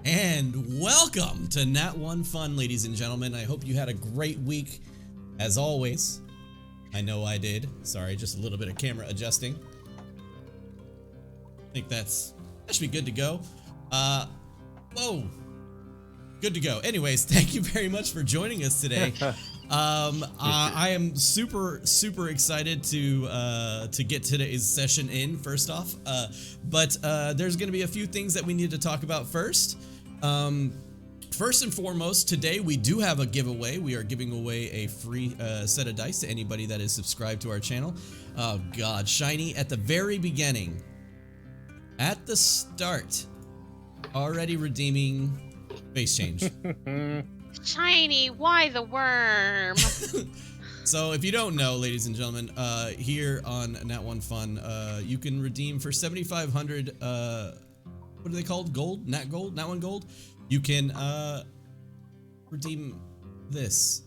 And welcome to Nat1Fun, ladies and gentlemen. I hope you had a great week, as always. I know I did. Sorry, just a little bit of camera adjusting. I think that should be good to go. Whoa. Good to go. Anyways, thank you very much for joining us today. I am super excited to get today's session in, first off. But there's going to be a few things that we need to talk about first. First and foremost, today we do have a giveaway. We are giving away a free set of dice to anybody that is subscribed to our channel. Oh God, Shiny at the very beginning, at the start, already redeeming face change. Shiny, why the worm? So if you don't know, ladies and gentlemen, here on Nat1Fun, you can redeem for 7,500, what are they called? Gold? Nat1 Gold? You can redeem this.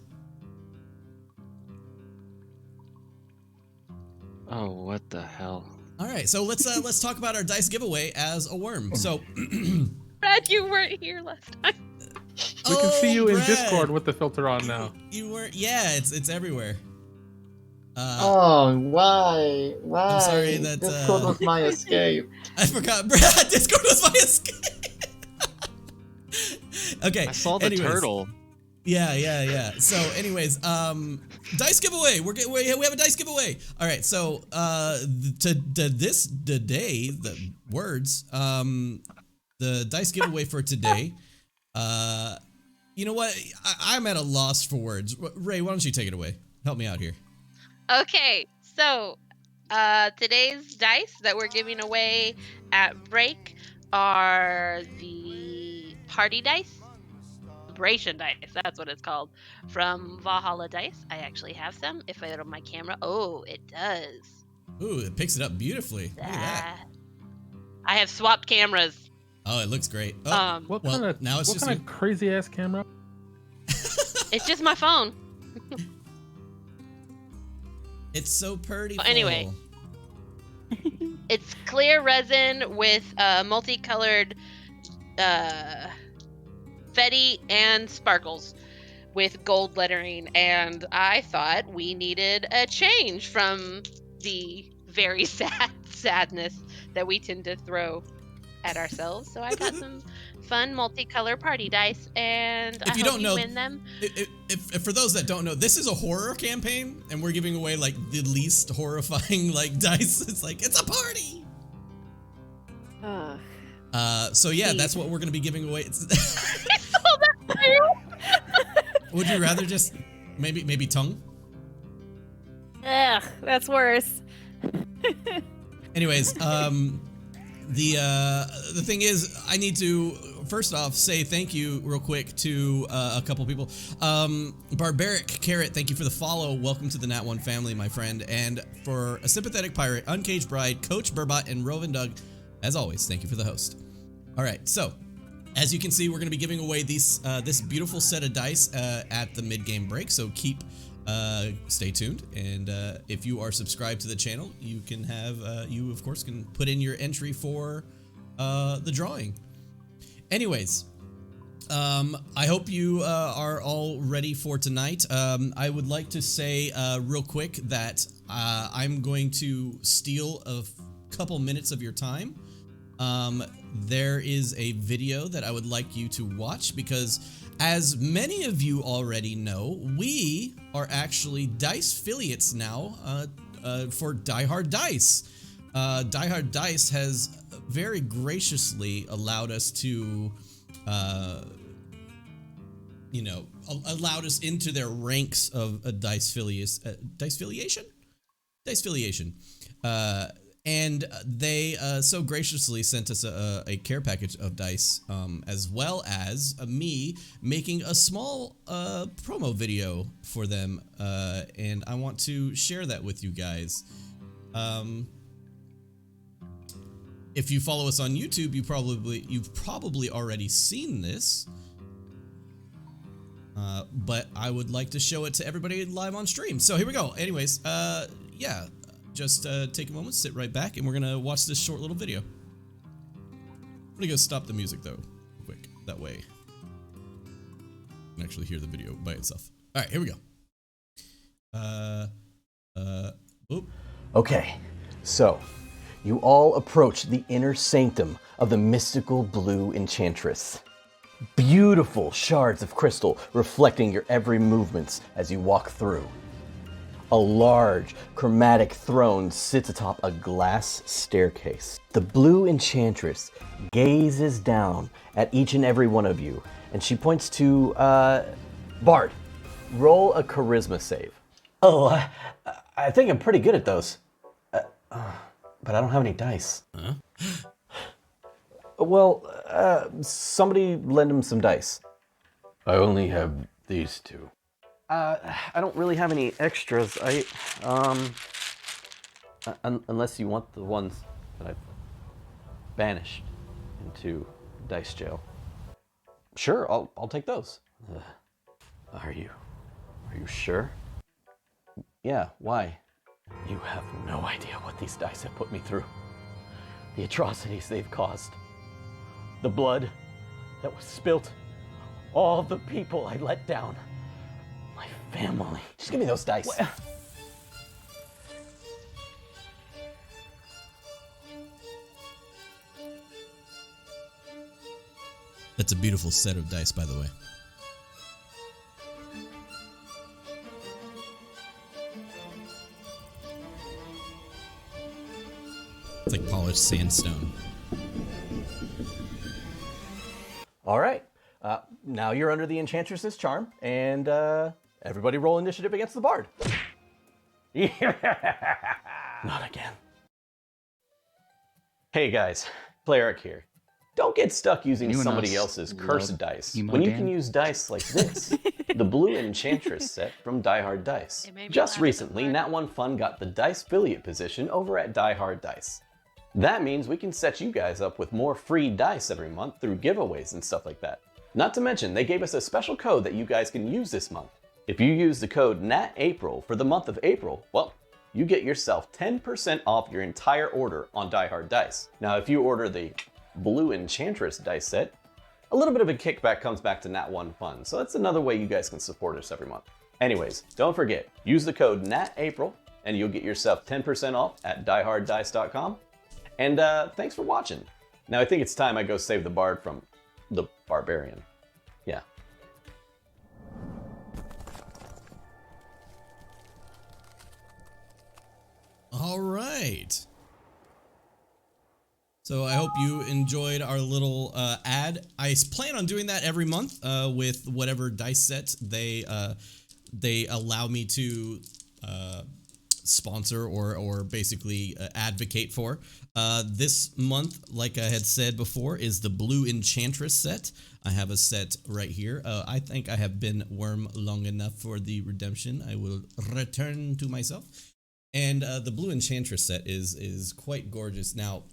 Oh, what the hell? All right, so let's talk about our dice giveaway as a worm. So, Brad, you weren't here last time. We can see you in Brad. Discord with the filter on now. You weren't. Yeah, it's everywhere. Oh, why? I'm sorry that Discord was my escape. I forgot. Brad, Discord was my escape. Okay. I saw the turtle. Yeah. So, anyways, dice giveaway. We have a dice giveaway. All right. So, today, the words, the dice giveaway for today. You know what? I'm at a loss for words. Ray, why don't you take it away? Help me out here. Okay, so today's dice that we're giving away at break are the party dice. Celebration dice, that's what it's called. From Valhalla Dice. I actually have some. If I open my camera, oh, it does. Ooh, it picks it up beautifully. Look at that. I have swapped cameras. Oh, it looks great. Oh, What well, kind of now it's what just kind of crazy ass camera? It's just my phone. It's so pretty. Anyway. It's clear resin with multicolored confetti and sparkles with gold lettering, and I thought we needed a change from the very sadness that we tend to throw at ourselves. So I got some fun multicolor party dice, and I hope you win them. If for those that don't know, this is a horror campaign, and we're giving away like the least horrifying like dice. It's like it's a party. So yeah, that's what we're gonna be giving away. Would you rather just maybe tongue? Ugh, that's worse. Anyways, the thing is, I need to first off say thank you real quick to a couple people. Barbaric Carrot, thank you for the follow. Welcome to the Nat1 family, my friend. And for a sympathetic pirate, Uncaged Bride, Coach Burbot, and Rovan Doug, as always, thank you for the host. All right, so as you can see, we're going to be giving away these this beautiful set of dice at the mid-game break. So stay tuned, and if you are subscribed to the channel, you can have you of course can put in your entry for the drawing. Anyways, I hope you are all ready for tonight. I would like to say real quick that I'm going to steal a couple minutes of your time. There is a video that I would like you to watch because, as many of you already know, we are actually dice affiliates now for Die Hard Dice. Die Hard Dice has very graciously allowed us to, allowed us into their ranks of a dice affiliation. And they so graciously sent us a care package of dice, as well as me making a small promo video for them, and I want to share that with you guys. If you follow us on YouTube, you've probably already seen this, but I would like to show it to everybody live on stream. So here we go. Anyways, yeah. Just take a moment, sit right back, and we're gonna watch this short little video. I'm gonna go stop the music though, real quick. That way you can actually hear the video by itself. All right, here we go. Oop. Okay, so you all approach the inner sanctum of the mystical blue enchantress. Beautiful shards of crystal reflecting your every movements as you walk through. A large, chromatic throne sits atop a glass staircase. The blue enchantress gazes down at each and every one of you, and she points to, Bard, roll a charisma save. Oh, I think I'm pretty good at those. But I don't have any dice. Huh? Well, somebody lend him some dice. I only have these two. I don't really have any extras. Unless you want the ones that I've banished into dice jail. Sure, I'll take those. Are you sure? Yeah, why? You have no idea what these dice have put me through. The atrocities they've caused. The blood that was spilt. All the people I let down. My family. Just give me those dice. That's a beautiful set of dice, by the way. It's like polished sandstone. All right. Now you're under the Enchantress's charm, and everybody roll initiative against the Bard. Not again. Hey guys, Cleric here. Don't get stuck using somebody else's cursed dice when you can use dice like this. The Blue Enchantress set from Die Hard Dice. Just recently, Nat1Fun got the Dice affiliate position over at Die Hard Dice. That means we can set you guys up with more free dice every month through giveaways and stuff like that. Not to mention, they gave us a special code that you guys can use this month. If you use the code NATAPRIL for the month of April, well, you get yourself 10% off your entire order on Die Hard Dice. Now, if you order the Blue Enchantress dice set, a little bit of a kickback comes back to Nat1Fun, so that's another way you guys can support us every month. Anyways, don't forget, use the code NATAPRIL and you'll get yourself 10% off at dieharddice.com. And thanks for watching. Now I think it's time I go save the Bard from the Barbarian. Yeah. All right. So I hope you enjoyed our little ad. I plan on doing that every month with whatever dice set they allow me to sponsor or basically advocate for. This month, like I had said before, is the Blue Enchantress set. I have a set right here. I think I have been worm long enough for the redemption. I will return to myself. And the Blue Enchantress set is quite gorgeous. Now,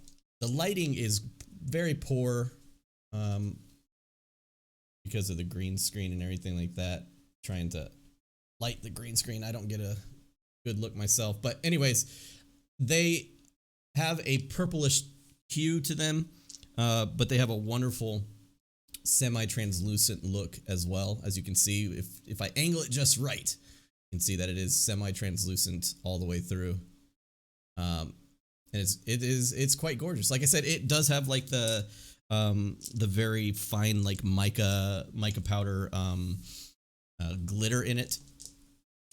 the lighting is very poor because of the green screen and everything like that. Trying to light the green screen, I don't get a good look myself. But anyways, they have a purplish hue to them, but they have a wonderful semi-translucent look as well. As you can see, if I angle it just right, you can see that it is semi-translucent all the way through. And it's quite gorgeous. Like I said, it does have like the very fine like mica powder glitter in it.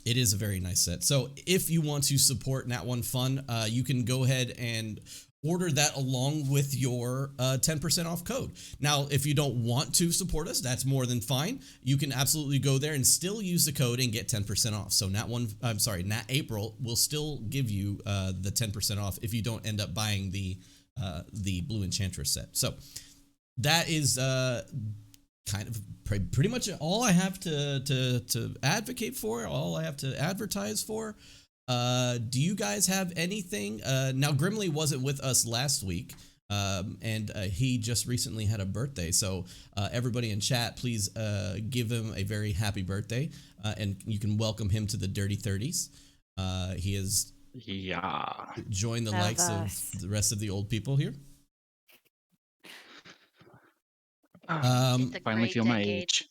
It is a very nice set. So if you want to support Nat1Fun, you can go ahead and order that along with your 10% off code. Now, if you don't want to support us, that's more than fine. You can absolutely go there and still use the code and get 10% off. So NatApril will still give you the 10% off if you don't end up buying the Blue Enchantress set. So that is kind of pretty much all I have to advocate for, all I have to advertise for. Do you guys have anything? Now, Grimly wasn't with us last week, and he just recently had a birthday. So everybody in chat, please give him a very happy birthday, and you can welcome him to the Dirty 30s. He has joined the likes of the rest of the old people here. Finally feel my age.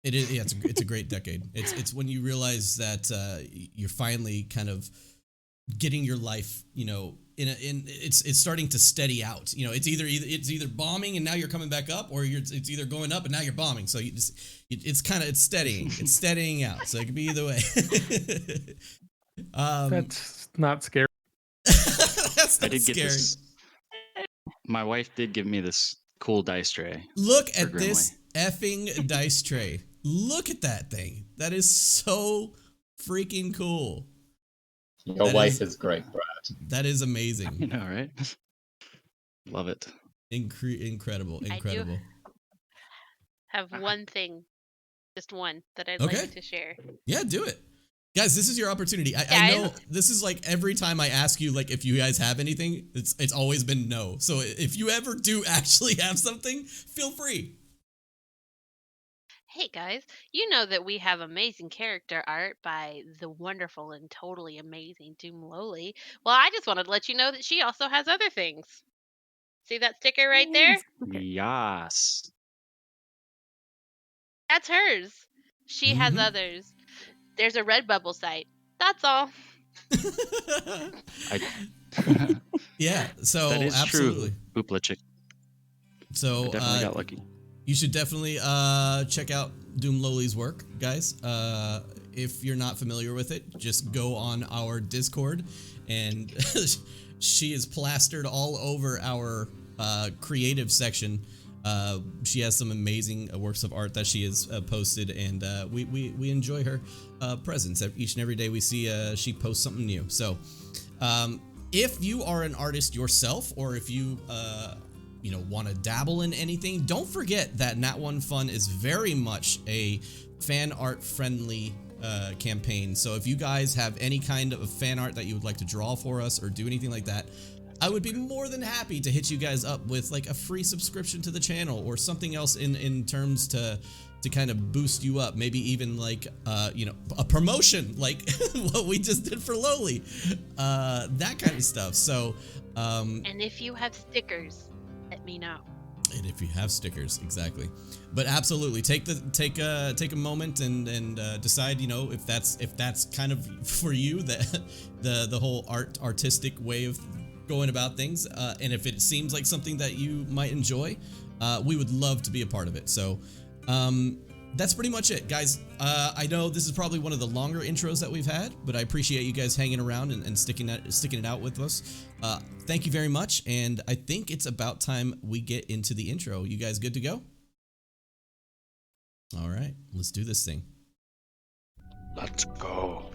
It is. Yeah, it's a great decade. It's when you realize that you're finally kind of getting your life, it's starting to steady out. It's either bombing and now you're coming back up, or it's either going up and now you're bombing. So it's steadying out. So it could be either way. That's not scary. That's not scary. Get this. My wife did give me this cool dice tray. Look at this effing dice tray. Look at that thing. That is so freaking cool. Your wife is great, Brad. That is amazing. You know, right? Love it. Incredible. I do have one thing, just one, that I'd like to share. Yeah, do it. Guys, this is your opportunity. I know this is like every time I ask you, like, if you guys have anything, it's always been no. So if you ever do actually have something, feel free. Hey guys, you know that we have amazing character art by the wonderful and totally amazing Doomloli. Well, I just wanted to let you know that she also has other things. See that sticker right there? Yes. That's hers. She has others. There's a Redbubble site. That's all. Yeah, so that is absolutely. True. Oopla. So I definitely got lucky. You should definitely check out Doomloli's work, guys. If you're not familiar with it, just go on our Discord, and she is plastered all over our creative section. She has some amazing works of art that she has posted, and we enjoy her presence. Each and every day we see she posts something new. So if you are an artist yourself, or if you want to dabble in anything, don't forget that Nat1Fun is very much a fan art friendly campaign. So if you guys have any kind of fan art that you would like to draw for us or do anything like that, I would be more than happy to hit you guys up with like a free subscription to the channel or something else in terms to kind of boost you up. Maybe even like a promotion like what we just did for Loli, that kind of stuff. So and if you have stickers, let me know. And if you have stickers, exactly. But absolutely, take a moment and decide, if that's kind of for you, that the whole artistic way of going about things, and if it seems like something that you might enjoy, we would love to be a part of it. So that's pretty much it, guys. I know this is probably one of the longer intros that we've had, but I appreciate you guys hanging around and sticking it out with us. Thank you very much, and I think it's about time we get into the intro. You guys good to go? All right, let's do this thing. Let's go.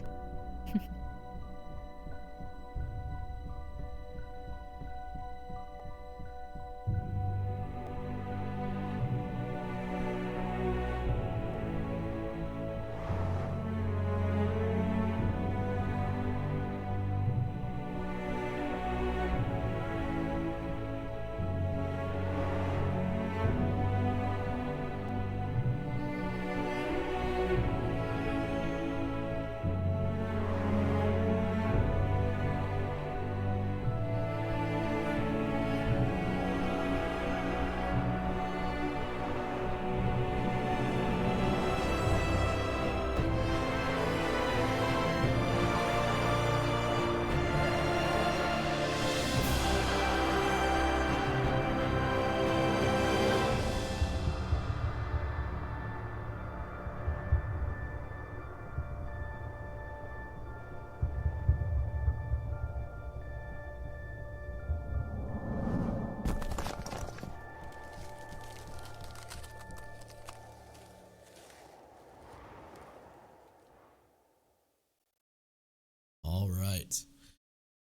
All right.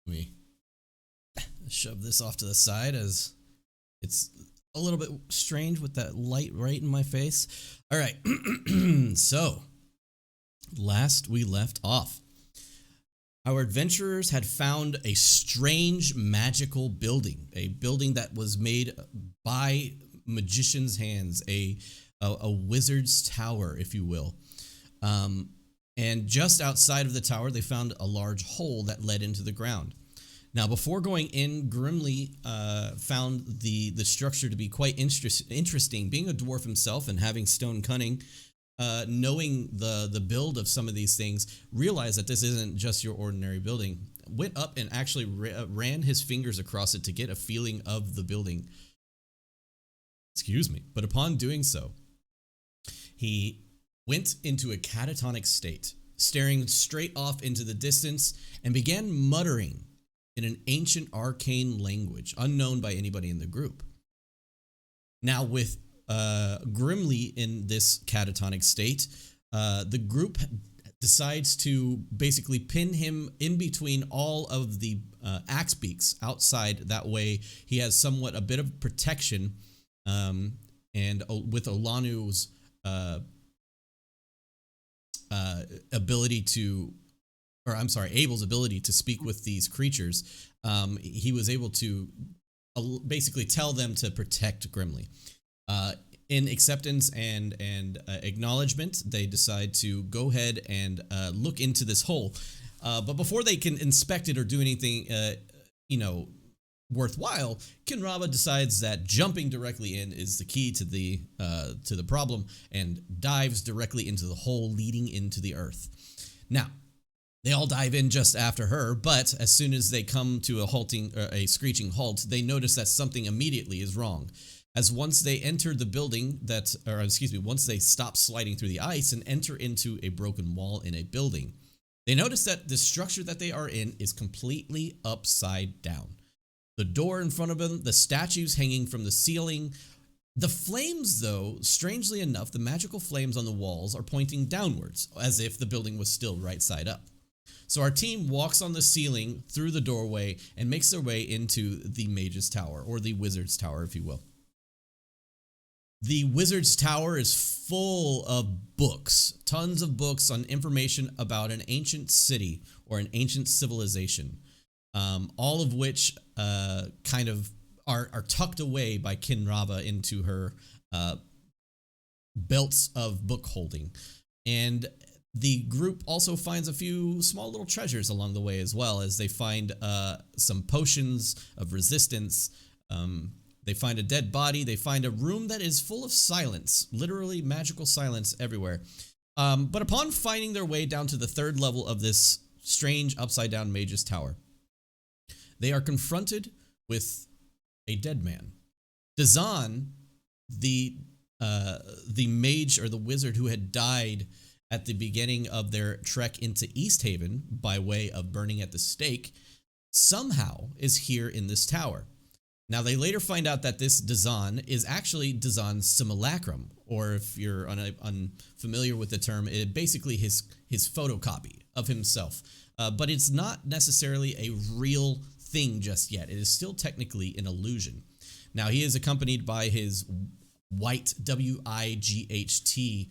Let me shove this off to the side as it's a little bit strange with that light right in my face. All right. So, last we left off, our adventurers had found a strange magical building, a building that was made by magician's hands, a wizard's tower, if you will. And just outside of the tower, they found a large hole that led into the ground. Now, before going in, Grimly found the structure to be quite interesting. Being a dwarf himself and having stone cunning, knowing the build of some of these things, realized that this isn't just your ordinary building. Went up and actually ran his fingers across it to get a feeling of the building. Excuse me. But upon doing so, he went into a catatonic state, staring straight off into the distance, and began muttering in an ancient arcane language unknown by anybody in the group. Now, with Grimly in this catatonic state, the group decides to basically pin him in between all of the axe beaks outside. That way he has somewhat a bit of protection, and with Olanu's ability to, or I'm sorry, Abel's ability to speak with these creatures, he was able to basically tell them to protect Grimly. In acceptance and acknowledgement, they decide to go ahead and look into this hole. But before they can inspect it or do anything, worthwhile, Kinravah decides that jumping directly in is the key to the problem, and dives directly into the hole leading into the earth. Now, they all dive in just after her, but as soon as they come to a screeching halt, they notice that something immediately is wrong. As once they enter the building once they stop sliding through the ice and enter into a broken wall in a building, they notice that the structure that they are in is completely upside down. The door in front of them, the statues hanging from the ceiling. The flames, though, strangely enough, the magical flames on the walls are pointing downwards, as if the building was still right side up. So our team walks on the ceiling through the doorway and makes their way into the Mage's Tower, or the Wizard's Tower, if you will. The Wizard's Tower is full of books, tons of books on information about an ancient city or an ancient civilization, all of which kind of are tucked away by Kinravah into her belts of book holding. And the group also finds a few small little treasures along the way as well, as they find some potions of resistance. They find a dead body. They find a room that is full of silence, literally magical silence everywhere. But upon finding their way down to the third level of this strange upside-down Mage's Tower, they are confronted with a dead man. Dazan, the mage or the wizard who had died at the beginning of their trek into Easthaven by way of burning at the stake, somehow is here in this tower. Now, they later find out that this Dazan is actually Dazan's simulacrum, or if you're unfamiliar with the term, it basically his photocopy of himself. But it's not necessarily a real thing just yet. It is still technically an illusion. Now, he is accompanied by his white WIGHT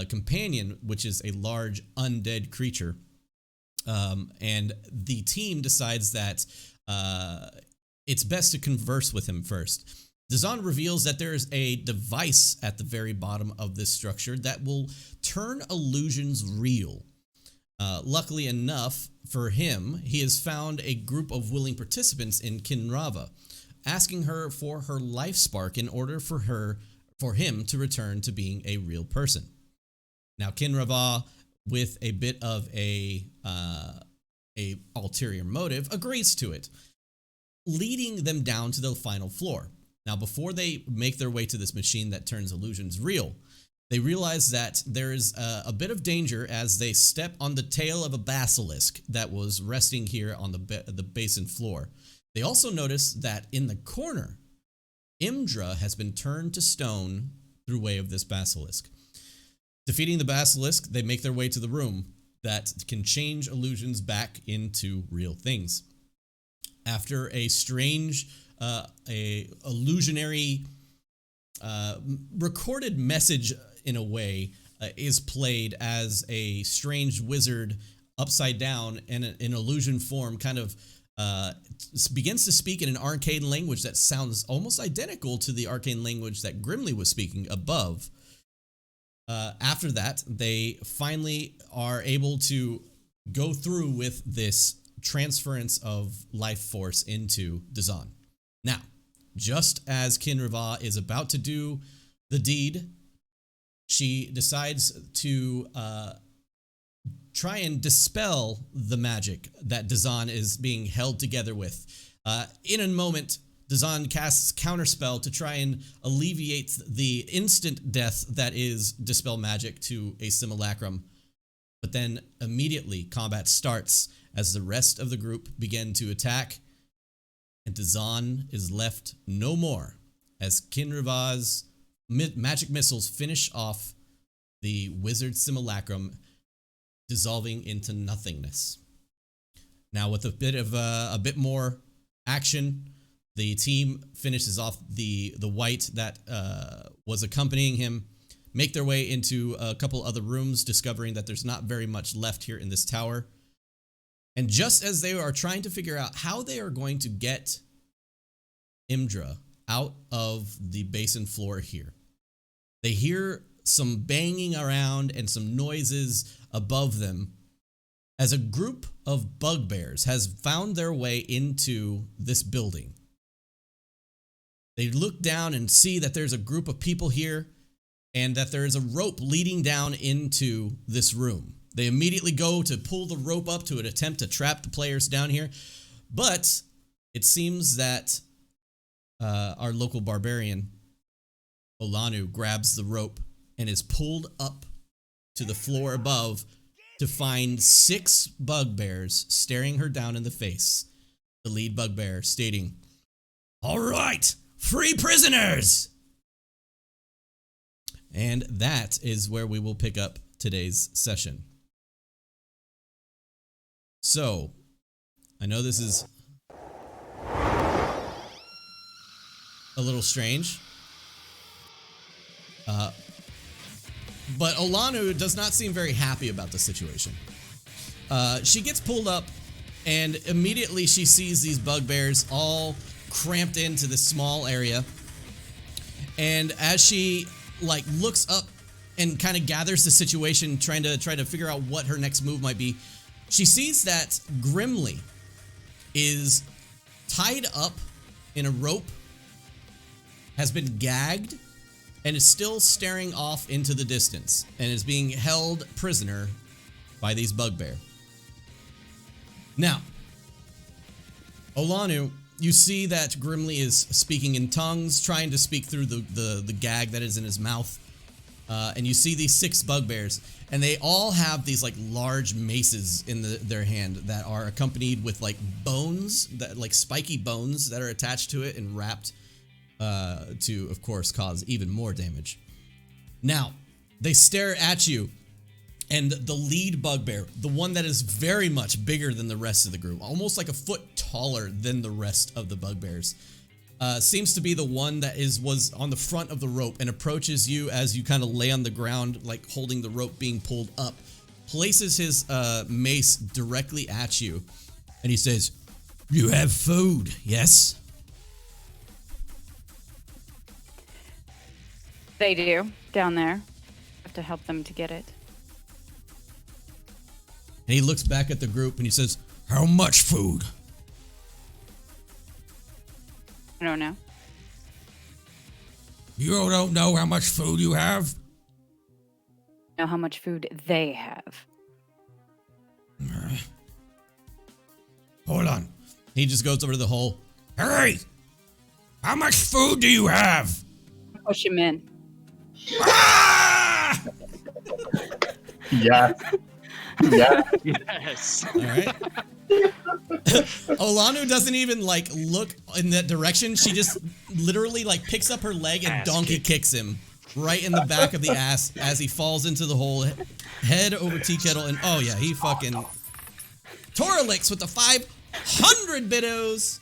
companion, which is a large undead creature. And the team decides that it's best to converse with him first. Dazan reveals that there is a device at the very bottom of this structure that will turn illusions real. Luckily enough for him, he has found a group of willing participants in Kinravah, asking her for her life spark in order for him to return to being a real person. Now, Kinravah, with a bit of a ulterior motive, agrees to it, leading them down to the final floor. Now, before they make their way to this machine that turns illusions real, they realize that there is a bit of danger as they step on the tail of a basilisk that was resting here on the basin floor. They also notice that in the corner, Imdra has been turned to stone through way of this basilisk. Defeating the basilisk, they make their way to the room that can change illusions back into real things. After a strange, illusionary recorded message in a way is played as a strange wizard upside down in an illusion form kind of begins to speak in an arcane language that sounds almost identical to the arcane language that Grimly was speaking above. After that, they finally are able to go through with this transference of life force into Dazan. Now, just as Kinravah is about to do the deed, she decides to try and dispel the magic that Dazan is being held together with. In a moment, Dazan casts Counterspell to try and alleviate the instant death that is Dispel Magic to a simulacrum. But then immediately combat starts as the rest of the group begin to attack, and Dazan is left no more as Kinravah's magic missiles finish off the wizard simulacrum, dissolving into nothingness. Now, with a bit more action, the team finishes off the wight that was accompanying him, make their way into a couple other rooms, discovering that there's not very much left here in this tower. And just as they are trying to figure out how they are going to get Imdra out of the basin floor here, they hear some banging around and some noises above them as a group of bugbears has found their way into this building. They look down and see that there's a group of people here and that there is a rope leading down into this room. They immediately go to pull the rope up to attempt to trap the players down here, but it seems that our local barbarian, Olanu, grabs the rope and is pulled up to the floor above to find 6 bugbears staring her down in the face. The lead bugbear stating, "All right, free prisoners!" And that is where we will pick up today's session. So, I know this is a little strange, but Olanu does not seem very happy about the situation. She gets pulled up, and immediately she sees these bugbears all cramped into this small area. And as she looks up and kind of gathers the situation, trying to figure out what her next move might be, she sees that Grimly is tied up in a rope, has been gagged, and is still staring off into the distance and is being held prisoner by these bugbear. Now, Olanu, you see that Grimly is speaking in tongues, trying to speak through the gag that is in his mouth. And you see these 6 bugbears, and they all have these large maces in their hand that are accompanied with bones, that spiky bones that are attached to it and wrapped to, of course, cause even more damage. Now, they stare at you, and the lead bugbear, the one that is very much bigger than the rest of the group, almost like a foot taller than the rest of the bugbears, seems to be the one that was on the front of the rope and approaches you as you kind of lay on the ground, holding the rope being pulled up, places his mace directly at you, and he says, "You have food, yes?" They do, down there. Have to help them to get it. And he looks back at the group and he says, "How much food?" I don't know. You don't know how much food you have? Know how much food they have. Hold on. He just goes over to the hole. "Hey! How much food do you have?" Push him in. Ah! Yeah. Yeah. Yes. All right. Olanu doesn't even look in that direction. She just literally picks up her leg and donkey kicks him right in the back of the ass as he falls into the hole, head over tea kettle, and oh yeah, he fucking Toralix with the 500 bidos.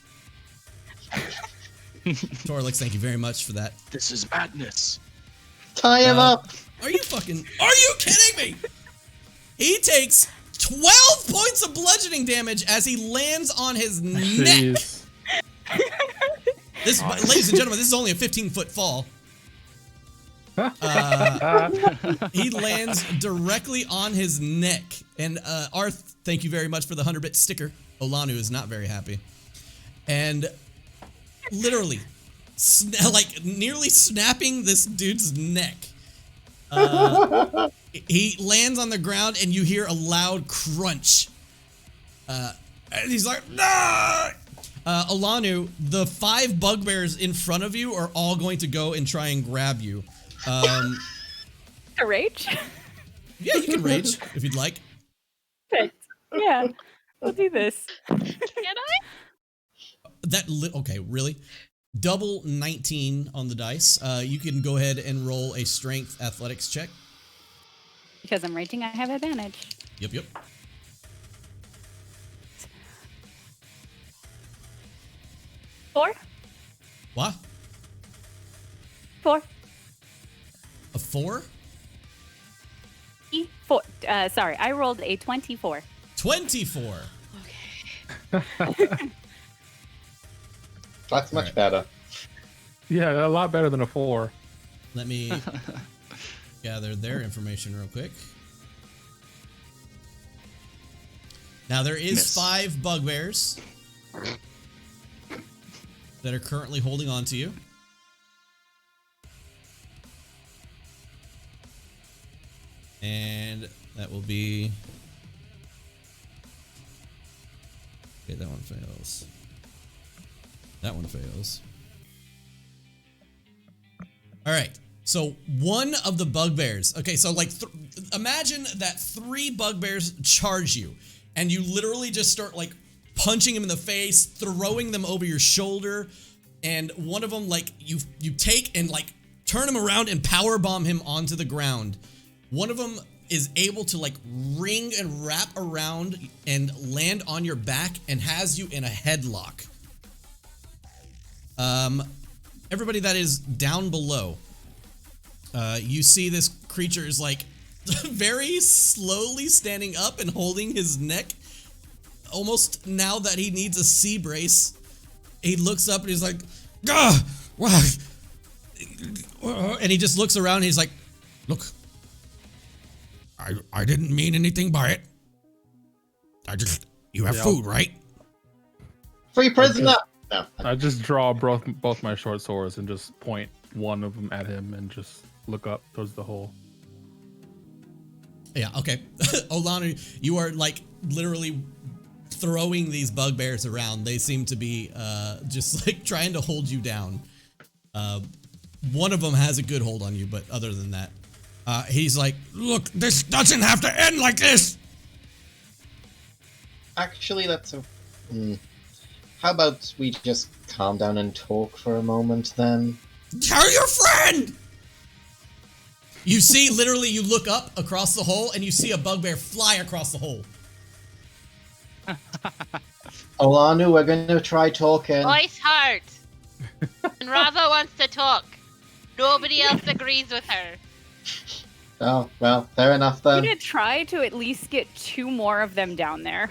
Toralix, thank you very much for that. This is madness. Tie him up. Are you kidding me? He takes 12 points of bludgeoning damage as he lands on his neck. Jeez. This, ladies and gentlemen, this is only a 15-foot fall. He lands directly on his neck. And Arth, thank you very much for the 100-bit sticker. Olanu is not very happy. And literally, like nearly snapping this dude's neck. He lands on the ground and you hear a loud crunch. And he's like, no! Olanu, the 5 bugbears in front of you are all going to go and try and grab you. A rage? Yeah, you can rage if you'd like. Perfect. Yeah, we'll do this. Can I? Okay, really? Double 19 on the dice. You can go ahead and roll a strength athletics check. Because I'm raging, I have advantage. Yep. 4? What? 4. A 4? 4. Sorry, I rolled a 24. 24. Okay. That's much better. Yeah, a lot better than a 4. Let me gather their information real quick. Now there is 5 bugbears that are currently holding on to you. And that will be... Okay, that one fails. That one fails. All right. So one of the bugbears. Okay, so like imagine that 3 bugbears charge you and you literally just start like punching him in the face, throwing them over your shoulder, and one of them like you take and like turn him around and power bomb him onto the ground. One of them is able to like ring and wrap around and land on your back and has you in a headlock. Everybody that is down below, you see this creature is like very slowly standing up and holding his neck, almost now that he needs a sea brace. He looks up and he's like, "Gah! Wow!" And he just looks around and he's like, "Look, I didn't mean anything by it. You have food, right?" Free prisoner! No. I just draw both my short swords and just point one of them at him and just look up towards the hole. Yeah, okay. Olanu, you are like literally throwing these bugbears around. They seem to be just like trying to hold you down. One of them has a good hold on you, but other than that, he's like, "Look, this doesn't have to end like this." Actually, that's a... How about we just calm down and talk for a moment, then? Tell your friend! You see, literally, you look up across the hole, and you see a bugbear fly across the hole. Olanu, we're gonna try talking. Voice heart. Kinravah wants to talk. Nobody else agrees with her. Oh, well, fair enough then. I'm gonna try to at least get 2 more of them down there.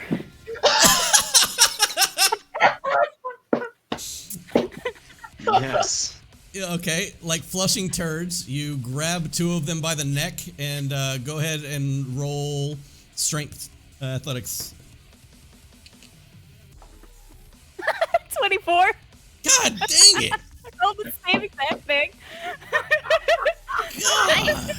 Yes. Yeah, okay, like flushing turds, you grab 2 of them by the neck and go ahead and roll strength athletics. 24. God dang it! I rolled the same exact thing. God.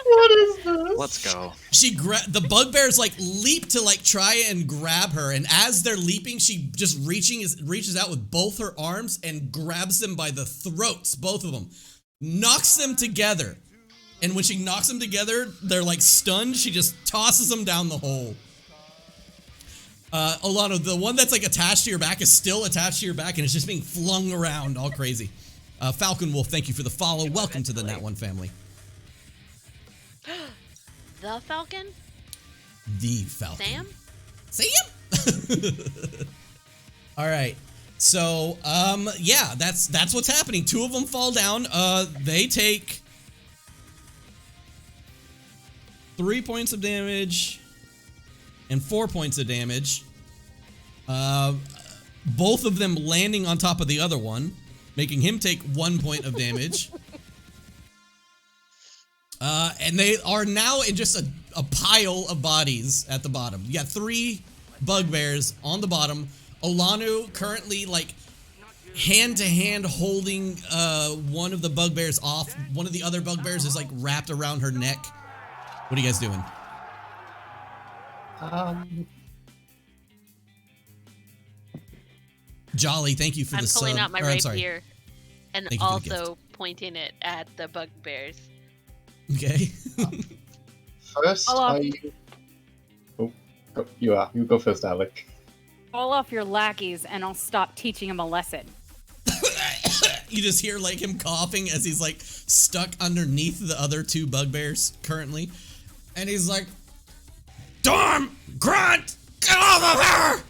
What is this? Let's go. The bugbears like leap to like try and grab her, and as they're leaping, she just reaches out with both her arms and grabs them by the throats, both of them, knocks them together, and when she knocks them together, they're like stunned. She just tosses them down the hole. Olanu, the one that's like attached to your back is still attached to your back, and it's just being flung around all crazy. Falcon Wolf, thank you for the follow. Welcome to the Nat1 family. The Falcon? The Falcon. Sam? All right. So, yeah, that's what's happening. 2 of them fall down. They take 3 points of damage and 4 points of damage. Both of them landing on top of the other one, making him take 1 point of damage. And they are now in just a pile of bodies at the bottom. You got 3 bugbears on the bottom. Olanu currently like hand to hand holding one of the bugbears off. One of the other bugbears is like wrapped around her neck. What are you guys doing? Jolly, thank you for the sub. I'm pulling out my rapier and Thank you for the also pointing it at the bugbears. Okay. First, are you... Oh, you go first, Alec. Call off your lackeys and I'll stop teaching him a lesson. You just hear like him coughing as he's like stuck underneath the other two bugbears currently. And he's like, Dorm! Grunt! Get off of her!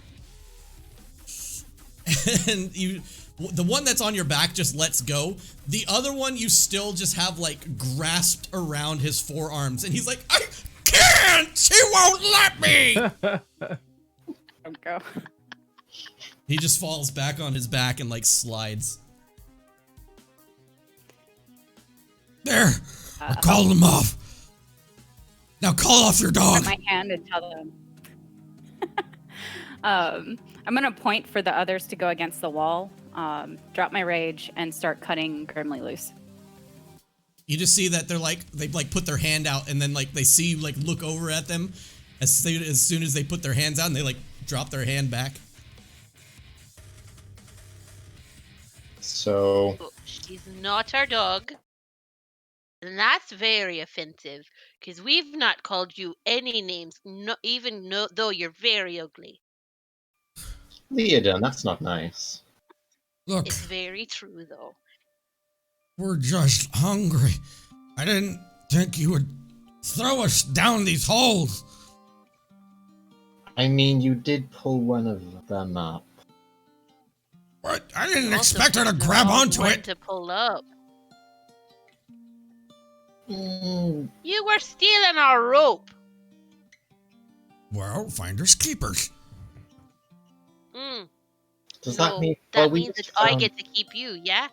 And the one that's on your back just lets go. The other one you still just have like grasped around his forearms. And he's like, I can't! She won't let me! Don't go. He just falls back on his back and like slides. There! I called him off. Now call off your dog. My hand and tell them. I'm gonna point for the others to go against the wall, drop my rage, and start cutting Grimly loose. You just see that they've put their hand out, and then like they see you like look over at them as soon as they put their hands out, and they like drop their hand back. So She's not our dog. And that's very offensive, because we've not called you any names, though you're very ugly. Leodon, that's not nice. Look, It's very true, though. we're just hungry. I didn't think you would throw us down these holes. I mean, you did pull one of them up. What? I didn't You also expect her to picked the grab wrong onto one it. to pull up. Mm, You were stealing our rope. Well, finders keepers. does No, that mean... that well, we means that just I found- get to keep you, yeah?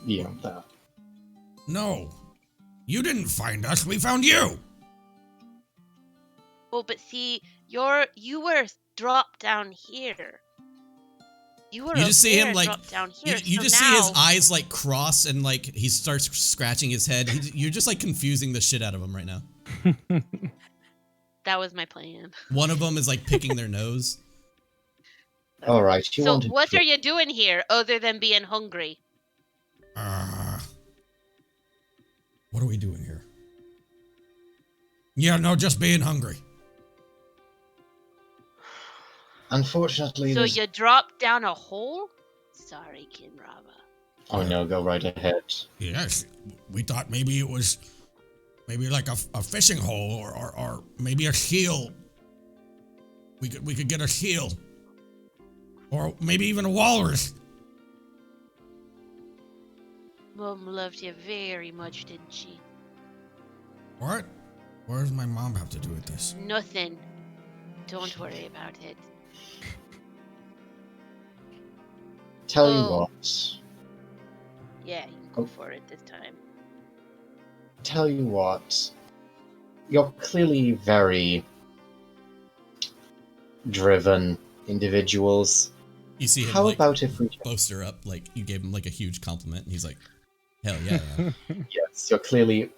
Yeah, that. No, you didn't find us. We found you. Oh, but see, you were dropped down here. You were You up just see there him and like dropped down here. you so just now, see his eyes like cross and like he starts scratching his head. You're just like confusing the shit out of him right now. That was my plan. One of them is like picking their nose. All right, you So wanted what to... are you doing here other than being hungry? What are we doing here? Yeah, no, just being hungry. Unfortunately, So there's... you dropped down a hole? Sorry, Kinravah. Oh no, go right ahead. Yes, we thought maybe it was like a fishing hole or maybe a seal. We could get a seal. Or maybe even a walrus. Mom loved you very much, didn't she? What? What does my mom have to do with this? Nothing. Don't worry about it. Tell you Oh. what. Yeah, you can go for it this time. Tell you what. You're clearly very driven individuals. You see him How like about if we... boast her up, like you gave him like a huge compliment, and he's like, "Hell yeah!" yeah." Yes, you're clearly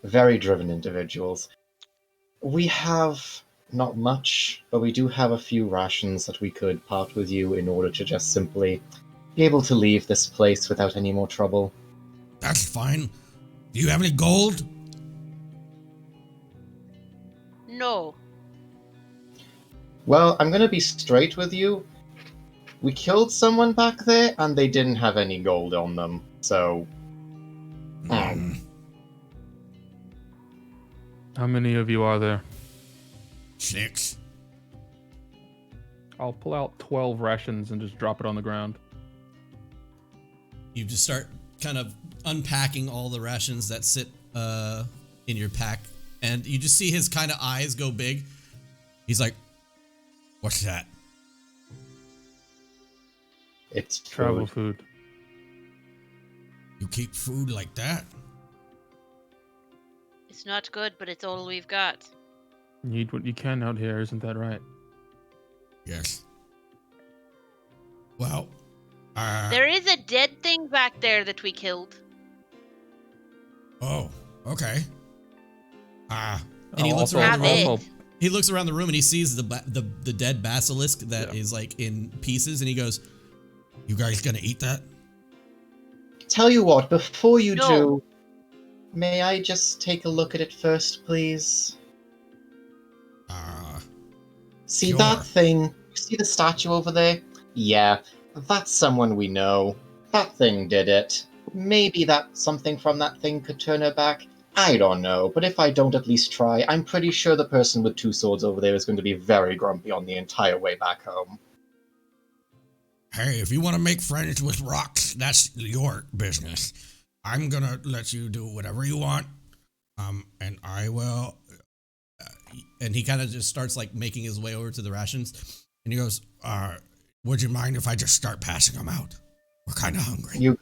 very driven individuals. We have not much, but we do have a few rations that we could part with you in order to just simply be able to leave this place without any more trouble. That's fine. Do you have any gold? No. Well, I'm gonna be straight with you. We killed someone back there, and they didn't have any gold on them, so... How many of you are there? 6. I'll pull out 12 rations and just drop it on the ground. You just start kind of unpacking all the rations that sit in your pack, and you just see his kind of eyes go big. He's like, "What's that?" It's Travel food. You keep food like that? It's not good, but it's all we've got. You eat what you can out here, isn't that right? Yes. Well, there is a dead thing back there that we killed. Oh, okay. And he I'll looks also- around the room. I'll- He looks around the room and he sees the dead basilisk that is like in pieces, and he goes, "You guys gonna eat that?" Tell you what, before you No. do, may I just take a look at it first, please? See Sure. that thing? See the statue over there? Yeah, that's someone we know. That thing did it. Maybe that something from that thing could turn her back. I don't know, but if I don't at least try, I'm pretty sure the person with 2 swords over there is going to be very grumpy on the entire way back home. Hey, if you want to make friends with rocks, that's your business. I'm gonna let you do whatever you want. And I will. And he kind of just starts like making his way over to the rations, and he goes, "Would you mind if I just start passing them out? We're kind of hungry."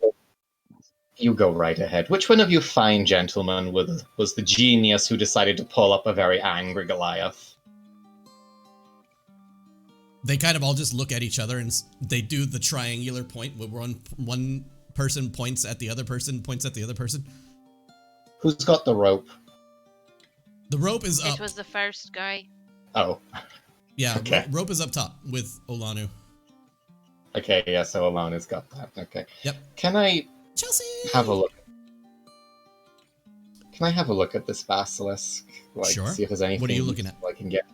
You go right ahead. Which one of you fine gentlemen was the genius who decided to pull up a very angry Goliath? They kind of all just look at each other, and they do the triangular point where one person points at the other person, points at the other person. Who's got the rope? The rope is up. It was the first guy. Oh. Yeah, Okay. rope is up top with Olanu. Okay, yeah, so Alana's got that. Okay. Yep. Can I Chelsea have a look? Can I have a look at this basilisk? Like, Sure. see if there's anything What are you looking at? I can get.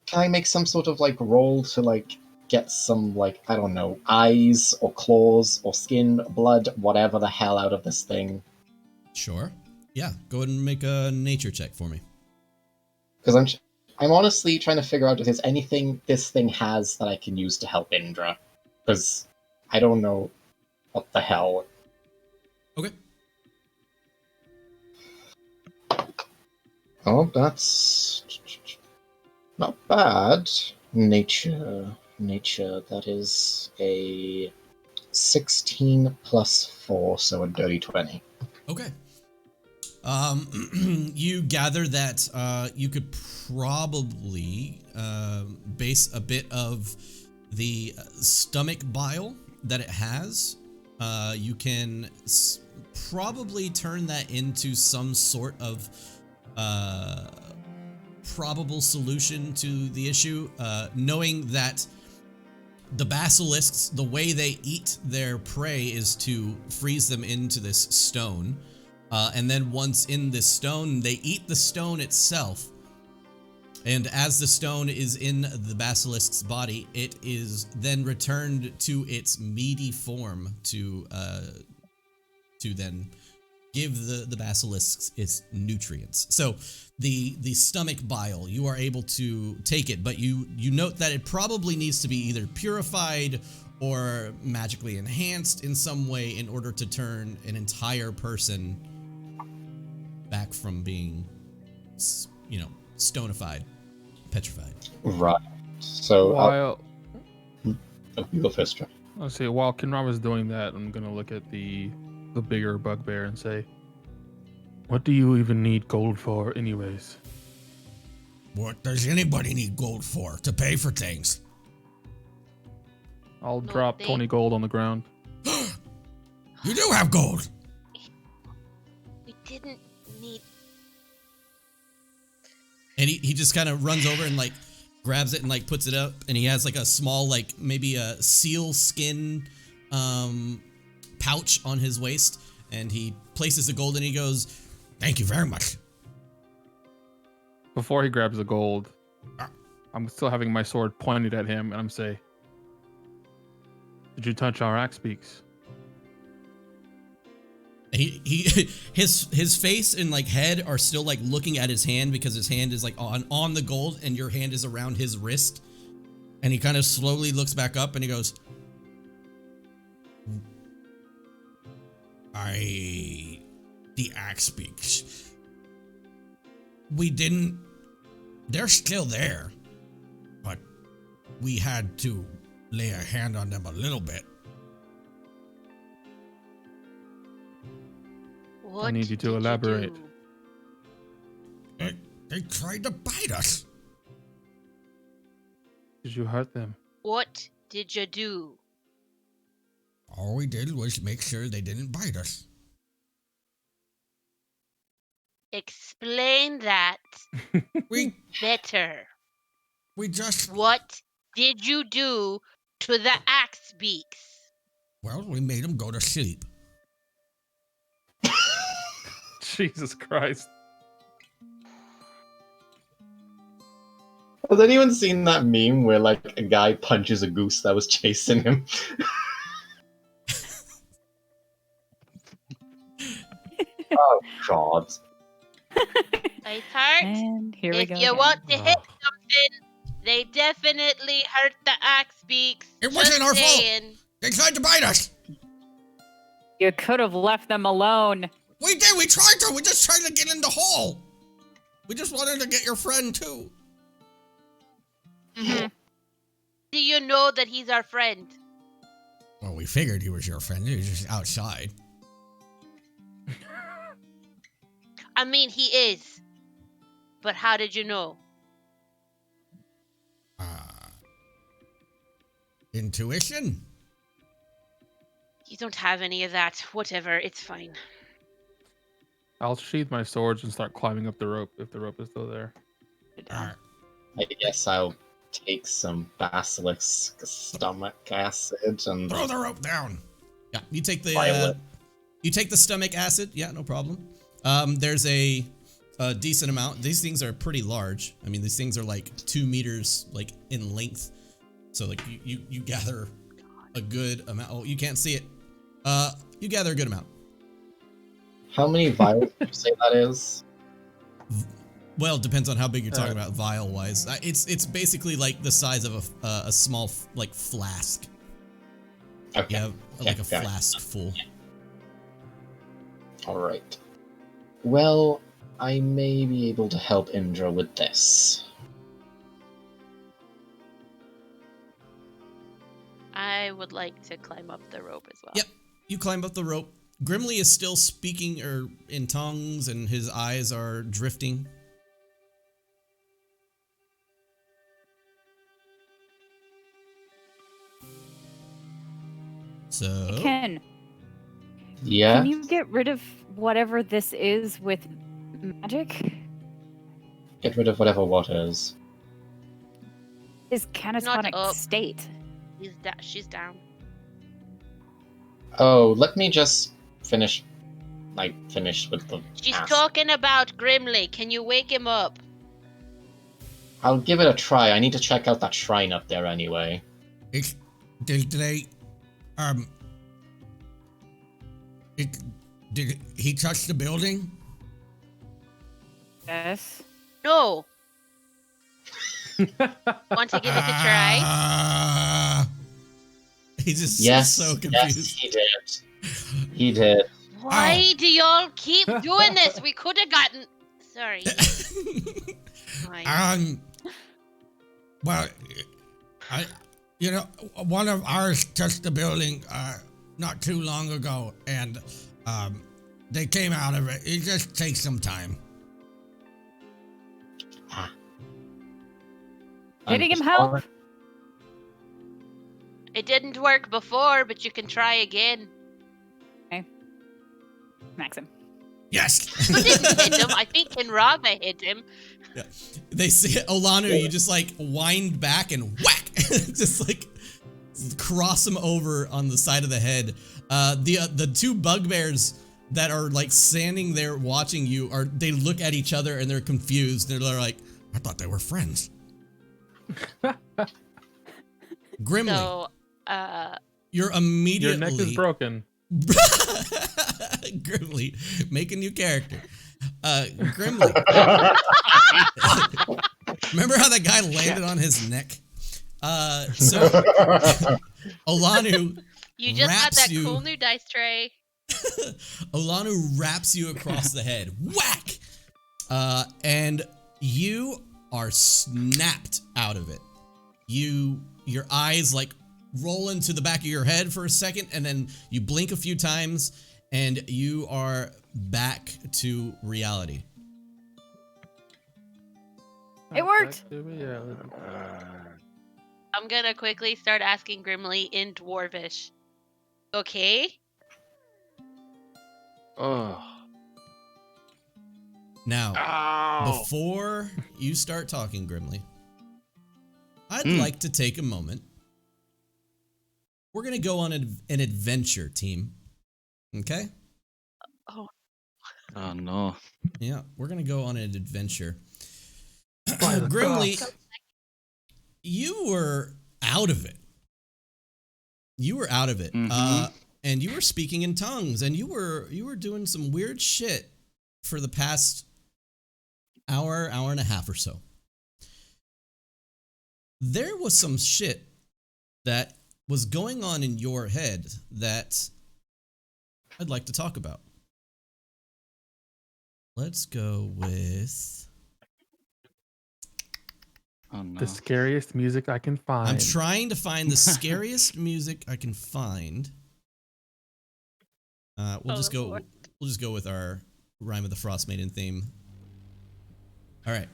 Can I make some sort of like roll to like get some like, I don't know, eyes or claws or skin, blood, whatever the hell out of this thing? Sure. Yeah, go ahead and make a nature check for me. Because I'm honestly trying to figure out if there's anything this thing has that I can use to help Imdra. Because I don't know what the hell. Okay. Oh, that's not bad. Nature, that is a 16 plus 4, so a dirty 20. Okay. You gather that you could probably base a bit of the stomach bile that it has. You can probably turn that into some sort of probable solution to the issue, knowing that the basilisks, the way they eat their prey is to freeze them into this stone. And then once in this stone, they eat the stone itself. And as the stone is in the basilisk's body, it is then returned to its meaty form to then give the basilisks its nutrients. So the stomach bile, you are able to take it, but you note that it probably needs to be either purified or magically enhanced in some way in order to turn an entire person back from being, stonified, petrified. Right. So While you go first, Trey. I'll say while Kinravah is doing that, I'm gonna look at the bigger bugbear and say, "What do you even need gold for, anyways?" What does anybody need gold for? To pay for things. I'll drop 20 gold on the ground. You do have gold. We didn't need. And he just kind of runs over and like grabs it and like puts it up, and he has like a small like maybe a seal skin pouch on his waist, and he places the gold and he goes, "Thank you very much." Before he grabs the gold, I'm still having my sword pointed at him, and I'm saying, "Did you touch our axe beaks?" His face and like head are still like looking at his hand because his hand is like on the gold and your hand is around his wrist, and he kind of slowly looks back up and he goes, the axe beaks. They're still there, but we had to lay a hand on them a little bit. What I need you to did elaborate. do? They tried to bite us. you hurt them? What did you do? All we did was make sure they didn't bite us. Explain that better. We just... What did you do to the axe beaks? Well, we made them go to sleep. Jesus Christ. Has anyone seen that meme where, like, a guy punches a goose that was chasing him? Oh, God. Sweetheart, And here we if go. you again. want to hit something, they definitely hurt the axe beaks. It wasn't our fault. saying. They tried to bite us. You could have left them alone. We did. We tried to. We just tried to get in the hole. We just wanted to get your friend, too. Mm-hmm. Do you know that he's our friend? Well, we figured he was your friend. He was just outside. I mean, he is. But how did you know? Intuition? You don't have any of that. Whatever, it's fine. I'll sheath my swords and start climbing up the rope if the rope is still there. I guess I'll take some basilisk stomach acid and throw the rope down. Yeah, you take the stomach acid. Yeah, no problem. There's a decent amount. These things are pretty large. I mean, these things are like 2 meters like in length. So like you gather a good amount. Oh, you can't see it. You gather a good amount. How many vials did you say that is? Well, it depends on how big you're talking about vial wise. It's basically like the size of a small like flask. Okay. You have like a flask full. All right. Well, I may be able to help Imdra with this. I would like to climb up the rope as well. Yep. You climb up the rope. Grimly is still speaking in tongues, and his eyes are drifting. So... Ken. Yeah? Can you get rid of whatever this is with magic? Get rid of whatever what is. His catatonic state. She's down. Oh, let me just finish with the She's acid. talking about Grimly. Can you wake him up? I'll give it a try. I need to check out that shrine up there anyway. Did he touch the building? Yes. No. Want to give it a try? He's just so confused. Yes, he did. He did. Why do y'all keep doing this? We could have gotten... Sorry. Well, one of ours touched the building not too long ago, and they came out of it. It just takes some time. Hitting him help? It didn't work before, but you can try again. Okay. Maxim. Yes! I didn't hit him. I think Kinravah hit him. Yeah. They see Olanu, you just like wind back and whack! Just like cross him over on the side of the head. The 2 bugbears that are like standing there watching you they look at each other and they're confused. They're like, I thought they were friends. Grimly. So, you're immediately... Your neck is broken. Grimly. Make a new character. Grimly. Remember how that guy landed on his neck? So Olanu you just got that cool new dice tray. Olanu wraps you across the head. Whack! And you are snapped out of it. Your eyes like roll into the back of your head for a second, and then you blink a few times, and you are back to reality. It worked! I'm gonna quickly start asking Grimly in Dwarvish. Okay? Oh. Now, before you start talking, Grimly, I'd like to take a moment. We're going to go on an adventure, team. Okay? Oh, no. Yeah, we're going to go on an adventure. Grimly, you were out of it. You were out of it. And you were speaking in tongues, and you were doing some weird shit for the past hour and a half or so. There was some shit that was going on in your head that I'd like to talk about. Let's go with... Oh, no. The scariest music I can find. I'm trying to find the scariest music I can find. We'll just go with our Rime of the Frost Maiden theme. All right.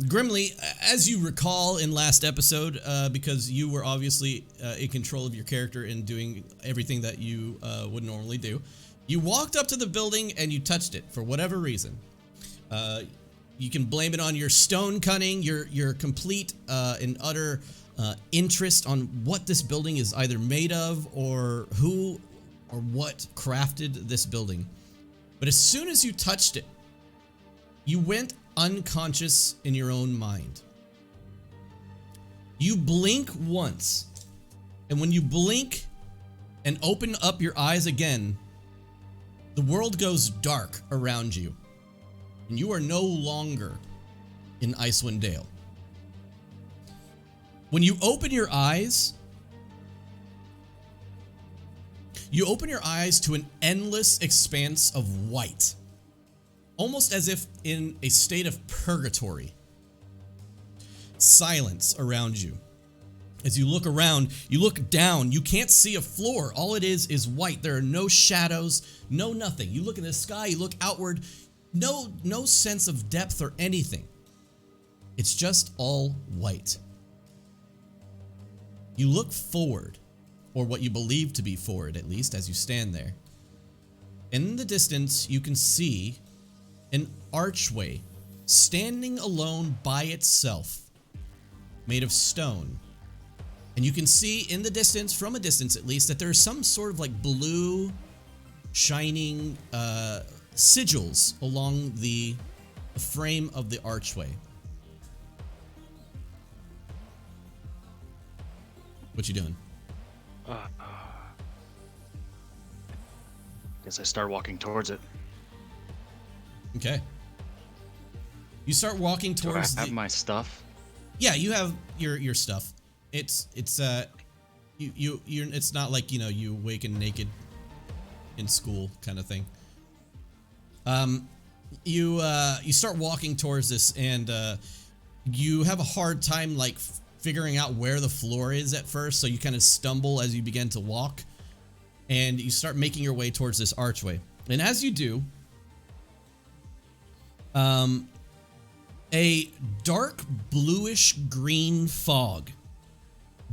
Grimly, as you recall in last episode, because you were obviously in control of your character and doing everything that you would normally do, you walked up to the building and you touched it for whatever reason. You can blame it on your stone cunning, your complete and utter interest on what this building is either made of or who or what crafted this building. But as soon as you touched it, you went unconscious in your own mind. You blink once, and when you blink and open up your eyes again, the world goes dark around you, and you are no longer in Icewind Dale. When you open your eyes to an endless expanse of white, almost as if in a state of purgatory. Silence around you. As you look around, you look down, you can't see a floor. All it is white. There are no shadows, no nothing. You look in the sky, you look outward, no sense of depth or anything. It's just all white. You look forward, or what you believe to be forward at least, as you stand there. In the distance, you can see an archway standing alone by itself, made of stone. And you can see in the distance, from a distance at least, that there's some sort of like blue shining sigils along the frame of the archway. What you doing? Guess I start walking towards it. Okay. You start walking towards. Do I have my stuff? Yeah, you have your stuff. It's it's not like, you know, you awaken naked in school kind of thing. You start walking towards this, and you have a hard time like figuring out where the floor is at first, so you kind of stumble as you begin to walk, and you start making your way towards this archway. And as you do, a dark bluish green fog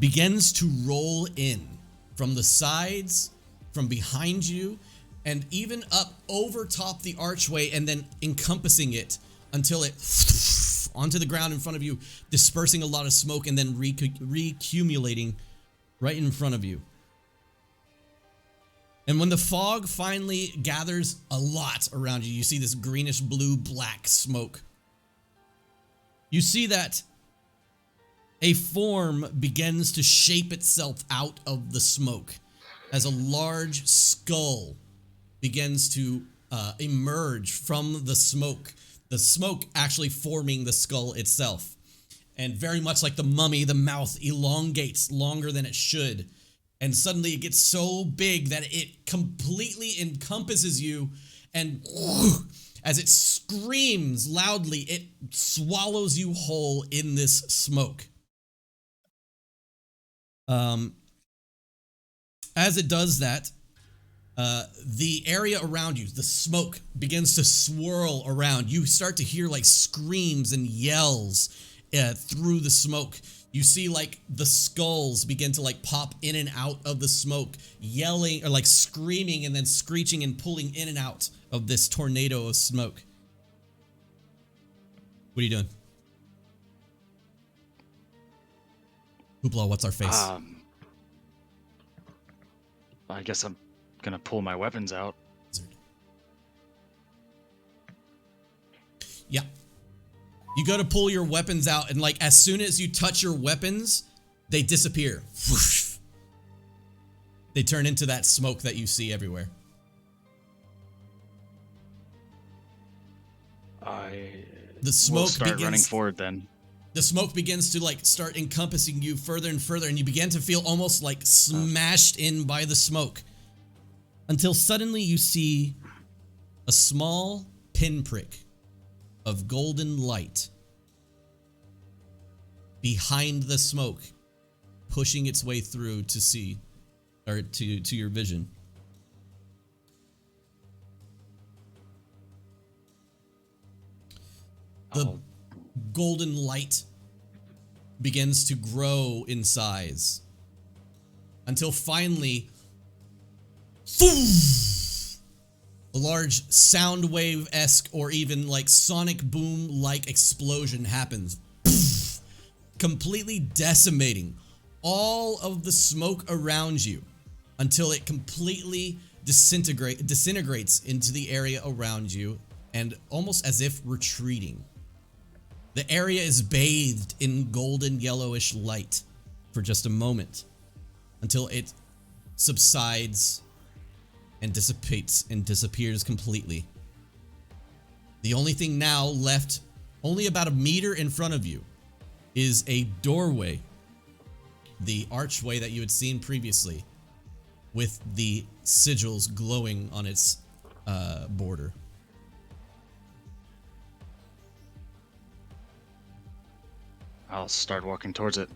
begins to roll in from the sides, from behind you, and even up over top the archway, and then encompassing it until it onto the ground in front of you, dispersing a lot of smoke and then recumulating right in front of you. And when the fog finally gathers a lot around you, you see this greenish blue black smoke. You see that a form begins to shape itself out of the smoke as a large skull begins to emerge from the smoke actually forming the skull itself. And very much like the mummy, the mouth elongates longer than it should. And suddenly it gets so big that it completely encompasses you, and as it screams loudly, it swallows you whole in this smoke. As it does that, the area around you, the smoke begins to swirl around. You start to hear like screams and yells through the smoke. You see like the skulls begin to like pop in and out of the smoke, yelling or like screaming and then screeching and pulling in and out of this tornado of smoke. What are you doing? Hoopla, what's our face? I guess I'm gonna pull my weapons out. Yeah. You go to pull your weapons out, and like as soon as you touch your weapons, they disappear. Whoosh. They turn into that smoke that you see everywhere. The smoke will start begins, running forward then. The smoke begins to like start encompassing you further and further, and you begin to feel almost like smashed in by the smoke. Until suddenly you see a small pinprick of golden light behind the smoke, pushing its way through to see, or to your vision. The golden light begins to grow in size until finally a large sound wave-esque or even like sonic boom-like explosion happens, completely decimating all of the smoke around you until it completely disintegrates into the area around you, and almost as if retreating. The area is bathed in golden yellowish light for just a moment until it subsides and dissipates and disappears completely. The only thing now left, only about a meter in front of you, is a doorway, the archway that you had seen previously, with the sigils glowing on its border. I'll start walking towards it.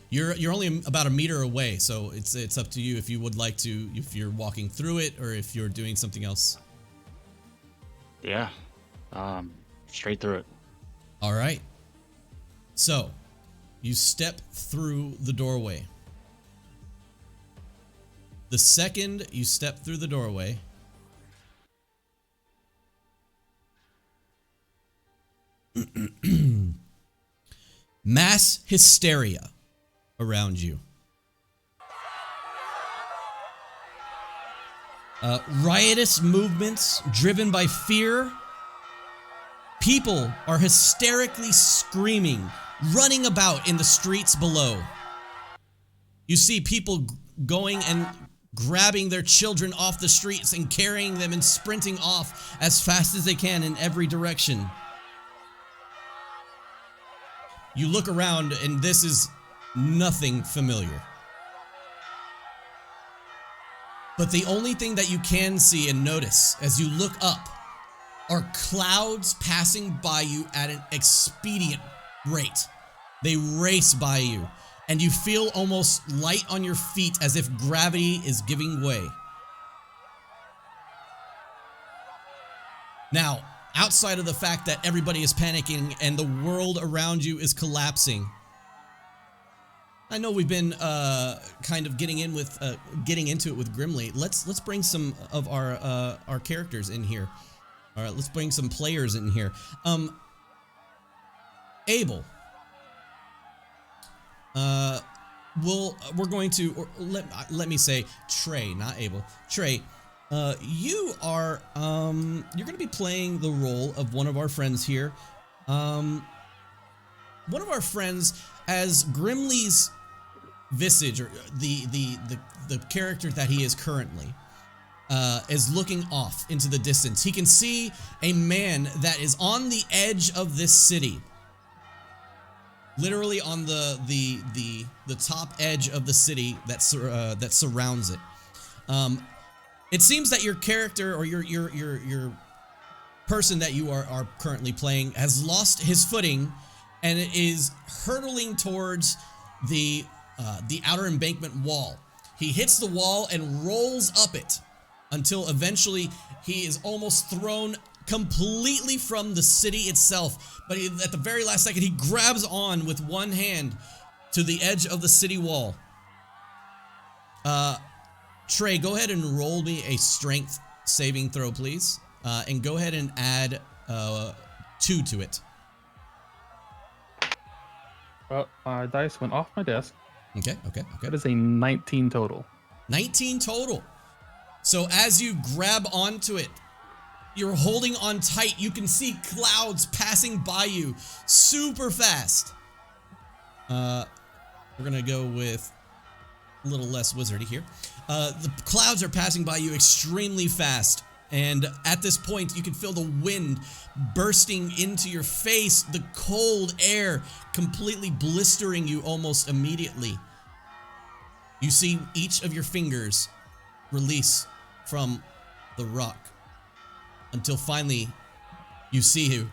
You're only about a meter away, so it's up to you if you would like to, if you're walking through it or if you're doing something else. Yeah, straight through it. All right. So, you step through the doorway. The second you step through the doorway, mass hysteria around you. Riotous movements driven by fear. People are hysterically screaming, running about in the streets below. You see people going and grabbing their children off the streets and carrying them and sprinting off as fast as they can in every direction. You look around and this is nothing familiar. But the only thing that you can see and notice as you look up are clouds passing by you at an expedient rate. They race by you, and you feel almost light on your feet as if gravity is giving way. Now, outside of the fact that everybody is panicking and the world around you is collapsing, I know we've been kind of getting into it with Grimly. Let's bring some of our characters in here. All right, let's bring some players in here. Abel. We're going to, or let me say Trey, not Abel. Trey, you are you're going to be playing the role of one of our friends here. One of our friends, as Grimly's visage, or the character that he is currently, is looking off into the distance. He can see a man that is on the edge of this city, literally on the top edge of the city that surrounds it. It seems that your character, or your person that you are currently playing, has lost his footing and is hurtling towards the outer embankment wall. He hits the wall and rolls up it until eventually he is almost thrown completely from the city itself. But at the very last second, he grabs on with one hand to the edge of the city wall. Trey, go ahead and roll me a strength saving throw, please. And go ahead and add 2 to it. Well, my dice went off my desk. Okay. That is a 19 total. 19 total. So as you grab onto it, you're holding on tight. You can see clouds passing by you super fast. We're gonna go with a little less wizardy here. The clouds are passing by you extremely fast. And at this point, you can feel the wind bursting into your face, the cold air completely blistering you almost immediately. You see each of your fingers release from the rock until finally you see who.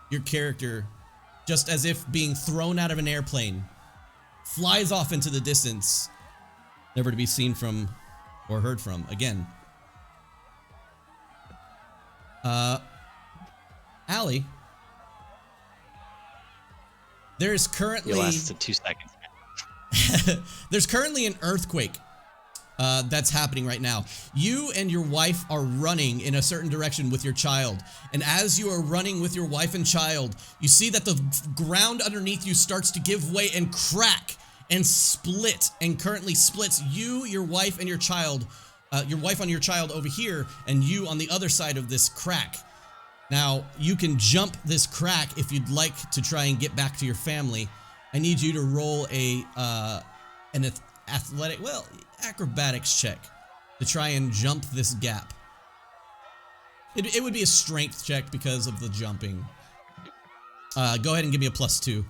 Your character, just as if being thrown out of an airplane, flies off into the distance, never to be seen from or heard from again. Allie, there's currently... You lasted 2 seconds. There's currently an earthquake that's happening right now. You and your wife are running in a certain direction with your child. And as you are running with your wife and child, you see that the ground underneath you starts to give way and crack and split, and currently splits you, your wife, and your child. Your wife on your child over here, and you on the other side of this crack. Now, you can jump this crack if you'd like to try and get back to your family. I need you to roll an athletic, well, acrobatics check to try and jump this gap. It would be a strength check because of the jumping. Go ahead and give me a +2.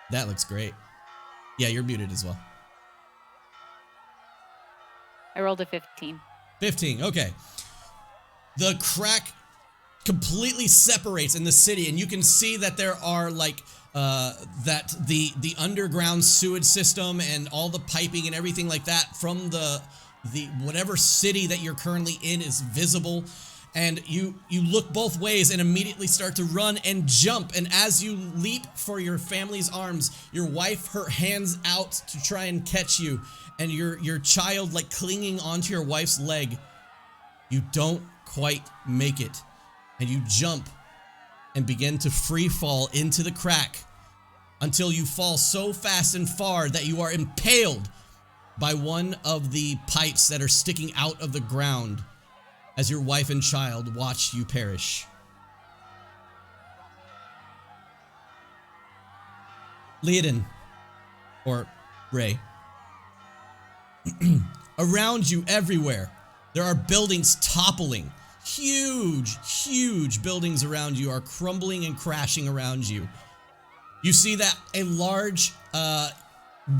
That looks great. Yeah, you're muted as well. I rolled a 15. 15, okay. The crack completely separates in the city, and you can see that there are like that the underground sewage system and all the piping and everything like that from the whatever city that you're currently in is visible. And you look both ways and immediately start to run and jump. And as you leap for your family's arms, your wife, her hands out to try and catch you, and your child like clinging onto your wife's leg. You don't quite make it, and you jump and begin to free fall into the crack until you fall so fast and far that you are impaled by one of the pipes that are sticking out of the ground as your wife and child watch you perish. Leodin, or Ray, around you everywhere, there are buildings toppling. Huge buildings around you are crumbling and crashing around you. You see that a large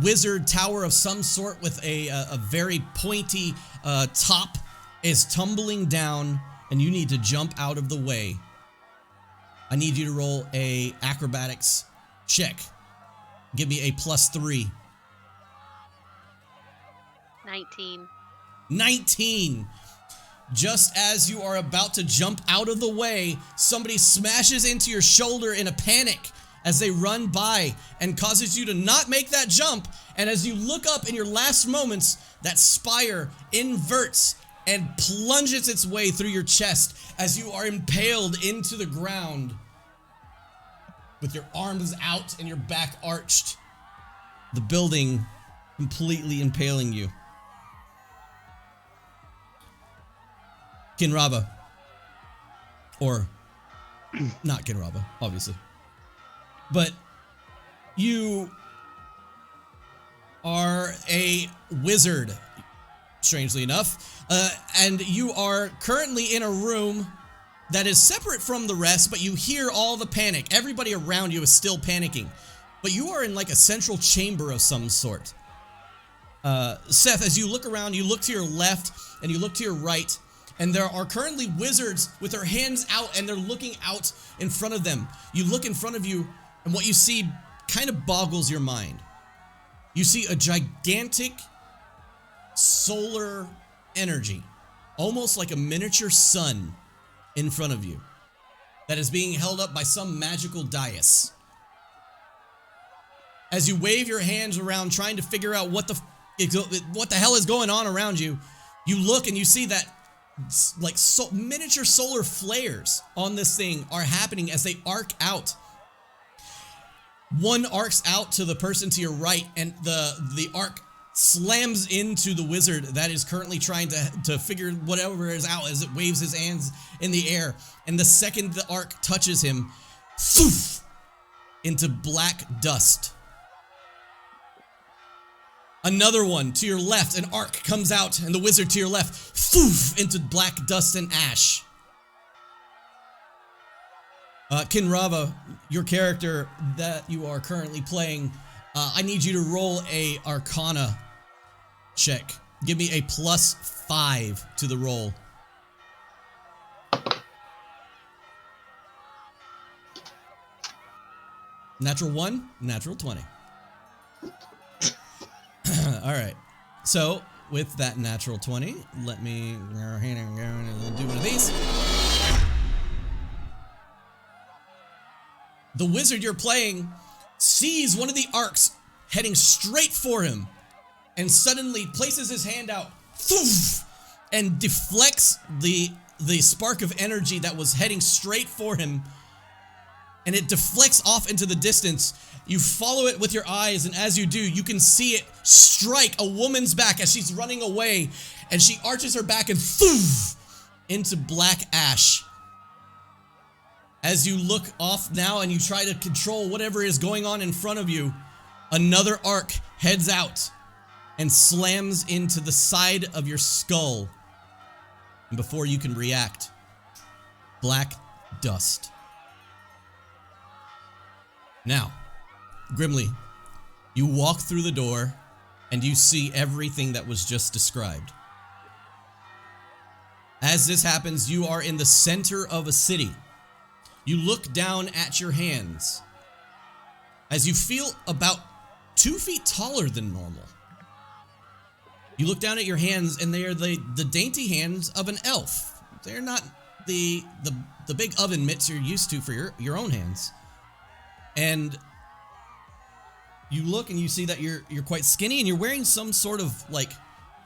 wizard tower of some sort with a very pointy top is tumbling down, and you need to jump out of the way. I need you to roll a acrobatics check. Give me a +3. 19. 19. Just as you are about to jump out of the way, somebody smashes into your shoulder in a panic as they run by and causes you to not make that jump. And as you look up in your last moments, that spire inverts and plunges its way through your chest as you are impaled into the ground with your arms out and your back arched, the building completely impaling you. Kinravah, or not Kinravah, obviously, but you are a wizard, strangely enough, and you are currently in a room that is separate from the rest, but you hear all the panic. Everybody around you is still panicking, but you are in like a central chamber of some sort. Seth, as you look around, you look to your left and you look to your right, and there are currently wizards with their hands out and they're looking out in front of them. You look in front of you and what you see kind of boggles your mind. you see a gigantic solar energy, almost like a miniature sun in front of you, that is being held up by some magical dais. As you wave your hands around trying to figure out what the hell is going on around you, you look and you see that like miniature solar flares on this thing are happening as they arc out. One arcs out to the person to your right, and the arc slams into the wizard that is currently trying to figure whatever is out as it waves his hands in the air. And the second the arc touches him, poof, into black dust. Another one to your left, an arc comes out, and the wizard to your left, poof, into black dust and ash. Kinravah, your character that you are currently playing, I need you to roll a Arcana check. Give me a +5 to the roll. Natural 1, natural 20. All right. So, with that natural 20, let me go ahead and do one of these. The wizard you're playing sees one of the arcs heading straight for him and suddenly places his hand out and deflects the spark of energy that was heading straight for him, and it deflects off into the distance. You follow it with your eyes, and as you do, you can see it strike a woman's back as she's running away, and she arches her back and into black ash. As you look off now and you try to control whatever is going on in front of you, another arc heads out and slams into the side of your skull. And before you can react, black dust. Now, Grimly, you walk through the door and you see everything that was just described. As this happens, you are in the center of a city. You look down at your hands as you feel about 2 feet taller than normal. You look down at your hands and they are the dainty hands of an elf. They're not the big oven mitts you're used to for your own hands. And you look and you see that you're quite skinny and you're wearing some sort of like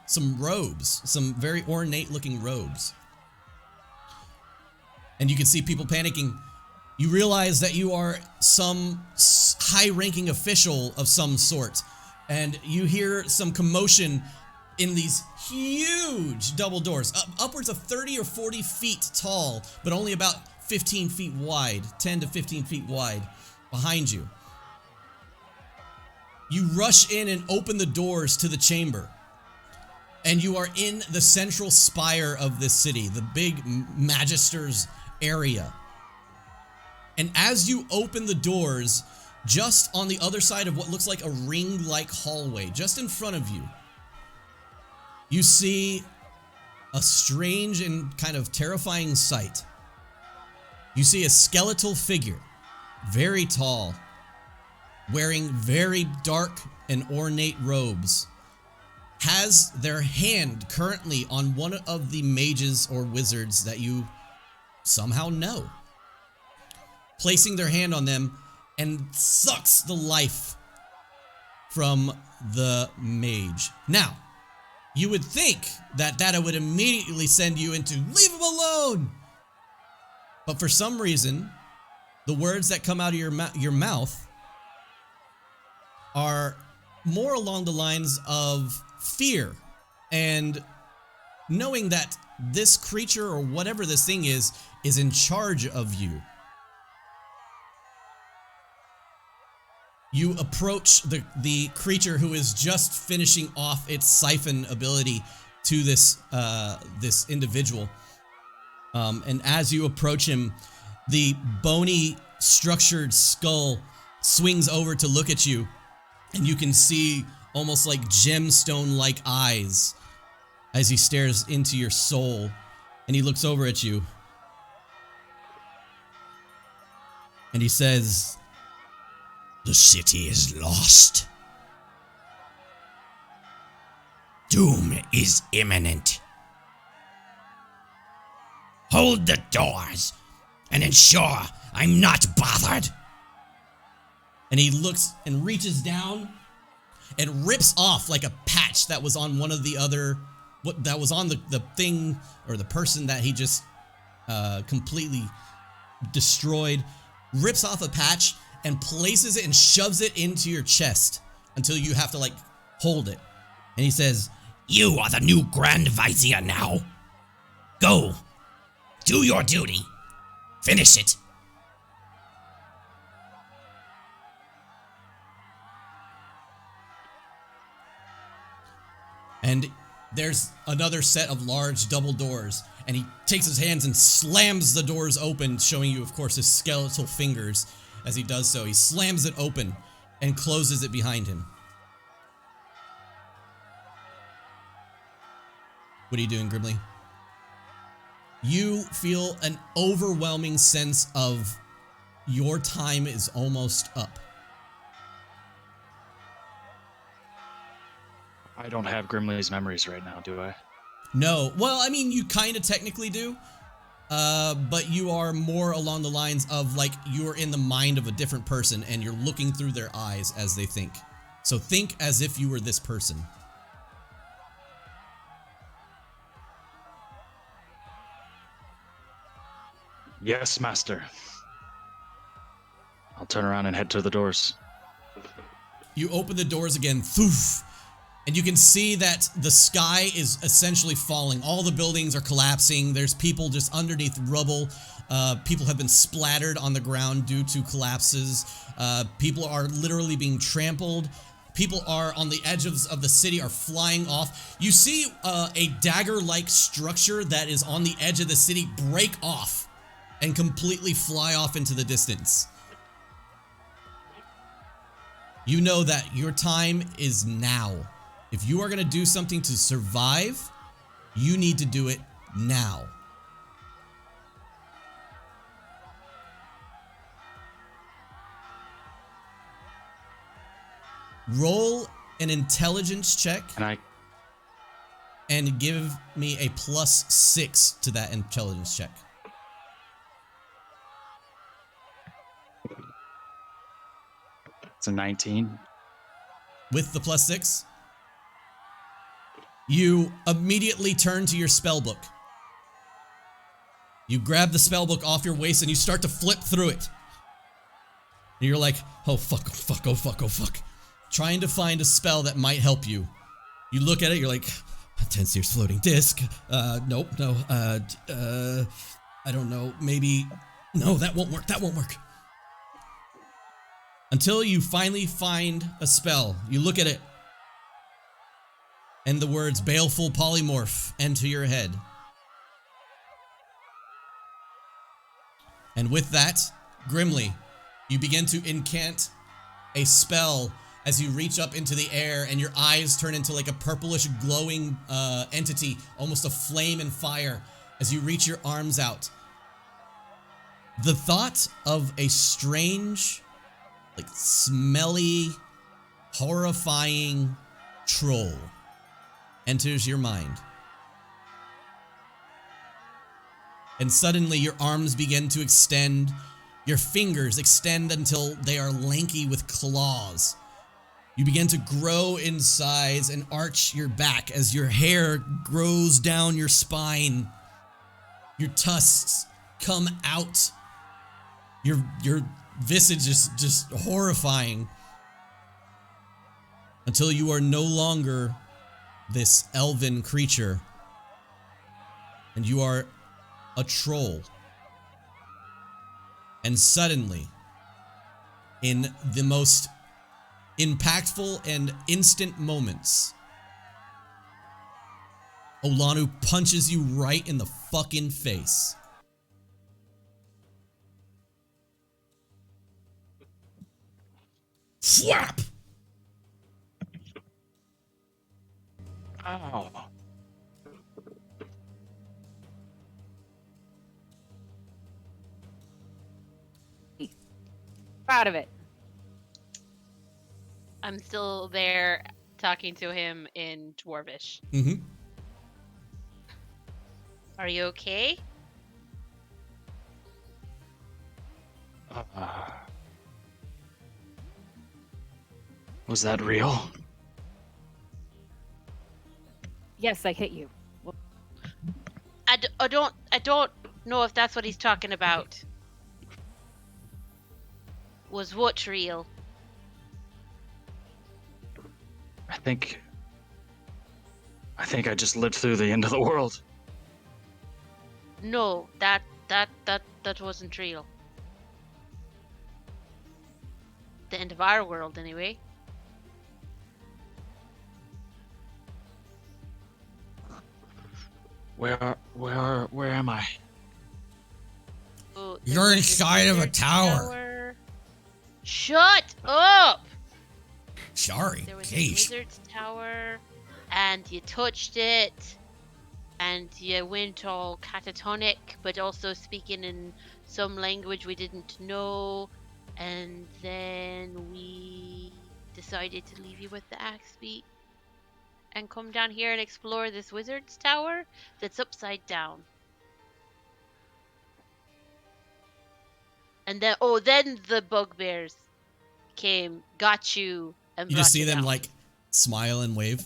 some robes, some very ornate looking robes. And you can see people panicking. You realize that you are some high-ranking official of some sort, and you hear some commotion in these huge double doors, upwards of 30 or 40 feet tall, but only about 15 feet wide, 10 to 15 feet wide behind you. You rush in and open the doors to the chamber, and you are in the central spire of this city, the big Magister's area. And as you open the doors, just on the other side of what looks like a ring-like hallway, just in front of you, you see a strange and kind of terrifying sight. You see a skeletal figure, very tall, wearing very dark and ornate robes, has their hand currently on one of the mages or wizards that you somehow know, placing their hand on them and sucks the life from the mage. Now, you would think that would immediately send you into leave him alone. But for some reason, the words that come out of your mouth are more along the lines of fear and knowing that this creature or whatever this thing is in charge of you. You approach the creature who is just finishing off its siphon ability to this individual. And as you approach him, the bony structured skull swings over to look at you, and you can see almost like gemstone-like eyes as he stares into your soul, and he looks over at you. And he says, "The city is lost. Doom is imminent. Hold the doors and ensure I'm not bothered. And he looks and reaches down and rips off like a patch that was on one of the other, that was on the thing or the person that he just completely destroyed. Rips off a patch and places it and shoves it into your chest until you have to like hold it. And he says, "You are the new Grand Vizier now. Go, do your duty. Finish it." And there's another set of large double doors, and he takes his hands and slams the doors open, showing you, of course, his skeletal fingers as he does so. He slams it open and closes it behind him. What are you doing, Grimly? You feel an overwhelming sense of your time is almost up. I don't have Grimly's memories right now, do I? No. Well, I mean, you kind of technically do. But you are more along the lines of like you're in the mind of a different person and you're looking through their eyes as they think. So think as if you were this person. Yes, master. I'll turn around and head to the doors. You open the doors again, thoof, and you can see that the sky is essentially falling. All the buildings are collapsing. There's people just underneath rubble. People have been splattered on the ground due to collapses. People are literally being trampled. People are on the edge of the city are flying off. You see a dagger-like structure that is on the edge of the city break off and completely fly off into the distance. You know that your time is now. If you are going to do something to survive, you need to do it now. Roll an intelligence check. And give me a +6 to that intelligence check. It's a 19. With the +6, you immediately turn to your spell book. You grab the spell book off your waist and you start to flip through it. And you're like, oh fuck, oh fuck, oh fuck, oh fuck. Trying to find a spell that might help you. You look at it, you're like, 10 Sears floating disc. Nope, no. I don't know, maybe. No, that won't work, that won't work. Until you finally find a spell. You look at it, and the words Baleful Polymorph enter your head. And with that, Grimly, you begin to incant a spell as you reach up into the air and your eyes turn into like a purplish glowing entity, almost a flame and fire as you reach your arms out. The thought of a strange, like smelly, horrifying troll enters your mind. And suddenly your arms begin to extend, your fingers extend until they are lanky with claws. You begin to grow in size and arch your back as your hair grows down your spine. Your tusks come out. Your visage is just horrifying. Until you are no longer this elven creature. And you are a troll. And suddenly, in the most impactful and instant moments, Olanu punches you right in the fucking face. Slap! Ow. Proud of it. I'm still there talking to him in Dwarvish. Mm-hmm. Are you okay? Was that real? Yes, I hit you. I don't know if that's what he's talking about. Was what real? I think I just lived through the end of the world. No, that wasn't real. The end of our world, anyway. Where am I? Oh, You're inside of a tower. Shut up! Sorry, There was a Case. wizard's tower, and you touched it, and you went all catatonic, but also speaking in some language we didn't know, and then we decided to leave you with the axe beat and come down here and explore this wizard's tower that's upside down. And then, then the bugbears came, got you, and You just brought see them down. like smile and wave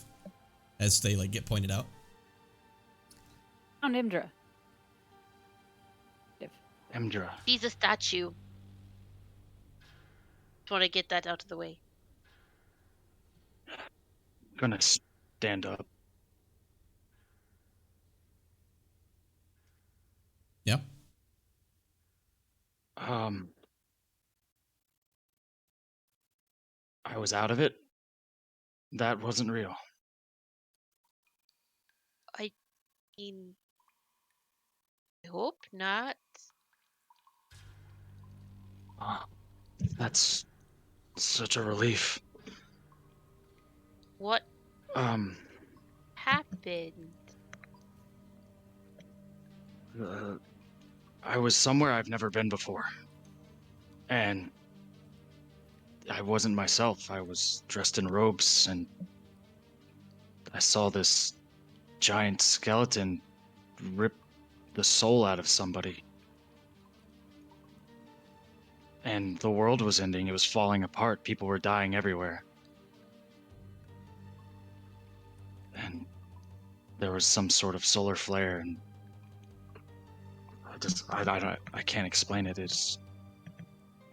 as they like get pointed out. Found Imdra. Imdra. He's a statue. Just want to get that out of the way. Gonna stand up. Yeah. I was out of it. That wasn't real. I mean, I hope not. That's such a relief. What happened? I was somewhere I've never been before. And I wasn't myself. I was dressed in robes, and I saw this giant skeleton rip the soul out of somebody. And the world was ending. It was falling apart. People were dying everywhere. And there was some sort of solar flare, and I can't explain it. It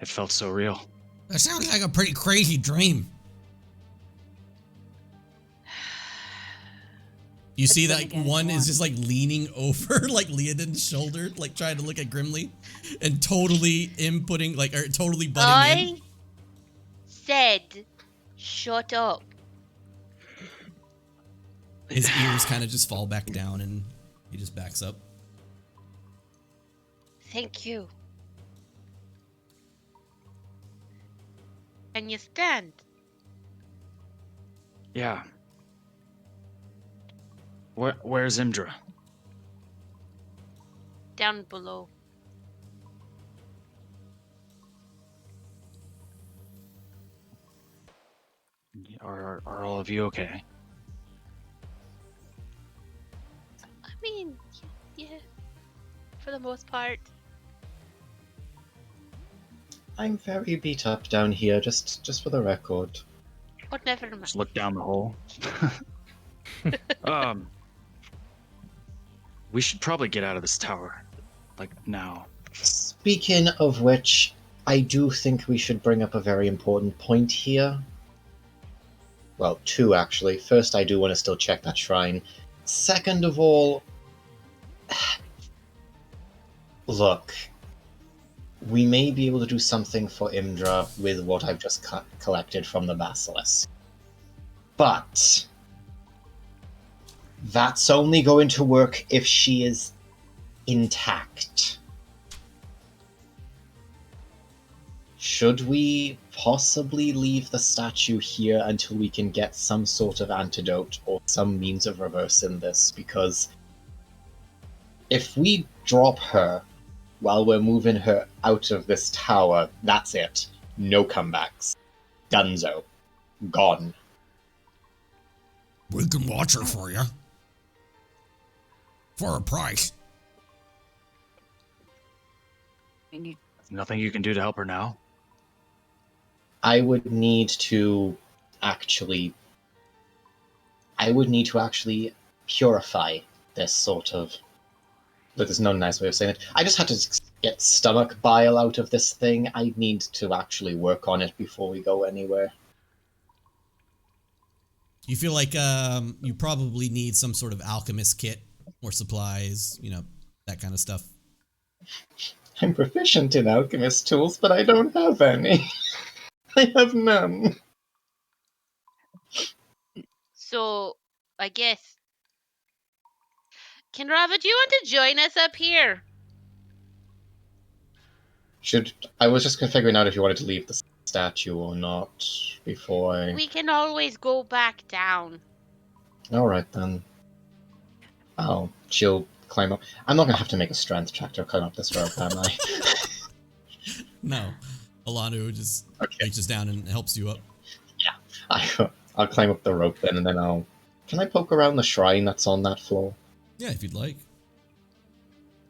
felt so real. That sounds like a pretty crazy dream. You see that like, one is just like leaning over like Leodin's shoulder, like trying to look at Grimly, and totally inputting, like, or totally butting in. I said, shut up. His ears kind of just fall back down, and he just backs up. Thank you. And you stand. Yeah. Where's Imdra? Down below. Are all of you okay? I mean, yeah, for the most part. I'm very beat up down here, just for the record. But never mind. Just look down the hole. We should probably get out of this tower. Like, now. Speaking of which, I do think we should bring up a very important point here. Well, two, actually. First, I do want to still check that shrine. Second of all, look, we may be able to do something for Imdra with what I've just collected from the basilisk. But that's only going to work if she is intact. Should we possibly leave the statue here until we can get some sort of antidote or some means of reversing this? Because if we drop her while we're moving her out of this tower, that's it. No comebacks. Dunzo. Gone. We can watch her for you. For a price. Nothing you can do to help her now? I would need to actually purify this sort of... But there's no nice way of saying it. I just had to get stomach bile out of this thing. I need to actually work on it before we go anywhere. You feel like you probably need some sort of alchemist kit or supplies, you know, that kind of stuff. I'm proficient in alchemist tools, but I don't have any. I have none. So, I guess... Kinravah, do you want to join us up here? I was just figuring out if you wanted to leave the statue or not before We can always go back down. Alright then. Oh, she'll climb up. I'm not gonna have to make a strength check to climb up this rope, am I? No. Alanu just reaches down and helps you up. Yeah. I'll climb up the rope then, and then I'll... Can I poke around the shrine that's on that floor? Yeah, if you'd like.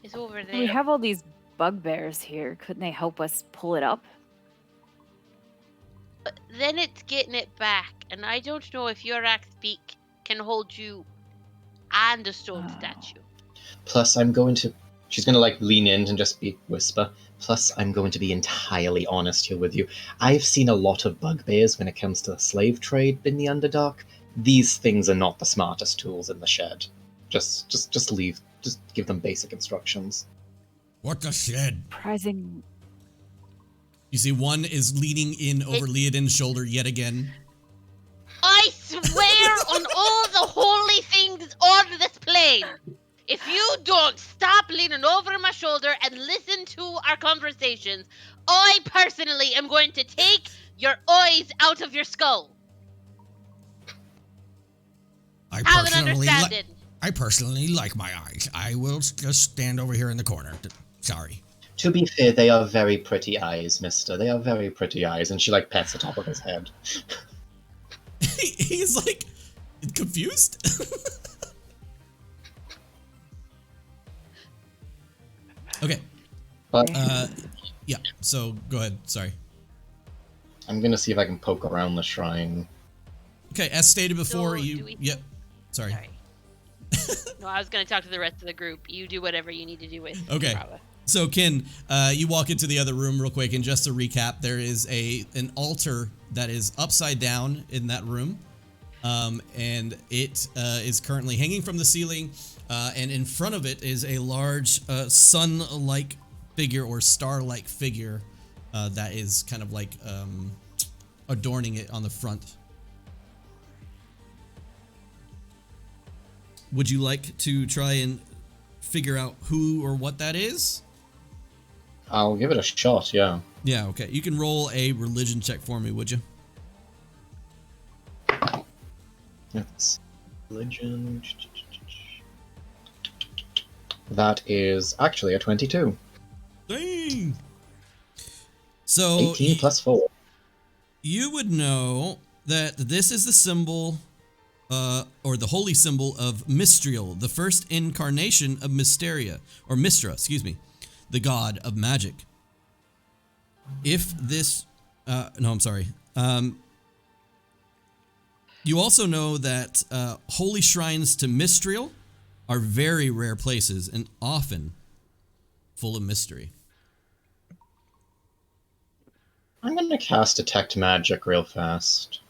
It's over there. We have all these bugbears here. Couldn't they help us pull it up? But then it's getting it back, and I don't know if your axe beak can hold you and a stone statue. Plus, I'm going to... She's going to, like, lean in and just whisper. Plus, I'm going to be entirely honest here with you. I've seen a lot of bugbears when it comes to the slave trade in the Underdark. These things are not the smartest tools in the shed. Just leave. Just give them basic instructions. What the shed? Surprising. You see one is leaning in over Leodin's shoulder yet again. I swear on all the holy things on this plane, if you don't stop leaning over my shoulder and listen to our conversations, I personally am going to take your eyes out of your skull. Have an understanding. I personally like my eyes. I will just stand over here in the corner. Sorry. To be fair, they are very pretty eyes, mister. They are very pretty eyes. And she, like, pets the top of his head. He's, like, confused. Okay. But, yeah, so go ahead. Sorry. I'm going to see if I can poke around the shrine. Okay, as stated before, So, Yep. Sorry. No, I was going to talk to the rest of the group. You do whatever you need to do with Okay. Kinravah. So, Kin, you walk into the other room real quick, and just to recap, there is an altar that is upside down in that room, and it is currently hanging from the ceiling, and in front of it is a large sun-like figure or star-like figure that is kind of like adorning it on the front. Would you like to try and figure out who or what that is? I'll give it a shot, yeah. Yeah, okay. You can roll a religion check for me, would you? Yes. Religion. That is actually a 22. Dang! So 18 plus 4. You would know that this is the symbol, or the holy symbol of Mistriel, the first incarnation of Mysteria, or Mystra, excuse me, the god of magic. If this, no, I'm sorry. You also know that holy shrines to Mistriel are very rare places and often full of mystery. I'm going to cast Detect Magic real fast.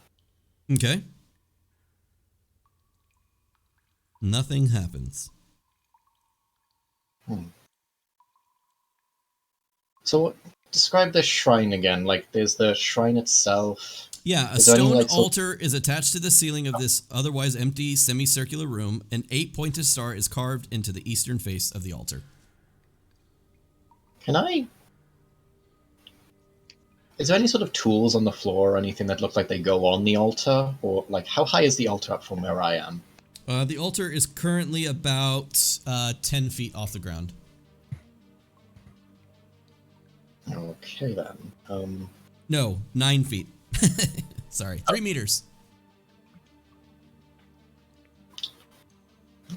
Okay. Nothing happens. So, describe the shrine again. Like, there's the shrine itself. Yeah, a stone altar is attached to the ceiling of this otherwise empty semicircular room. An 8-pointed star is carved into the eastern face of the altar. Can I... Is there any sort of tools on the floor or anything that look like they go on the altar? Or, like, how high is the altar up from where I am? The altar is currently about 10 feet off the ground. Okay, then. No, 9 feet. Sorry, 3 meters.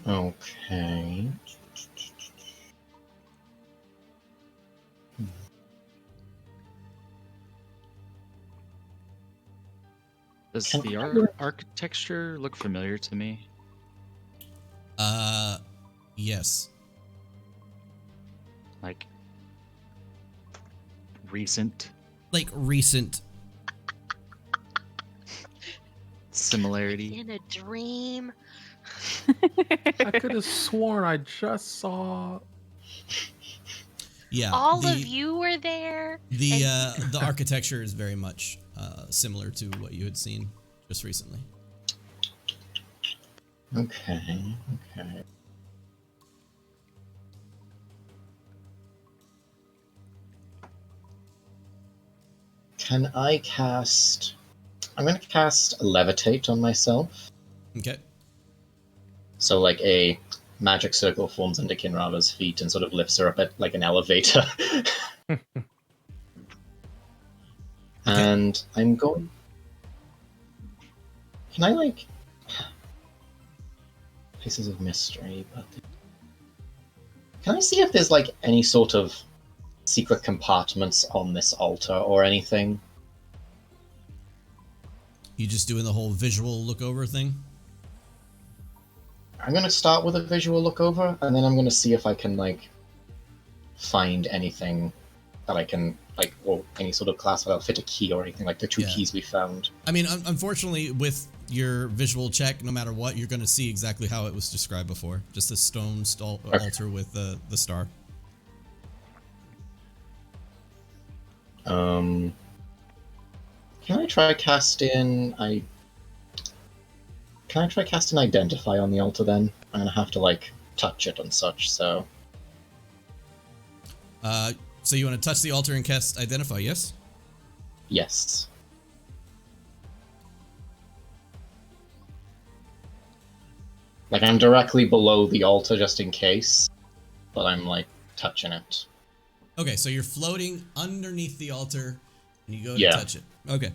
Okay. Does the architecture look familiar to me? Yes. Like recent? Like recent. Similarity? In a dream. I could have sworn I just saw. Yeah. All of you were there. The architecture is very much similar to what you had seen just recently. Okay. Can I cast... I'm going to cast Levitate on myself. Okay. So like a magic circle forms under Kinravah's feet and sort of lifts her up at like an elevator. And I'm going... Can I like... Places of mystery, but... Can I see if there's like any sort of secret compartments on this altar or anything? You just doing the whole visual look over thing? I'm gonna start with a visual look over, and then I'm gonna see if I can like find anything that I can like, or any sort of class that'll fit a key or anything like the two keys we found. I mean, unfortunately, with your visual check, no matter what, you're gonna see exactly how it was described before. Just a stone altar with the star. Can I try casting Identify on the altar then? I'm gonna have to like touch it and such, so... So you want to touch the altar and cast Identify, yes? Yes. Like, I'm directly below the altar just in case, but I'm like touching it. Okay, so you're floating underneath the altar, and you go to touch it. Okay.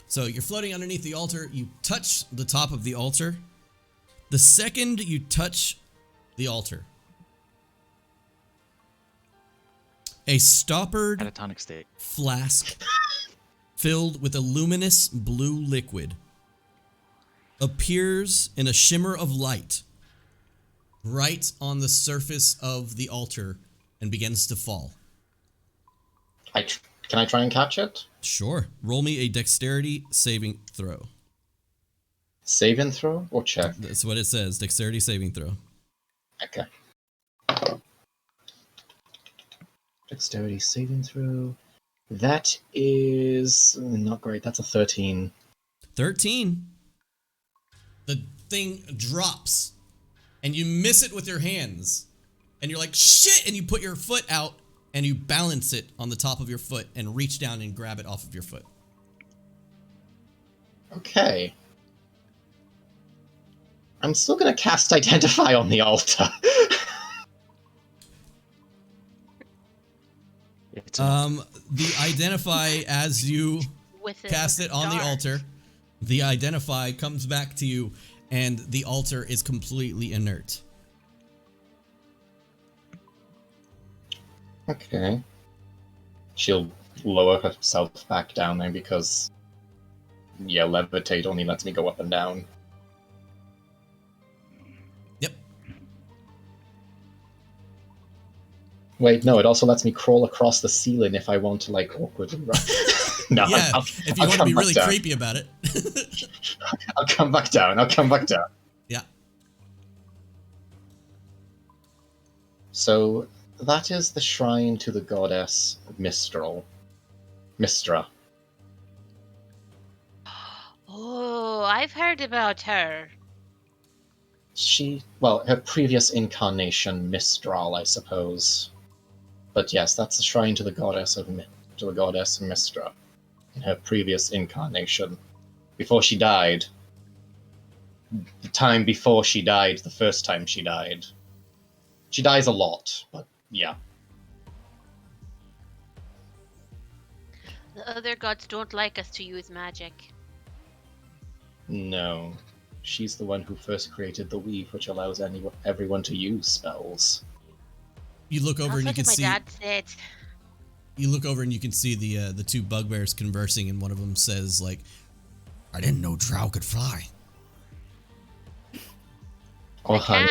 So you're floating underneath the altar, you touch the top of the altar. The second you touch the altar, a stoppered catatonic state flask filled with a luminous blue liquid appears in a shimmer of light right on the surface of the altar and begins to fall. Can I try and catch it? Sure. Roll me a dexterity saving throw. Saving throw or check? That's what it says. Dexterity saving throw. Okay. Dexterity saving throw. That is not great. That's a 13. 13. The thing drops and you miss it with your hands. And you're like, shit! And you put your foot out and you balance it on the top of your foot and reach down and grab it off of your foot. Okay. I'm still gonna cast Identify on the altar. The Identify, as you cast it on the altar, the Identify comes back to you and the altar is completely inert. Okay. She'll lower herself back down there because, yeah, Levitate only lets me go up and down. Yep. Wait, no, it also lets me crawl across the ceiling if I want to, like, awkwardly run. No, yeah, if you want to be really creepy about it. I'll come back down. Yeah. So, that is the shrine to the goddess Mistra. Oh, I've heard about her. Her previous incarnation, Mistral, I suppose. But yes, that's the shrine to the goddess Mistra. In her previous incarnation. Before she died. The time before she died, the first time she died. She dies a lot, but yeah. The other gods don't like us to use magic. No. She's the one who first created the weave, which allows everyone to use spells. You look over and you can my see. dad said. You look over and you can see the two bugbears conversing, and one of them says, like, "I didn't know Drow could fly." Oh, honey,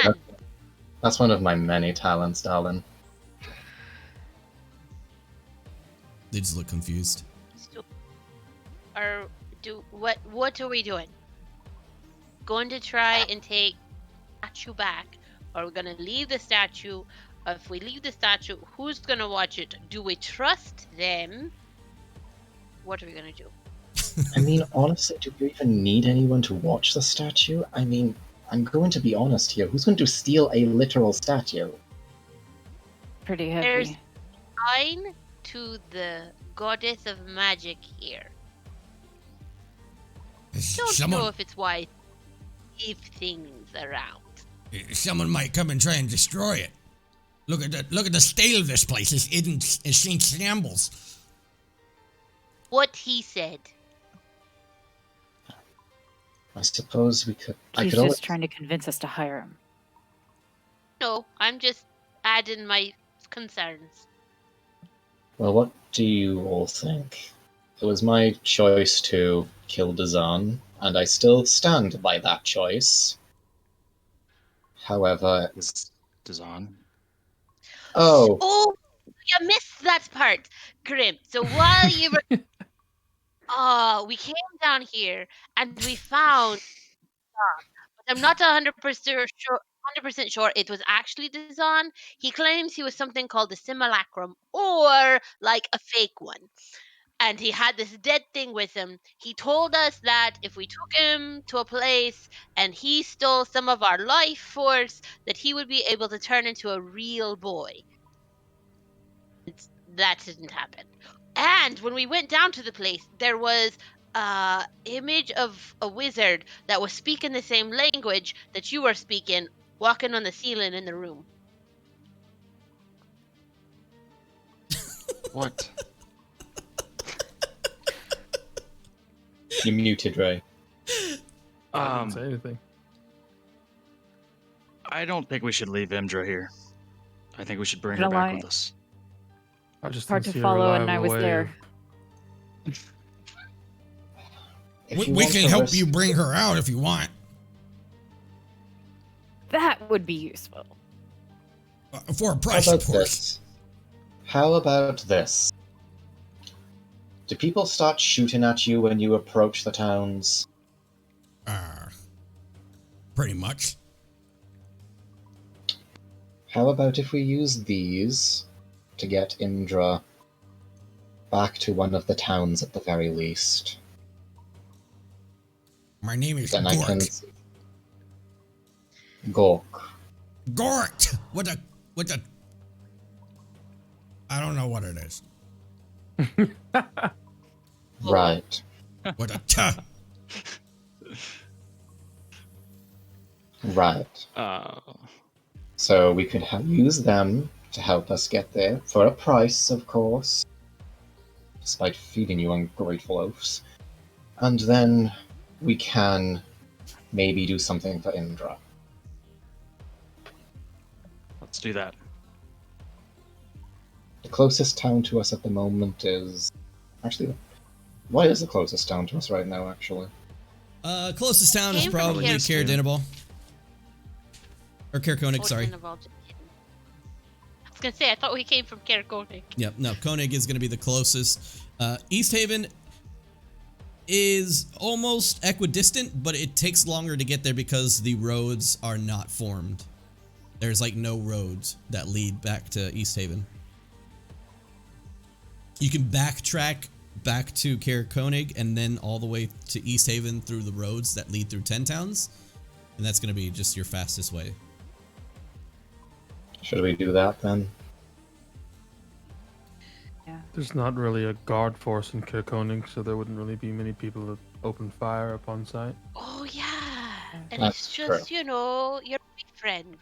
that's one of my many talents, darling. They just look confused. So, what are we doing? Going to try and take the statue back, or are we gonna leave the statue? If we leave the statue, who's gonna watch it? Do we trust them? What are we gonna do? I mean, honestly, do you even need anyone to watch the statue? I mean, I'm going to be honest here. Who's going to steal a literal statue? Pretty heavy. There's a sign to the goddess of magic here. Don't know if it's wise to leave things around. Someone might come and try and destroy it. Look at the state of this place. It's in shambles. What he said. I suppose we could. He's just trying to convince us to hire him. No, I'm just adding my concerns. Well, what do you all think? It was my choice to kill Dazan, and I still stand by that choice. However, Is Dazan? Oh, you missed that part, Grim. So while you were, we came down here and we found, but I'm not 100% sure it was actually Dazan. He claims he was something called the simulacrum, or like a fake one. And he had this dead thing with him. He told us that if we took him to a place and he stole some of our life force, that he would be able to turn into a real boy. That didn't happen. And when we went down to the place, there was an image of a wizard that was speaking the same language that you were speaking, walking on the ceiling in the room. What? You muted, Ray. I didn't say anything. I don't think we should leave Imdra here. I think we should bring her back with us. I just Hard to follow, and I was there. We can help you bring her out if you want. That would be useful. For a price, of course. How about this? Do people start shooting at you when you approach the towns? Pretty much. How about if we use these to get Imdra back to one of the towns at the very least? My name is then Gork. Gork. Gork! What the... I don't know what it is. Right. What a Right. So we could use them to help us get there, for a price, of course, despite feeding you ungrateful oafs. And then we can maybe do something for Imdra. Let's do that. The closest town to us at the moment is... Actually, what is the closest town to us right now, actually? Closest town is probably Caer Dineval. Or Caer Konig, sorry. I was gonna say, I thought we came from Caer Konig. Yep, no, Konig is gonna be the closest. Easthaven is almost equidistant, but it takes longer to get there because the roads are not formed. There's like no roads that lead back to Easthaven. You can backtrack back to Caer Konig and then all the way to Easthaven through the roads that lead through 10 towns. And that's going to be just your fastest way. Should we do that then? Yeah. There's not really a guard force in Caer Konig, so there wouldn't really be many people that open fire upon sight. Oh, yeah. And That's it's just, true. you know, your big friend.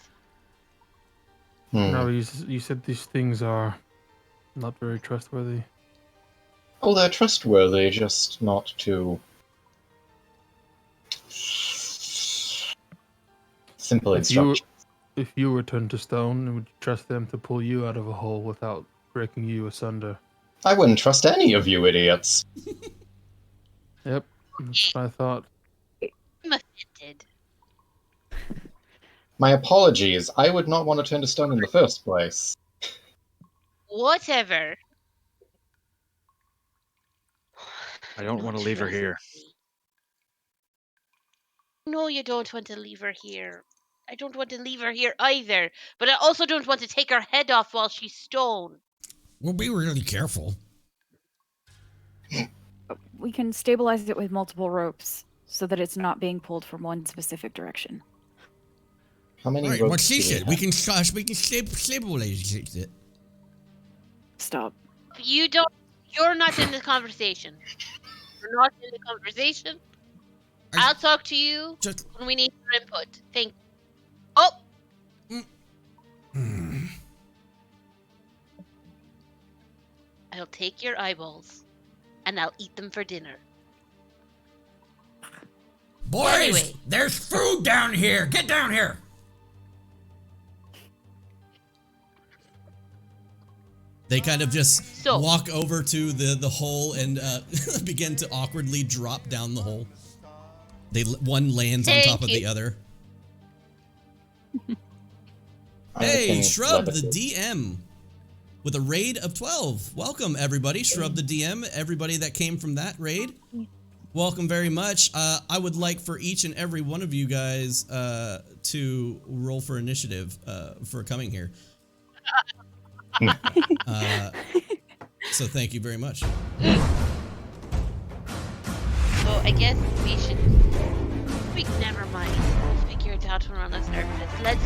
No, you said these things are not very trustworthy. Oh, they're trustworthy, just not too... simple instructions. If you were turned to stone, would you trust them to pull you out of a hole without breaking you asunder? I wouldn't trust any of you idiots. Yep, that's what I thought. I'm offended. My apologies. I would not want to turn to stone in the first place. Whatever. I don't want to leave her here. No, you don't want to leave her here. I don't want to leave her here either. But I also don't want to take her head off while she's stoned. We'll be really careful. We can stabilize it with multiple ropes so that it's not being pulled from one specific direction. How many Right, ropes what she do said. have? We can stabilize it. Stop. You're not in the conversation. You're not in the conversation. I'll talk to you when we need your input. Thank you. Oh! I'll take your eyeballs, and I'll eat them for dinner. Boys, Anyway. there's food down here. Get down here. They kind of just walk over to the hole and begin to awkwardly drop down the hole. One lands on top of the other. Hey, Shrub, the DM, with a raid of 12. Welcome, everybody. Shrub, the DM, everybody that came from that raid. Welcome very much. I would like for each and every one of you guys to roll for initiative for coming here. So thank you very much. So I guess we should. Never mind. We'll figure it out on the surface. Let's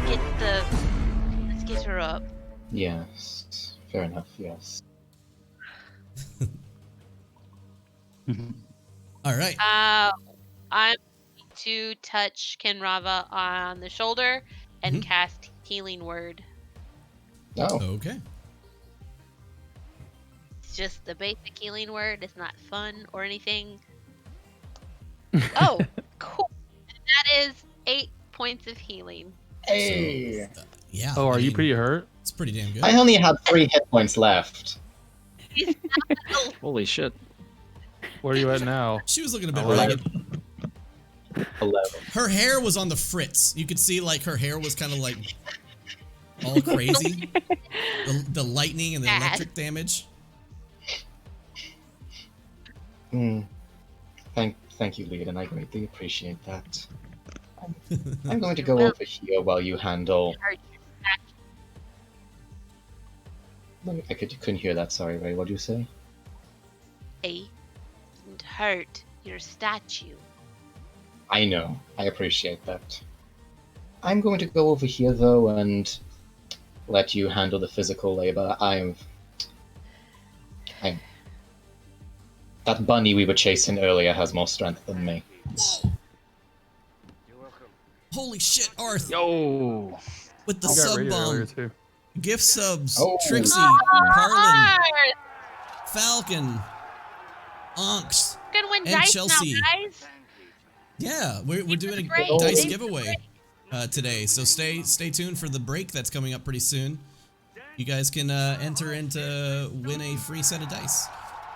get her up. Yes. Fair enough. Yes. All right. I'm going to touch Kinravah on the shoulder and cast Healing Word. Oh. Okay. It's just the basic Healing Word. It's not fun or anything. Oh, cool. That is 8 points of healing. Hey. So, yeah. Oh, are you pretty hurt? It's pretty damn good. I only had 3 hit points left. Holy shit. Where are you at now? She was looking a bit ragged. 11. Her hair was on the fritz. You could see like her hair was kind of like all crazy. the lightning and the electric damage. Thank you, Lead, and I greatly appreciate that. I'm going to go over here while you handle. I couldn't hear that. Sorry, Ray. What did you say? And hurt your statue. I know. I appreciate that. I'm going to go over here though and let you handle the physical labor. I'm. That bunny we were chasing earlier has more strength than me. Whoa. Holy shit, Arth. Yo. With the sub bomb. Gift subs. Oh. Trixie. Parlin. Falcon. Onks. Gonna win and dice Chelsea. now, guys. Yeah, we're doing a great. dice Thank giveaway today. So stay tuned for the break that's coming up pretty soon. You guys can enter into win a free set of dice.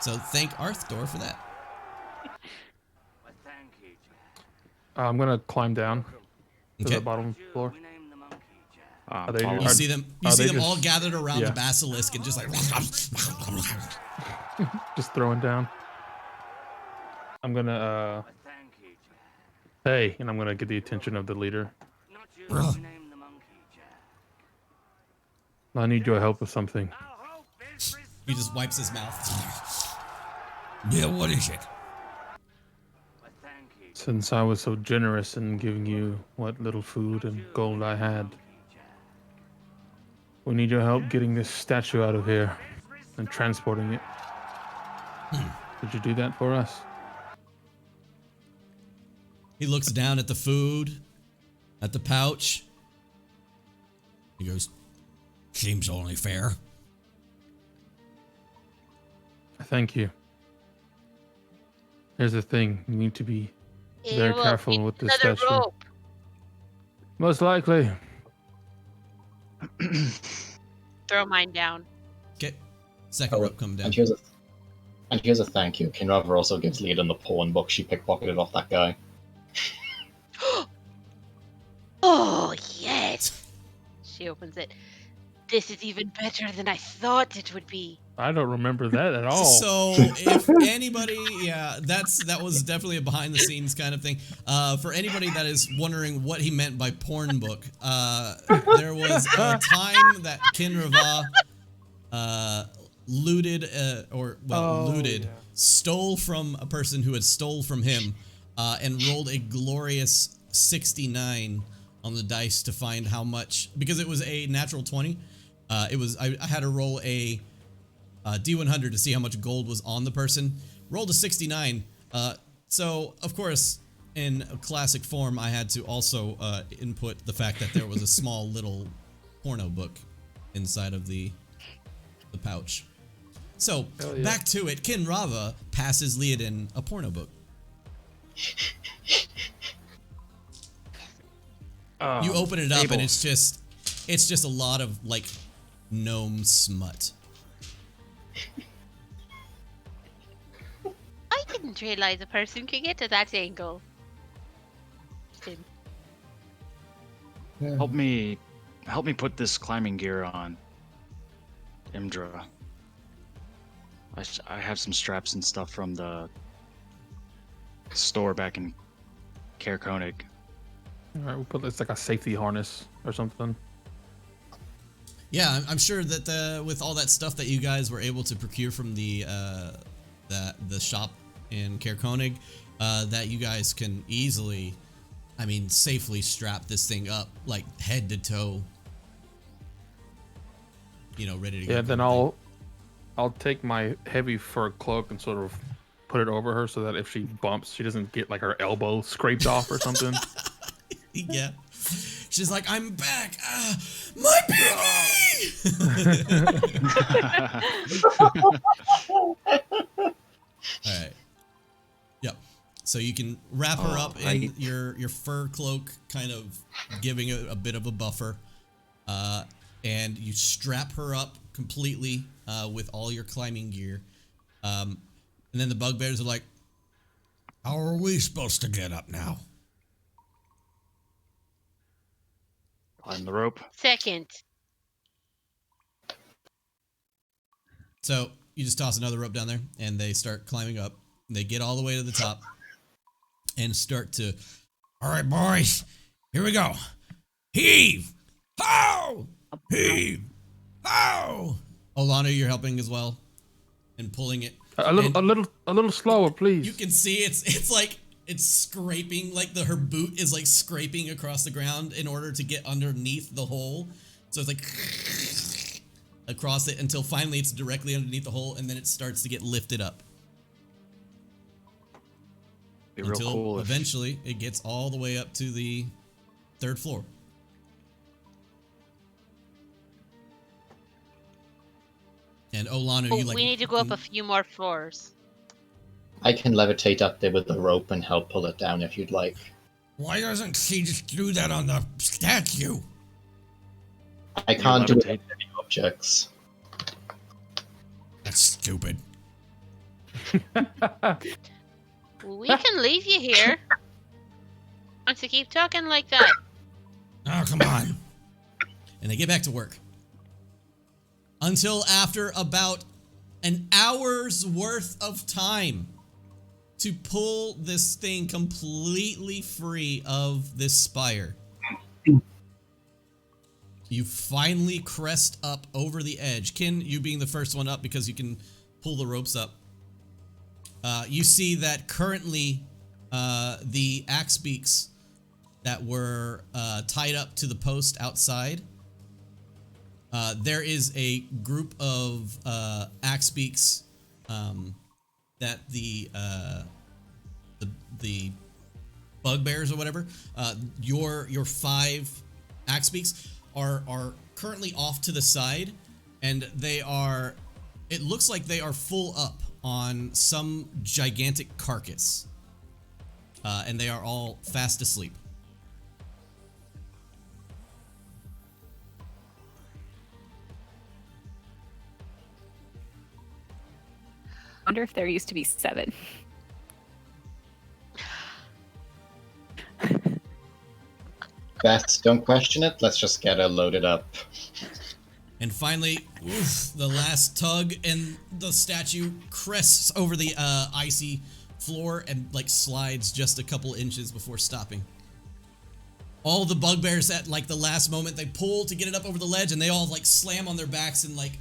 So thank Arthdor for that. I'm gonna climb down to Okay. the bottom floor. You see them all gathered around yeah. the basilisk and just like just throwing down. I'm gonna hey, and I'm gonna get the attention of the leader. I need your help with something. He just wipes his mouth. Yeah, what is it? Since I was so generous in giving you what little food and gold I had, we need your help getting this statue out of here and transporting it. Could you do that for us? He looks down at the food, at the pouch. He goes, seems only fair. Thank you. Here's the thing, you need to be very careful with this statue. Rope. Most likely. Throw mine down. Okay. Second rope come down. And here's a thank you. Kinravah also gives Leoden the porn book she pickpocketed off that guy. Oh, yes! She opens it. This is even better than I thought it would be. I don't remember that at all. So if anybody, that was definitely a behind the scenes kind of thing. For anybody that is wondering what he meant by porn book, there was a time that Kinravah stole from a person who had stole from him, and rolled a glorious 69 on the dice to find how much, because it was a natural 20. I had to roll a D100 to see how much gold was on the person. Rolled a 69. So of course, in a classic form, I had to also input the fact that there was a small little porno book inside of the pouch. So back to it. Kinravah passes Leoden a porno book. You open it up and it's just a lot of like gnome smut. I didn't realize a person could get to that angle. Help me put this climbing gear on, Imdra. I have some straps and stuff from the store back in Caer Konig. All right, we'll put this like a safety harness or something. Yeah, I'm sure that with all that stuff that you guys were able to procure from the shop in Caer Konig, that you guys can easily, safely strap this thing up like head to toe. Ready to go. Yeah, then I'll take my heavy fur cloak and sort of put it over her so that if she bumps, she doesn't get like her elbow scraped off or something. Yeah. She's like, I'm back. My baby! Alright. Yep. So you can wrap her up in your fur cloak, kind of giving it a bit of a buffer. And you strap her up completely with all your climbing gear. And then the bugbears are like, how are we supposed to get up now? Climb the rope. Second. So you just toss another rope down there, and they start climbing up. They get all the way to the top, and start to. All right, boys, here we go. Heave, ho! Heave, ho! Olana, you're helping as well, and pulling it. A little slower, please. You can see it's like. It's scraping, like her boot is like scraping across the ground in order to get underneath the hole. So it's like across it until finally it's directly underneath the hole, and then it starts to get lifted up. Be real cool eventually it gets all the way up to the 3rd floor. And Olana, we need to go up a few more floors. I can levitate up there with the rope and help pull it down if you'd like. Why doesn't she just do that on the statue? I can't do it on heavy objects. That's stupid. We can leave you here. Once you keep talking like that. Oh, come on. And they get back to work. Until after about an hour's worth of time to pull this thing completely free of this spire. You finally crest up over the edge. Kin, you being the first one up because you can pull the ropes up. You see that currently the axe beaks that were tied up to the post outside, there is a group of axe beaks that the bugbears or whatever, your 5 axe beaks are currently off to the side, and they are, it looks like they are full up on some gigantic carcass, and they are all fast asleep. wonder if there used to be 7. Best, don't question it. Let's just get her loaded up. And finally, oof, the last tug, and the statue crests over the icy floor and like slides just a couple inches before stopping. All the bugbears at like the last moment, they pull to get it up over the ledge, and they all like slam on their backs and like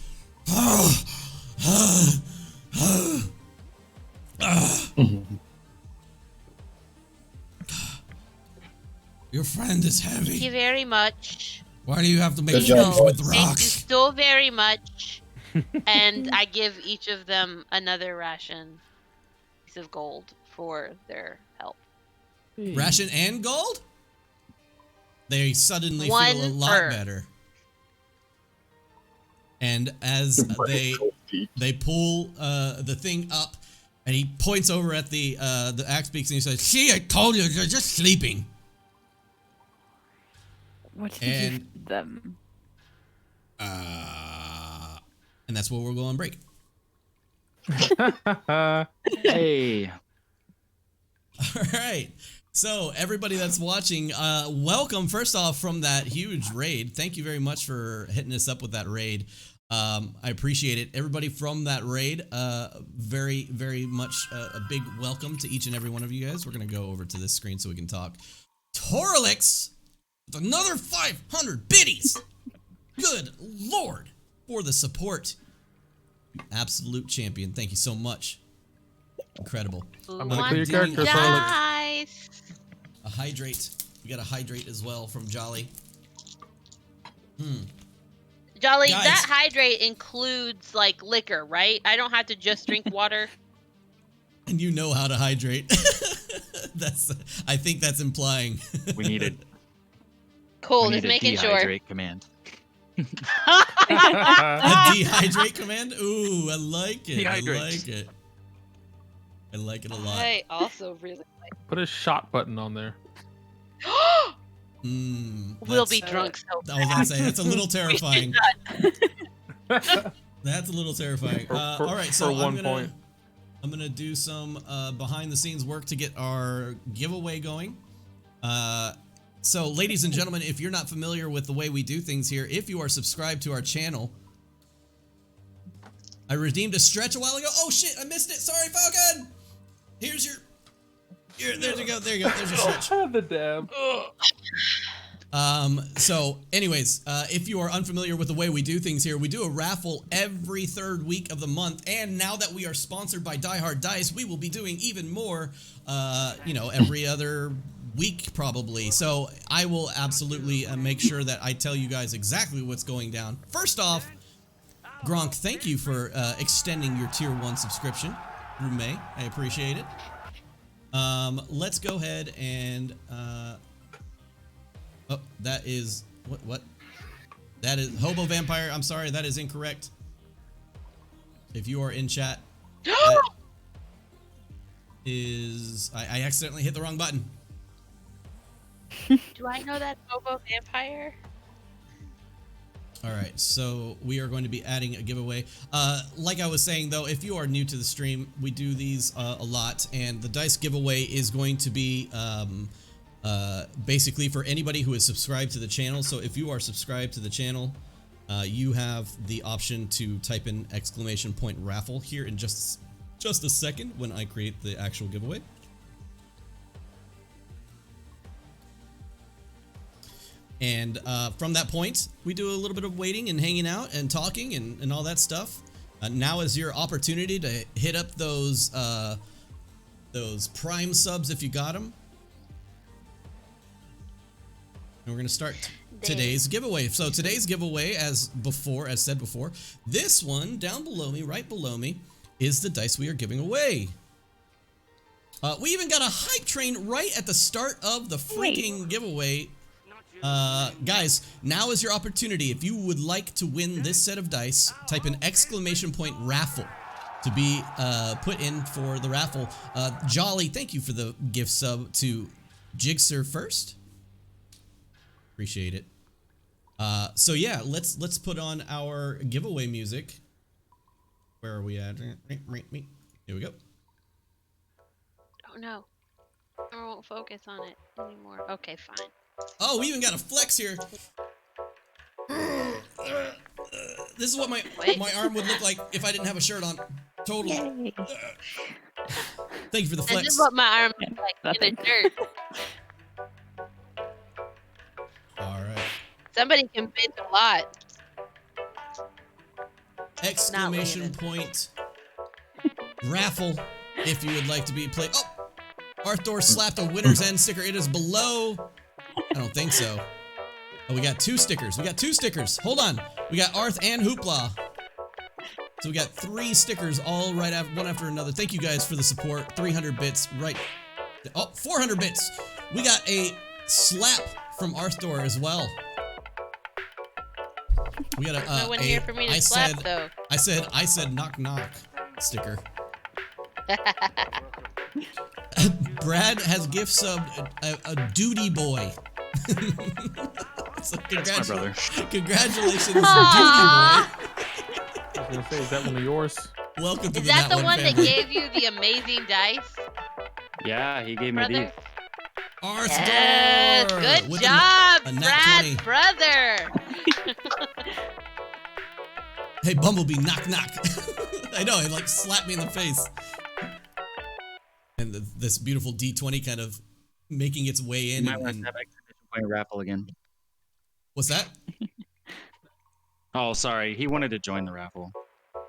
your friend is heavy. Thank you very much. Why do you have to make friends with rocks? Thank you so very much. And I give each of them another ration piece of gold for their help. Ration and gold? They suddenly feel a lot better. And as they pull the thing up, and he points over at the axe beaks and he says, "See, I told you, they're just sleeping." What did you give them? And that's where we'll go on break. Hey. All right. So everybody that's watching, welcome first off from that huge raid. Thank you very much for hitting us up with that raid. I appreciate it. Everybody from that raid, very, very much a big welcome to each and every one of you guys. We're going to go over to this screen so we can talk. Torlix with another 500 biddies. Good Lord for the support. Absolute champion. Thank you so much. Incredible. I'm gonna clear your character, Nice. A hydrate. We got a hydrate as well from Jolly. Jolly, Guys. that hydrate includes like liquor, right? I don't have to just drink water. And you know how to hydrate. I think that's implying. We needed. Cool, we just need making a sure. dehydrate command. A dehydrate command? Ooh, I like it. Dehydrate. I like it. I like it a lot. I also really like Put a shot button on there. We'll be drunk so I was gonna say that's a little terrifying. That's a little terrifying. All right, so I'm gonna do some behind the scenes work to get our giveaway going. So, ladies and gentlemen, if you're not familiar with the way we do things here, if you are subscribed to our channel, I redeemed a stretch a while ago. Oh shit, I missed it. Sorry, Falcon. Here's your. There you go. There you go. There's your stretch. The dab. So anyways, if you are unfamiliar with the way we do things here, we do a raffle every third week of the month. And now that we are sponsored by Die Hard Dice, we will be doing even more, every other week probably. So I will absolutely make sure that I tell you guys exactly what's going down. First off, Gronk, thank you for extending your tier 1 subscription through May. I appreciate it. Let's go ahead and oh, that is what? That is Hobo Vampire. I'm sorry, that is incorrect. If you are in chat, that is I accidentally hit the wrong button. Do I know that Bobo Vampire? All right, so we are going to be adding a giveaway. Like I was saying, though, if you are new to the stream, we do these a lot, and the dice giveaway is going to be basically for anybody who is subscribed to the channel. So if you are subscribed to the channel, you have the option to type in !raffle here in just a second when I create the actual giveaway. And from that point, we do a little bit of waiting and hanging out and talking and all that stuff. Now is your opportunity to hit up those Prime subs if you got them. And we're going to start today's giveaway. So today's giveaway, as said before, this one down below me, right below me, is the dice we are giving away. We even got a hype train right at the start of the freaking giveaway. Guys, now is your opportunity. If you would like to win this set of dice, type in !raffle to be put in for the raffle. Jolly, thank you for the gift sub to Jigsaw first. Appreciate it. So yeah, let's put on our giveaway music. Where are we at? Here we go. Oh no. I won't focus on it anymore. Okay, fine. Oh, we even got a flex here. This is what my arm would look like if I didn't have a shirt on. Totally. Thank you for the flex. This is what my arm looks like in a shirt. All right. Somebody can bitch a lot. Exclamation point. Raffle if you would like to be played. Oh! Arthur slapped a winner's end sticker. It is below. I don't think so. Oh, we got 2 stickers. We got 2 stickers. Hold on. We got Arth and Hoopla. So we got 3 stickers all right after, one after another. Thank you guys for the support. 300 bits right. Oh, 400 bits. We got a slap from Arthur as well. We got a no one here for me to slap though. I said knock knock sticker. Brad has gift subbed a duty boy. So That's my brother. Congratulations, duty boy. I was gonna say, is that one of yours? Welcome to Is the that the Nat1 one that family. gave you the amazing dice? Yeah, he gave me Brother? these. Arthur! Yes, good With job, a nat Brad's 20. brother. Hey, Bumblebee, knock knock. I know, it like slapped me in the face. And this beautiful D20 kind of making its way in. You might want to have exclamation point raffle again. What's that? Oh, sorry. He wanted to join the raffle.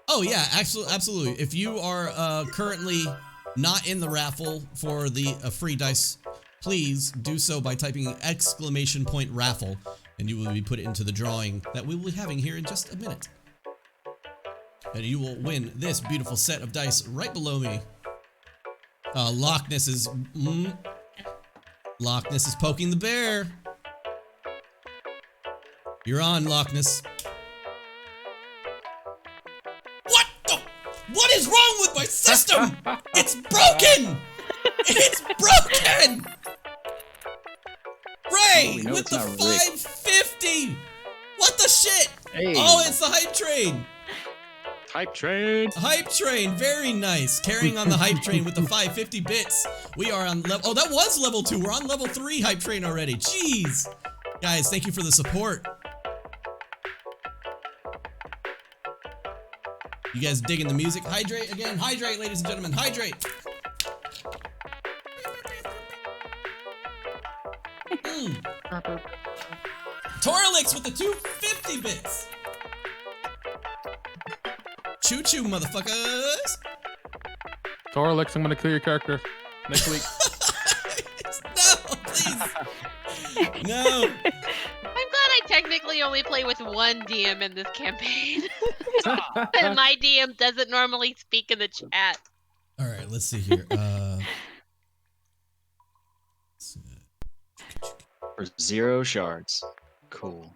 Oh yeah, absolutely. If you are currently not in the raffle for the free dice, please do so by typing exclamation point raffle, and you will be put into the drawing that we will be having here in just a minute. And you will win this beautiful set of dice right below me. Loch Ness is Loch Ness is poking the bear. You're on, Loch Ness. What is wrong with my system? It's broken! It's broken! Ray, with the 550! What the shit? Hey. Oh, it's the hype train! Hype train! Hype train, very nice. Carrying on the hype train with the 550 bits. We are on level, oh, that was level 2. We're on level 3 hype train already. Jeez. Guys, thank you for the support. You guys digging the music? Hydrate again. Hydrate, ladies and gentlemen. Hydrate. Torlix with the 250 bits. Choo choo, motherfuckers. Torlix, I'm gonna clear your character next week. No, please. No. I'm glad I technically only play with one DM in this campaign. And my DM doesn't normally speak in the chat. All right, let's see here. For 0 shards. Cool.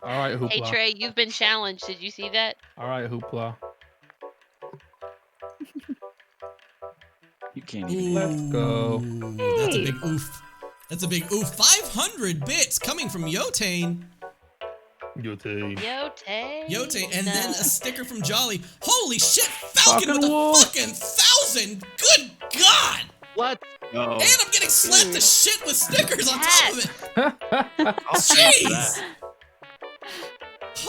All right, Hoopla. Hey Trey, you've been challenged. Did you see that? All right, Hoopla. You can't even. Let's go. That's a big oof. That's a big oof. 500 bits coming from Yotane. Yotane. Yotane, and then a sticker from Jolly. Holy shit, Falcon with a wolf. fucking 1,000. Good God. What? No. And I'm getting slapped to shit with stickers on top of it. Jeez.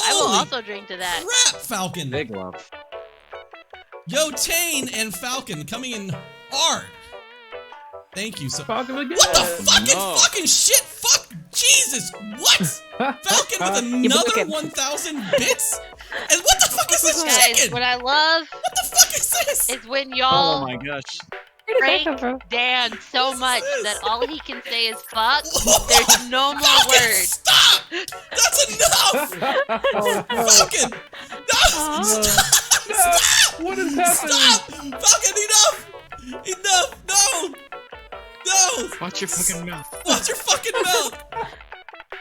I will Holy also drink to that. crap, Falcon. Big love. Yotane and Falcon coming in hard. Thank you so Falcon again. What the fucking shit? Fuck Jesus. What? Falcon with another 1,000 bits? And what the fuck is this Guys, chicken? what I love What the fuck is this? is when Oh y'all my gosh. prank Dan so much that all he can say is fuck. There's no more Falcon, words. stop! That's enough! Falcon! No! Stop! What is happening? Stop! Falcon, enough! Enough! No! No! Watch your fucking mouth. Watch your fucking mouth!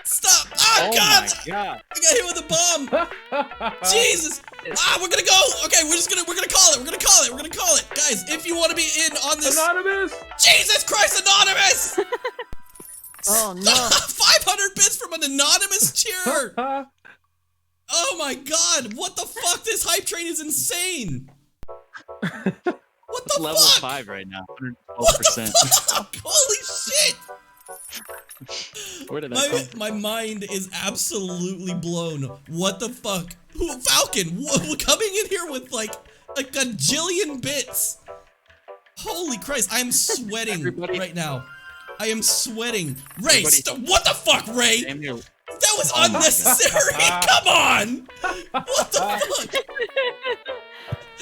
Stop! Oh, Oh God! my god. I got hit with a bomb! Jesus! We're gonna go! Okay, we're gonna call it! We're gonna call it! Guys, if you want to be in on this... Anonymous! Jesus Christ, Anonymous! Oh no. 500 bits from an anonymous cheerer! Oh my God! What the fuck? This hype train is insane! What the level fuck? 5 right now. 112%. What the fuck? Holy shit! Where did that come from? My mind is absolutely blown. What the fuck? Falcon, coming in here with like a gajillion bits. Holy Christ, I am sweating right now. I am sweating. Ray, what the fuck, Ray? That was unnecessary. Come on. What the fuck?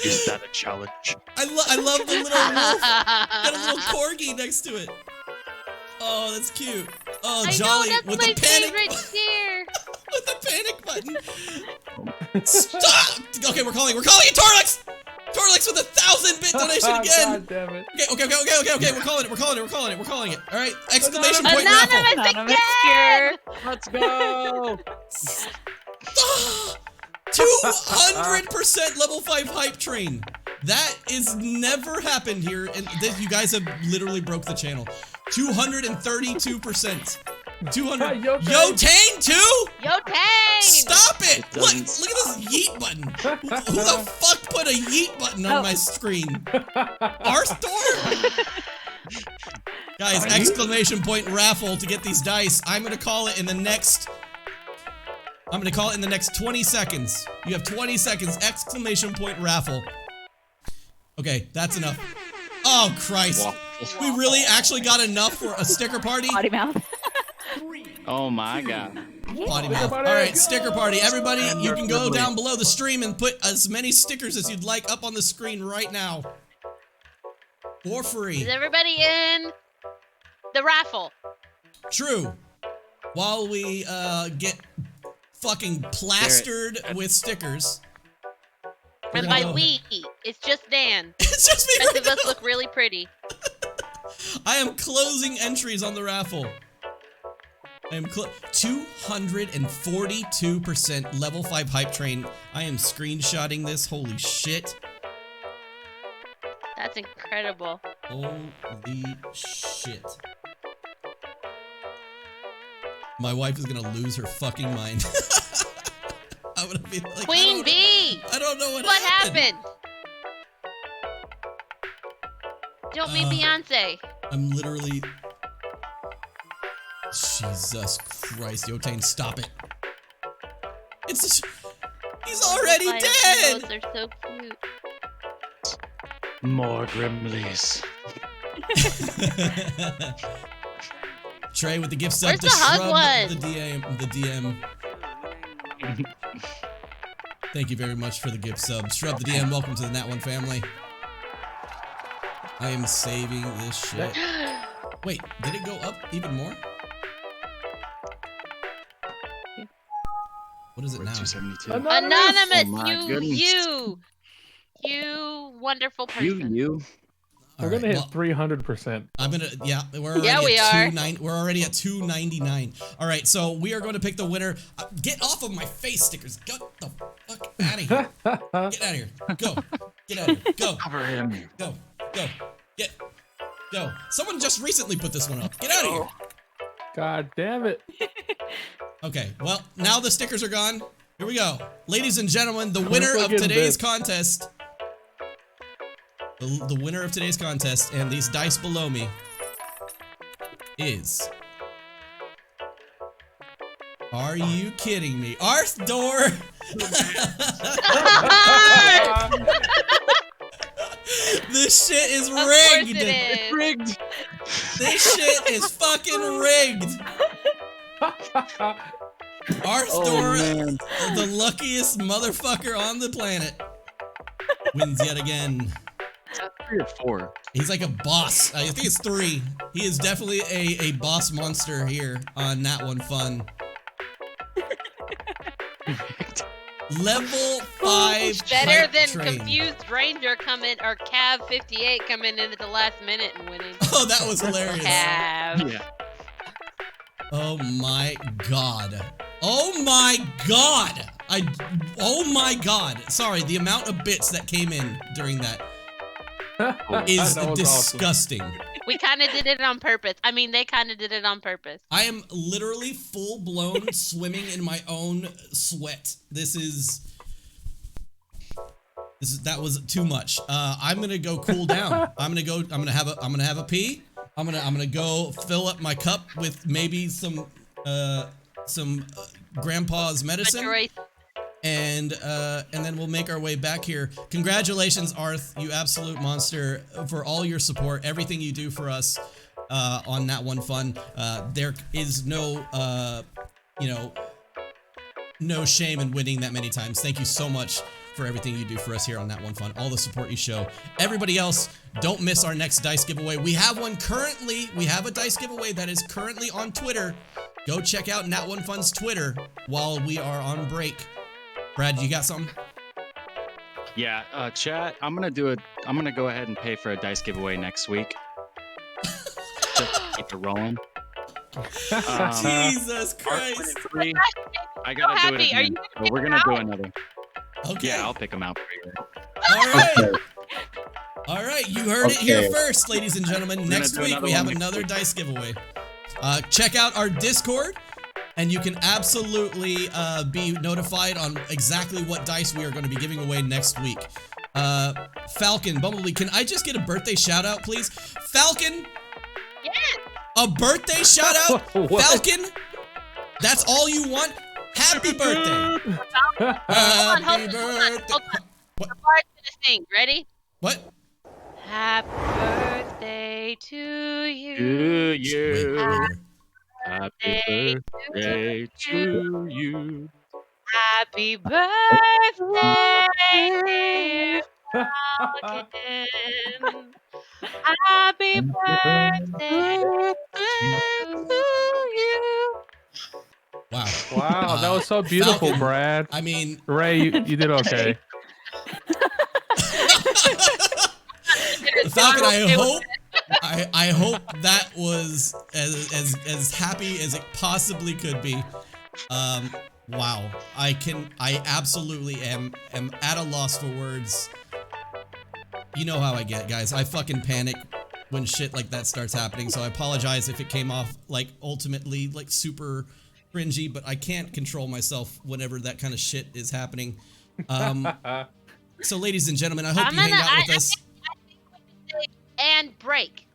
Is that a challenge? I love the little wolf. Got a little corgi next to it. Oh, that's cute. Oh, Jolly with the panic with the panic button. Stop! Okay, we're calling it Torlix! Torlix with a 1,000-bit donation again. God damn it. Okay. We're calling it. All right, exclamation point raffle. Anonymous again! Let's go. 200% level 5 hype train. That is never happened here, and you guys have literally broke the channel. 232%. 200. Yotane too? Yotane! Stop it! Look at this yeet button. Who the fuck put a yeet button on my screen? Arthur? Guys, exclamation point raffle to get these dice. I'm gonna call it in the next 20 seconds. You have 20 seconds, exclamation point raffle. Okay, that's enough. Oh, Christ. We really actually got enough for a sticker party? Potty mouth. Oh my god. Potty mouth. All right, sticker party. Everybody, you can go down below the stream and put as many stickers as you'd like up on the screen right now. For free. Is everybody in the raffle? True. While we get fucking plastered with stickers. And by we, it's just Dan. It's just me Both right of us now. look really pretty. I am closing entries on the raffle. I am 242% level 5 hype train. I am screenshotting this. Holy shit. That's incredible. Holy shit. My wife is gonna lose her fucking mind. I'm gonna be like, Queen Bee! I don't know what happened. Don't be Beyonce. I'm literally... Jesus Christ, Yotane, stop it. It's just... He's already dead! They're so cute. More Grimleys. Trey with the gift sub Where's to the hug shrub one? the DM. Thank you very much for the gift sub. Shrub the DM, welcome to the Nat1 family. I am saving this shit. Wait, did it go up even more? What is it now? 272. Anonymous, Oh my goodness. you wonderful person. You. We're gonna hit 300%. I'm gonna, yeah, we're already Yeah, we at are. We're already at 299. All right, so we are going to pick the winner. Get off of my face, stickers. Get the fuck out of here. Get out of here. Go. Get out of here. Go. Cover him. Go. Go. Someone just recently put this one up. Get out of here. God damn it. Okay, well, now the stickers are gone. Here we go. Ladies and gentlemen, the winner of getting today's bit. contest. The winner of today's contest and these dice below me is... Are you kidding me? Arthdor! This shit is rigged! Of course it is. Rigged. This shit is fucking rigged! Arthdor, the luckiest motherfucker on the planet, wins yet again. 3 or 4. He's like a boss. I think it's 3. He is definitely a boss monster here on Nat1Fun. Level 5 Better hype than train. Confused Ranger coming, or Cav 58 coming in at the last minute and winning. Oh, that was hilarious. Cav. Yeah. Oh my god. Oh my god. Oh my god. Sorry, the amount of bits that came in during that is That was disgusting. We kind of did it on purpose. I mean, they kind of did it on purpose. I am literally full-blown swimming in my own sweat. This is... That was too much. I'm gonna go cool down. I'm gonna have a pee. I'm gonna go fill up my cup with maybe some grandpa's medicine. And then we'll make our way back here. Congratulations, Arth, you absolute monster, for all your support, everything you do for us on Nat1Fun. There is no, no shame in winning that many times. Thank you so much for everything you do for us here on Nat1Fun, all the support you show. Everybody else, don't miss our next dice giveaway. We have one currently. We have a dice giveaway that is currently on Twitter. Go check out Nat1Fun's Twitter while we are on break. Brad, you got something? Yeah, chat. I'm gonna go ahead and pay for a dice giveaway next week. Just to keep it rolling. Jesus Christ! I gotta do it again. So we're gonna do another. Okay. Yeah, I'll pick them out for you. All right. All right, you heard it here first, ladies and gentlemen. Next week we have another dice giveaway. Check out our Discord, and you can absolutely be notified on exactly what dice we are going to be giving away next week. Falcon, Bumblebee, can I just get a birthday shout out, please? Falcon! Yes! A birthday shout out? Falcon? That's all you want? Happy birthday! Happy birthday! Hold on. The bard's gonna sing. Ready? What? Happy birthday to you. To you. Happy birthday to you. Happy birthday, dear Falcon. Happy birthday to you. Wow. Wow, that was so beautiful, Falcon, Brad. I mean, Ray, you did okay. Falcon, I hope that was as happy as it possibly could be. Wow. I absolutely am at a loss for words. You know how I get, guys. I fucking panic when shit like that starts happening, so I apologize if it came off like ultimately like super cringy, but I can't control myself whenever that kind of shit is happening. So ladies and gentlemen, I hope you hang out with us. And break.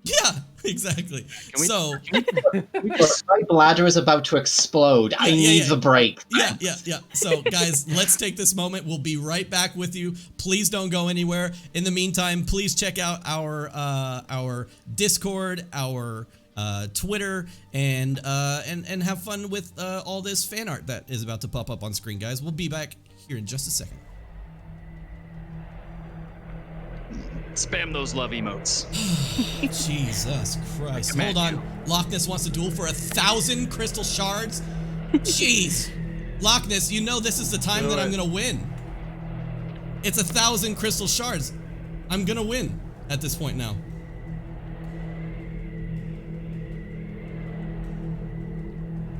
Yeah, exactly. So my bladder is about to explode. I need the break. Yeah. So guys, let's take this moment. We'll be right back with you. Please don't go anywhere. In the meantime, please check out our Discord, our Twitter, and have fun with all this fan art that is about to pop up on screen, guys. We'll be back here in just a second. Spam those love emotes. Jesus Christ. Hold on. Loch Ness wants to duel for 1,000 crystal shards? Jeez. Loch Ness, you know this is the time that I'm gonna win. It's 1,000 crystal shards. I'm gonna win at this point now.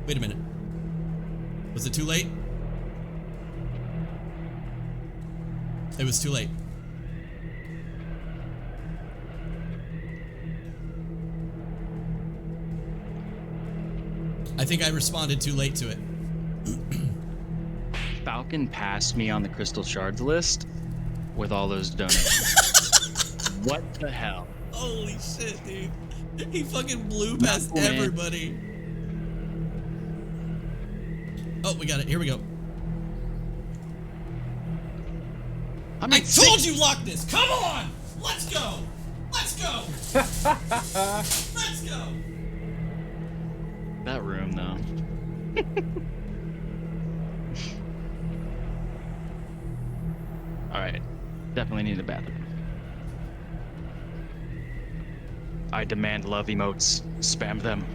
Wait a minute. Was it too late? It was too late. I think I responded too late to it. Falcon passed me on the crystal shards list with all those donations. What the hell? Holy shit, dude. He fucking blew past everybody. Oh, we got it. Here we go. I told you, Loch Ness. Come on. Let's go. Let's go. Let's go. That room, though. Alright. Definitely need a bathroom. I demand love emotes. Spam them.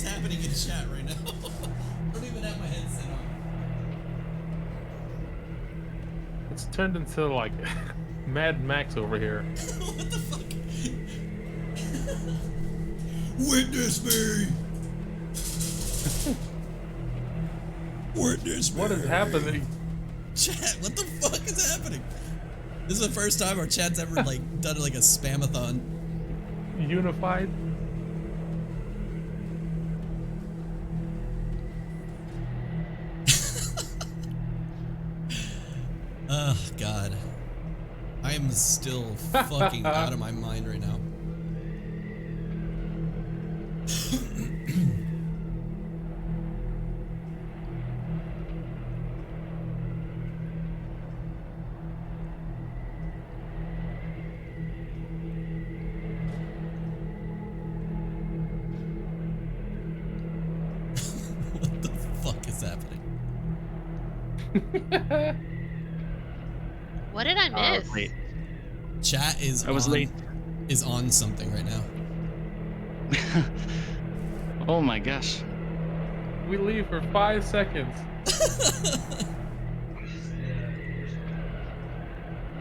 is happening in chat right now? I don't even have my headset on. It's turned into like Mad Max over here. What the fuck? Witness me! Witness me! What is happening? Chat, what the fuck is happening? This is the first time our chat's ever like done like a spamathon. Unified? Oh God. I am still fucking out of my mind right now. What the fuck is happening? What did I miss? Late. Chat is is on something right now. Oh my gosh. We leave for 5 seconds.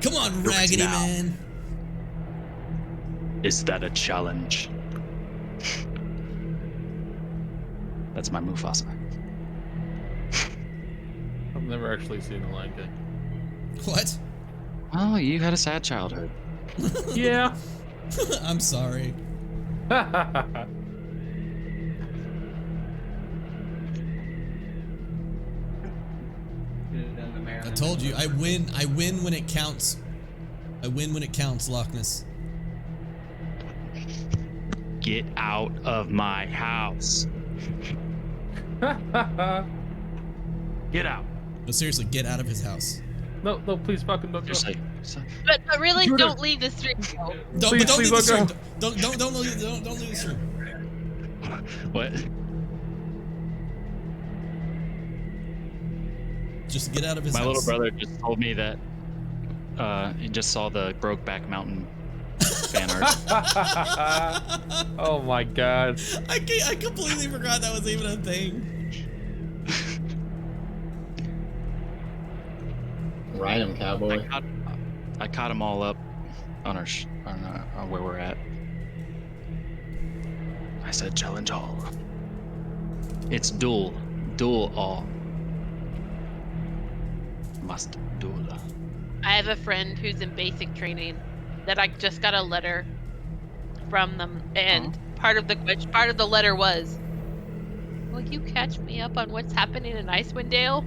Come on, Raggedy now. Man. Is that a challenge? That's my Mufasa. I've never actually seen The Lion King. What? Oh, you had a sad childhood. Yeah. I'm sorry. I told you, I win when it counts. I win when it counts, Loch Ness. Get out of my house. Get out. No, seriously, get out of his house. No, please fucking don't go. But really, don't leave the stream. Though. Don't Please, leave the please stream. don't Don't leave the stream. What? Just get out of his My house. little brother just told me that he just saw the Brokeback Mountain fan art. Oh my God. I completely forgot that was even a thing. Ride him, cowboy. I caught them all up on our on where we're at. I said challenge all. It's duel all. Must duel. I have a friend who's in basic training that I just got a letter from them, and part of the letter was, "Will you catch me up on what's happening in Icewind Dale?"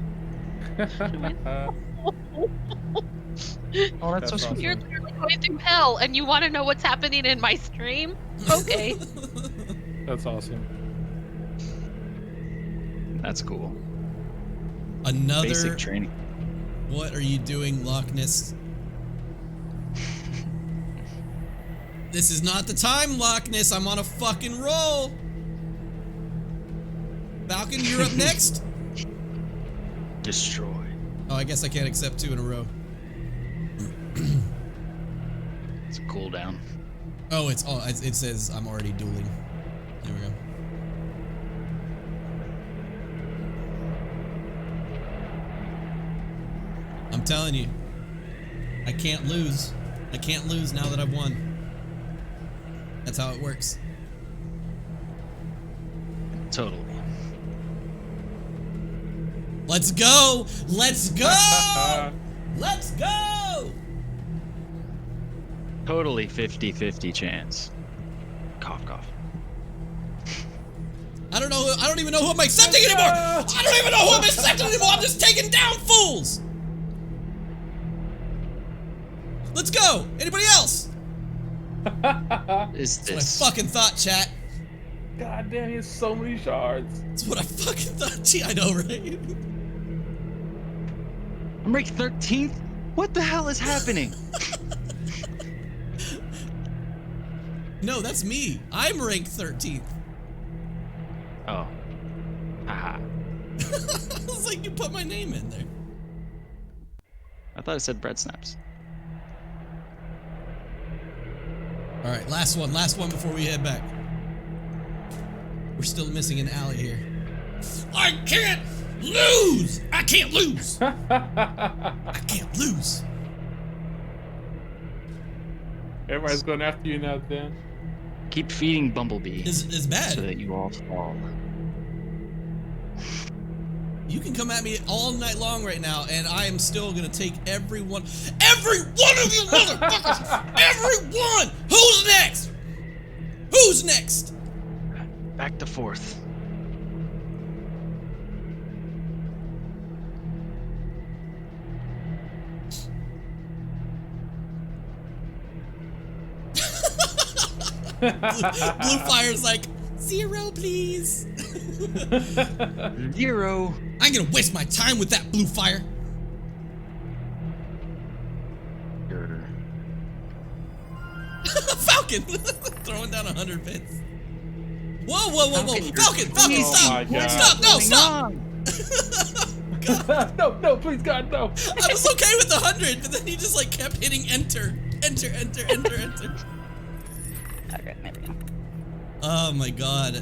Oh, that's so awesome. sweet. You're literally going through hell, and you want to know what's happening in my stream? Okay. That's awesome. That's cool. Another Basic training. What are you doing, Loch Ness? This is not the time, Loch Ness. I'm on a fucking roll. Falcon, you're up next. Destroy. Oh, I guess I can't accept 2 in a row. It's a cooldown. Oh, it says I'm already dueling. There we go. I'm telling you, I can't lose. I can't lose now that I've won. That's how it works. Totally. Let's go! Let's go! Let's go! Totally 50-50 chance. Cough, cough. I don't know. I don't even know who I'm accepting anymore. I don't even know who I'm accepting anymore. I'm just taking down fools. Let's go. Anybody else? Is That's this? what I fucking thought, chat. God damn, he has so many shards. That's what I fucking thought. Gee, I know, right? I'm rank 13th? What the hell is happening? No, that's me. I'm ranked 13th. Oh. Haha. I was like, you put my name in there. I thought it said bread snaps. All right, last one before we head back. We're still missing an alley here. I can't lose! I can't lose! I can't lose! Everybody's going after you now, Dan. Keep feeding Bumblebee. It's bad. So that you all fall. You can come at me all night long right now, and I am still gonna take every one of you motherfuckers! Every one! Who's next? Who's next? Back to 4th. Blue Fire's like, 0, please. 0. I ain't gonna waste my time with that Blue Fire. Falcon! Throwing down 100 bits. Whoa, whoa, whoa, whoa. Falcon, Falcon, stop! Stop, no, stop! No, please, God, no. I was okay with 100, but then he just like kept hitting enter. Enter, enter, enter, enter. Okay, there we go. Oh my god.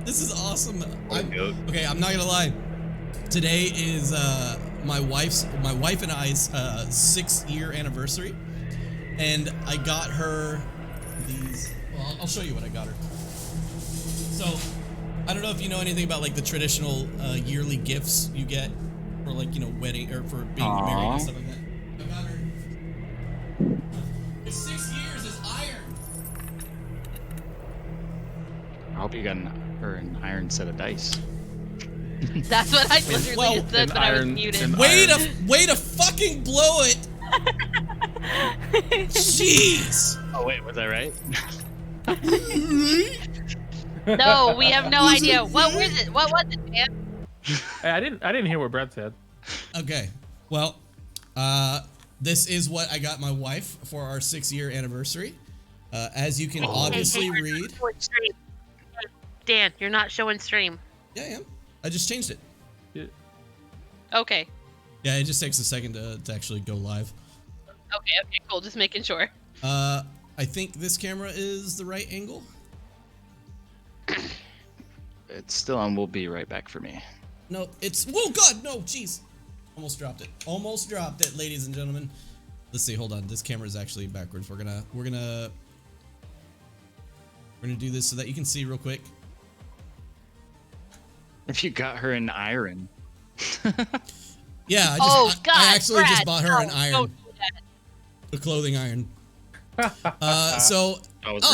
This is awesome. Okay, I'm not gonna lie. Today is my wife and I's 6-year anniversary, and I got her these. Well, I'll show you what I got her. So, I don't know if you know anything about like the traditional yearly gifts you get for like, you know, wedding or for being married and stuff like that. I got her. It's 6 years is iron. I hope you got her an iron set of dice. That's what I literally just said, but I was muted. Way to fucking blow it. Jeez. Oh wait, was I right? No, we have no idea. What was it? What was it, man? Hey, I didn't hear what Brad said. Okay. Well, this is what I got my wife for our 6-year anniversary. As you can obviously read. Dan, you're not showing stream. Yeah, I am. I just changed it. Okay. Yeah, it just takes a second to actually go live. Okay, cool. Just making sure. I think this camera is the right angle. It's still on. Will be right back for me. No, it's. Whoa, God, no, jeez. Almost dropped it. Almost dropped it, ladies and gentlemen. Let's see. Hold on. This camera is actually backwards. We're gonna do this so that you can see real quick. If you got her an iron. Yeah, I actually just bought her an iron. A clothing iron. So,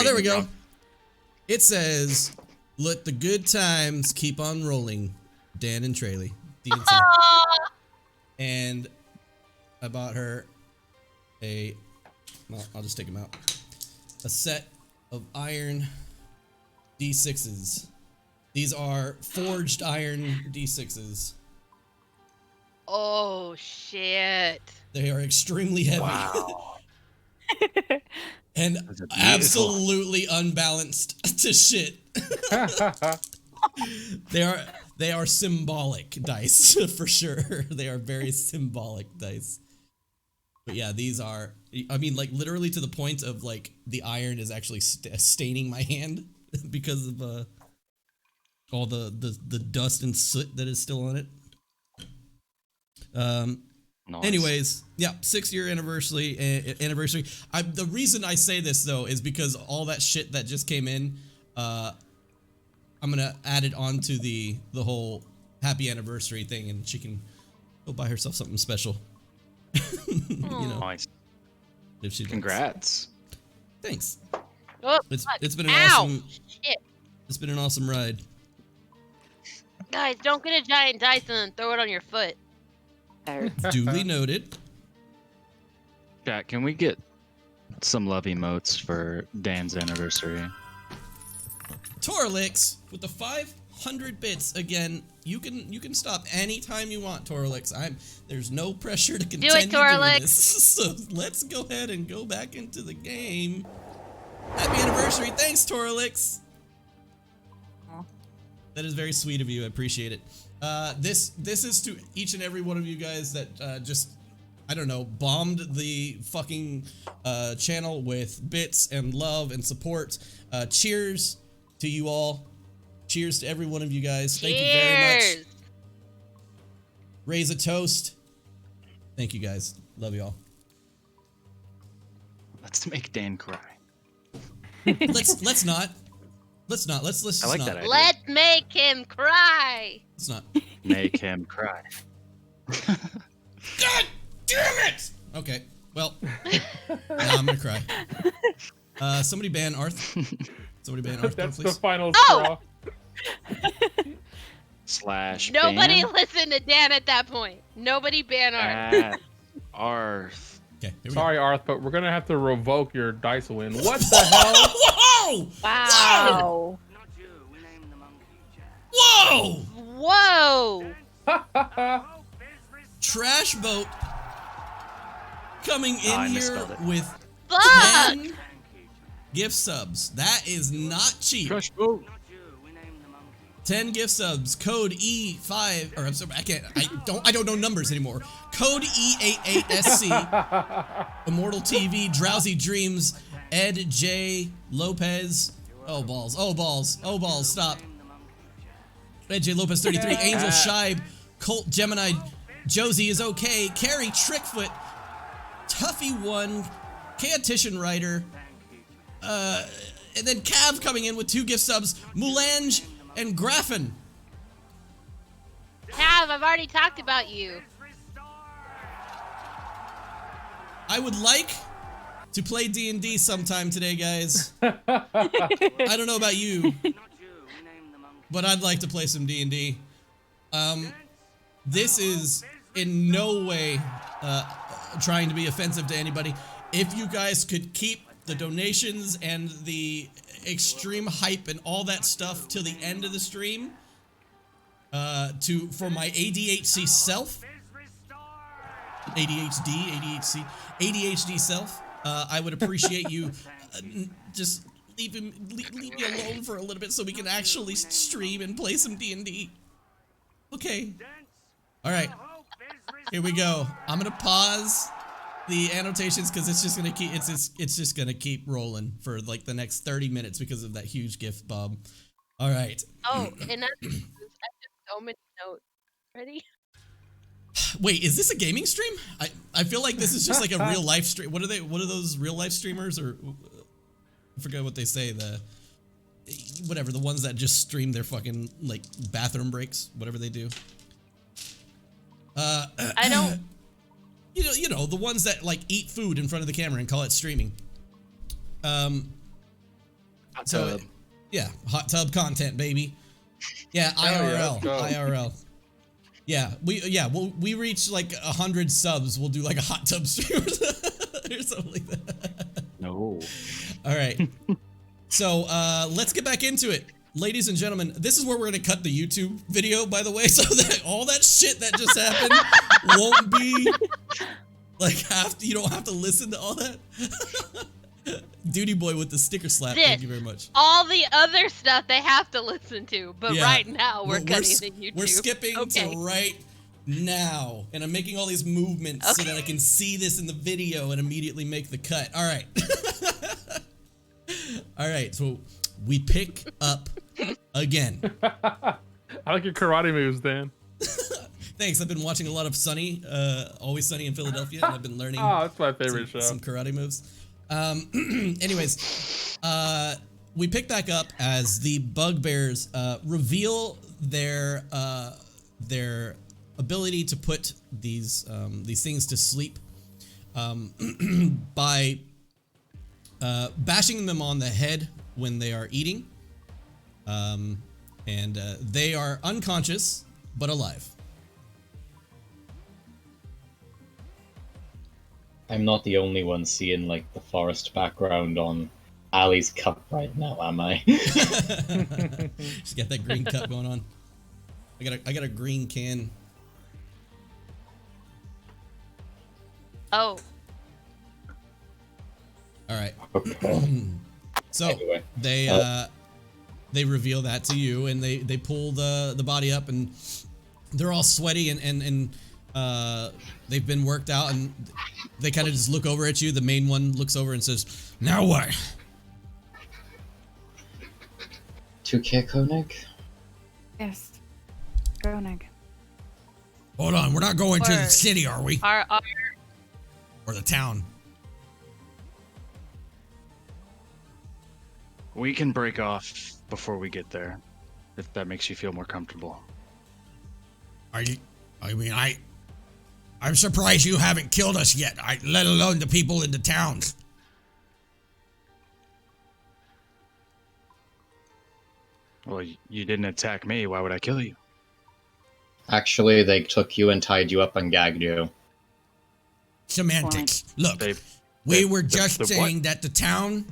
there we go. Wrong. It says, "Let the good times keep on rolling." Dan and Trayley. DNC. And I bought her I'll just take them out. A set of iron D6s. These are forged iron D6s. Oh, shit. They are extremely heavy. Wow. And absolutely unbalanced to shit. They are symbolic dice for sure. They are very symbolic dice. But yeah, these are, I mean, like literally to the point of like the iron is actually staining my hand because of all the dust and soot that is still on it. Nice. Anyways, yeah, 6-year anniversary. The reason I say this though is because all that shit that just came in, I'm gonna add it onto the whole happy anniversary thing, and she can go buy herself something special. You know, nice. If she Congrats. Thanks. Oh, it's been an awesome. Shit. It's been an awesome ride. Guys, don't get a giant dice and throw it on your foot. Duly noted. Chat, can we get some love emotes for Dan's anniversary? Torlix with the 500 bits again. You can stop anytime you want, Torlix. There's no pressure to continue doing this. So let's go ahead and go back into the game. Happy anniversary! Thanks, Torlix. That is very sweet of you. I appreciate it. This is to each and every one of you guys that just, I don't know, bombed the fucking channel with bits and love and support. Cheers to you all. Cheers to every one of you guys. Thank you very much. Cheers. Raise a toast. Thank you guys. Love you all. Let's make Dan cry. Let's not. Let's I like not. that idea. Let's make him cry. Let's not. Make him cry. God damn it! Okay. Well, now I'm gonna cry. Somebody ban Arth. Somebody ban Arth. That's please. the final Oh! straw. / Nobody ban listened to Dan at that point. Nobody ban Arth. at Arth. Okay. Sorry, Arth, but we're gonna have to revoke your dice win. What the hell? Whoa! Wow. Whoa! Whoa! Trash boat coming in I here misspelled it. with Fuck! 10 gift subs. That is not cheap. Trash boat. 10 gift subs. Code E5 or I'm sorry, I don't know numbers anymore. Code E88SC. Immortal TV, Drowsy Dreams, Ed J Lopez. Oh balls. Oh balls. Oh balls. Stop. Ed J Lopez 33, Angel Shibe, Colt Gemini, Josie is okay, Carrie Trickfoot, Tuffy1, Chaotician Rider, and then Cav coming in with 2 gift subs, Moulange and Graffin. Cav, I've already talked about you. I would like to play D&D sometime today, guys. I don't know about you, but I'd like to play some D&D. This is in no way trying to be offensive to anybody. If you guys could keep the donations and the extreme hype and all that stuff till the end of the stream, for my ADHD self, ADHD self, I would appreciate you just leave me alone for a little bit so we can actually stream and play some D&D. Okay. All right. Here we go. I'm gonna pause the annotations because it's just gonna keep it's just gonna keep rolling for like the next 30 minutes because of that huge gift, Bob. All right. Oh, and that's just so many notes. Ready? Wait, is this a gaming stream? I feel like this is just like a real life stream. What are those real life streamers or I forget what they say, the ones that just stream their fucking like bathroom breaks, whatever they do. I don't. You know the ones that like eat food in front of the camera and call it streaming. Hot tub. Yeah, hot tub content, baby. Yeah, IRL, IRL. Yeah, we reach like 100 subs. We'll do like a hot tub stream or something like that. No. All right. So let's get back into it. Ladies and gentlemen, this is where we're going to cut the YouTube video, by the way, so that all that shit that just happened won't be like you don't have to listen to all that. Duty boy with the sticker slap. Thank you very much. All the other stuff they have to listen to, but Yeah. right now we're cutting the YouTube. We're skipping to right now, and I'm making all these movements so that I can see this in the video and immediately make the cut. All right. All right, so we pick up again. I like your karate moves, Dan. Thanks. I've been watching a lot of Sunny, Always Sunny in Philadelphia, and I've been learning. Oh, that's my favorite show. Some karate moves. Anyways, we pick back up as the bugbears reveal their ability to put these things to sleep by bashing them on the head when they are eating, and they are unconscious but alive. I'm not the only one seeing like the forest background on Ali's cup right now, am I? She's got that green cup going on. I got a green can. Oh. All right. Okay. So Anyway, they reveal that to you, and they pull the body up, and they're all sweaty and they've been worked out, and they kind of just look over at you. The main one looks over and says, "Now what?" 2K Koenig? Yes. Go, Nick. Hold on, we're not going to the city, are we? Or the town. We can break off before we get there, if that makes you feel more comfortable. I'm surprised you haven't killed us yet, let alone the people in the towns. Well, you didn't attack me. Why would I kill you? Actually, they took you and tied you up and gagged you. Semantics. Look, we were just saying that the town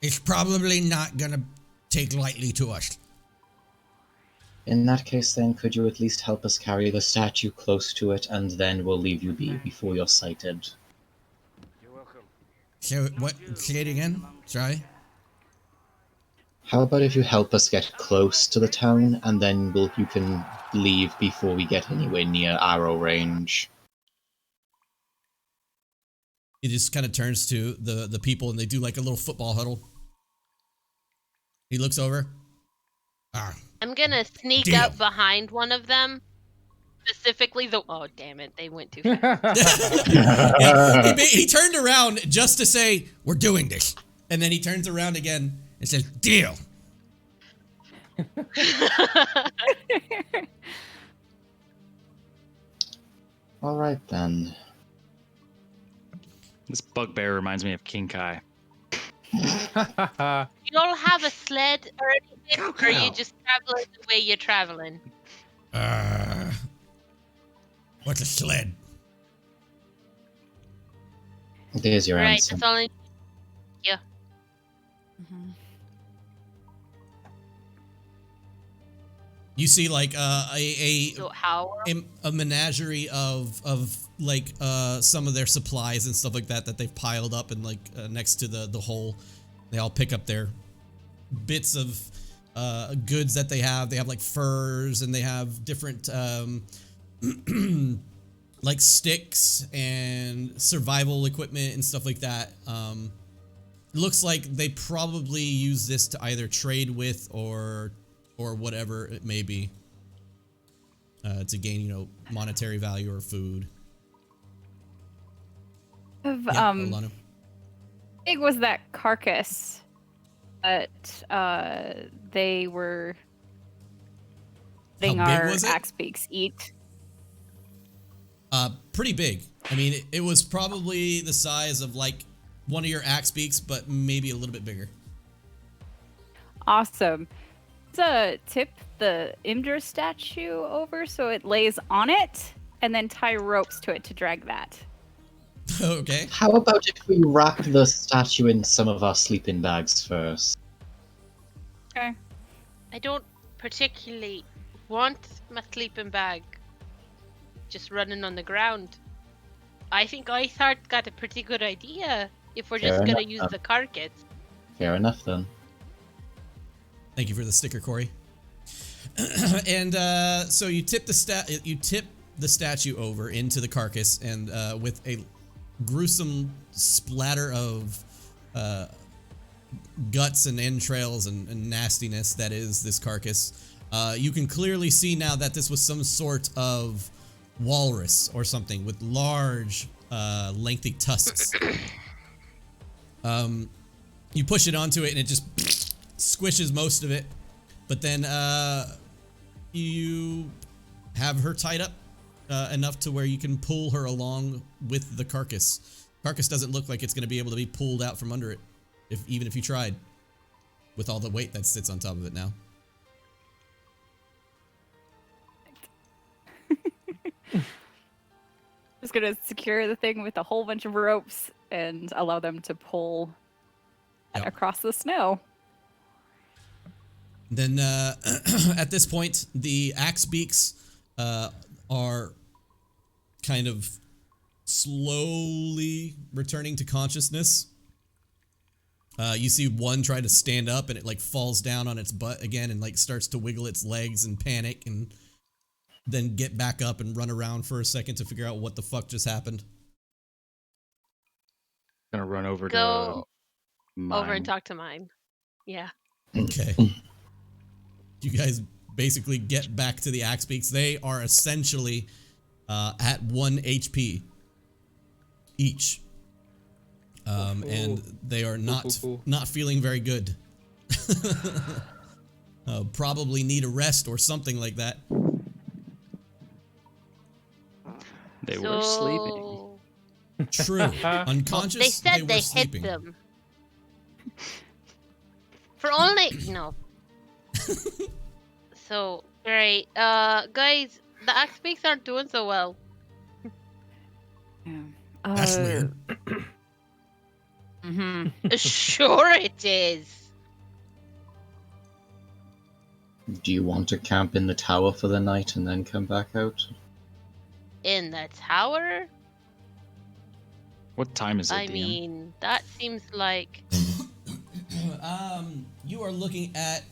is probably not gonna take lightly to us. In that case, then, could you at least help us carry the statue close to it, and then we'll leave you be before you're sighted. You're welcome. So, what? Say it again? Sorry? How about if you help us get close to the town, and then you can leave before we get anywhere near arrow range? He just kind of turns to the people, and they do like a little football huddle. He looks over. I'm gonna sneak up behind one of them. Specifically the... Oh, damn it. They went too fast. Yeah, he turned around just to say, we're doing this. And then he turns around again and says, deal. All right, then. This bugbear reminds me of King Kai. You all have a sled or anything? Or are you just traveling the way you're traveling? What's a sled? There's your answer. That's all I... Yeah. You see like a menagerie of like some of their supplies and stuff like that they've piled up and like next to the hole. They all pick up their bits of goods that they have. They have like furs, and they have different like sticks and survival equipment and stuff like that. Looks like they probably use this to either trade with or whatever it may be, to gain, you know, monetary value or food. Big was that carcass that they were letting our axe beaks eat? Pretty big. I mean, it was probably the size of like one of your axe beaks, but maybe a little bit bigger. Awesome. To tip the Imdra statue over so it lays on it, and then tie ropes to it to drag that. Okay. How about if we wrap the statue in some of our sleeping bags first? Okay. I don't particularly want my sleeping bag just running on the ground. I think Iceheart got a pretty good idea if we're just gonna use the carcass. Fair enough then. Thank you for the sticker, Corey. And so you tip the statue over into the carcass, and with a gruesome splatter of guts and entrails and nastiness that is this carcass, you can clearly see now that this was some sort of walrus or something with large, lengthy tusks. You push it onto it, and it just squishes most of it, but then you have her tied up enough to where you can pull her along with the carcass. Carcass doesn't look like it's going to be able to be pulled out from under it, even if you tried, with all the weight that sits on top of it now. Just gonna secure the thing with a whole bunch of ropes and allow them to pull across the snow. Then at this point, the axe beaks are kind of slowly returning to consciousness. You see one try to stand up, and it like falls down on its butt again and like starts to wiggle its legs and panic, and then get back up and run around for a second to figure out what the fuck just happened. Gonna run over Go to mine. over and talk to mine. Yeah. Okay. You guys basically get back to the axe beaks. They are essentially at 1 HP each. And they are not feeling very good. Probably need a rest or something like that. They were sleeping. True. Unconscious. They said were they sleeping. hit them. For only no. So right, guys, the axe beaks aren't doing so well. Yeah. That's weird. Sure it is. Do you want to camp in the tower for the night and then come back out? In the tower? What time is it, I DM? mean, that seems like... You are looking at...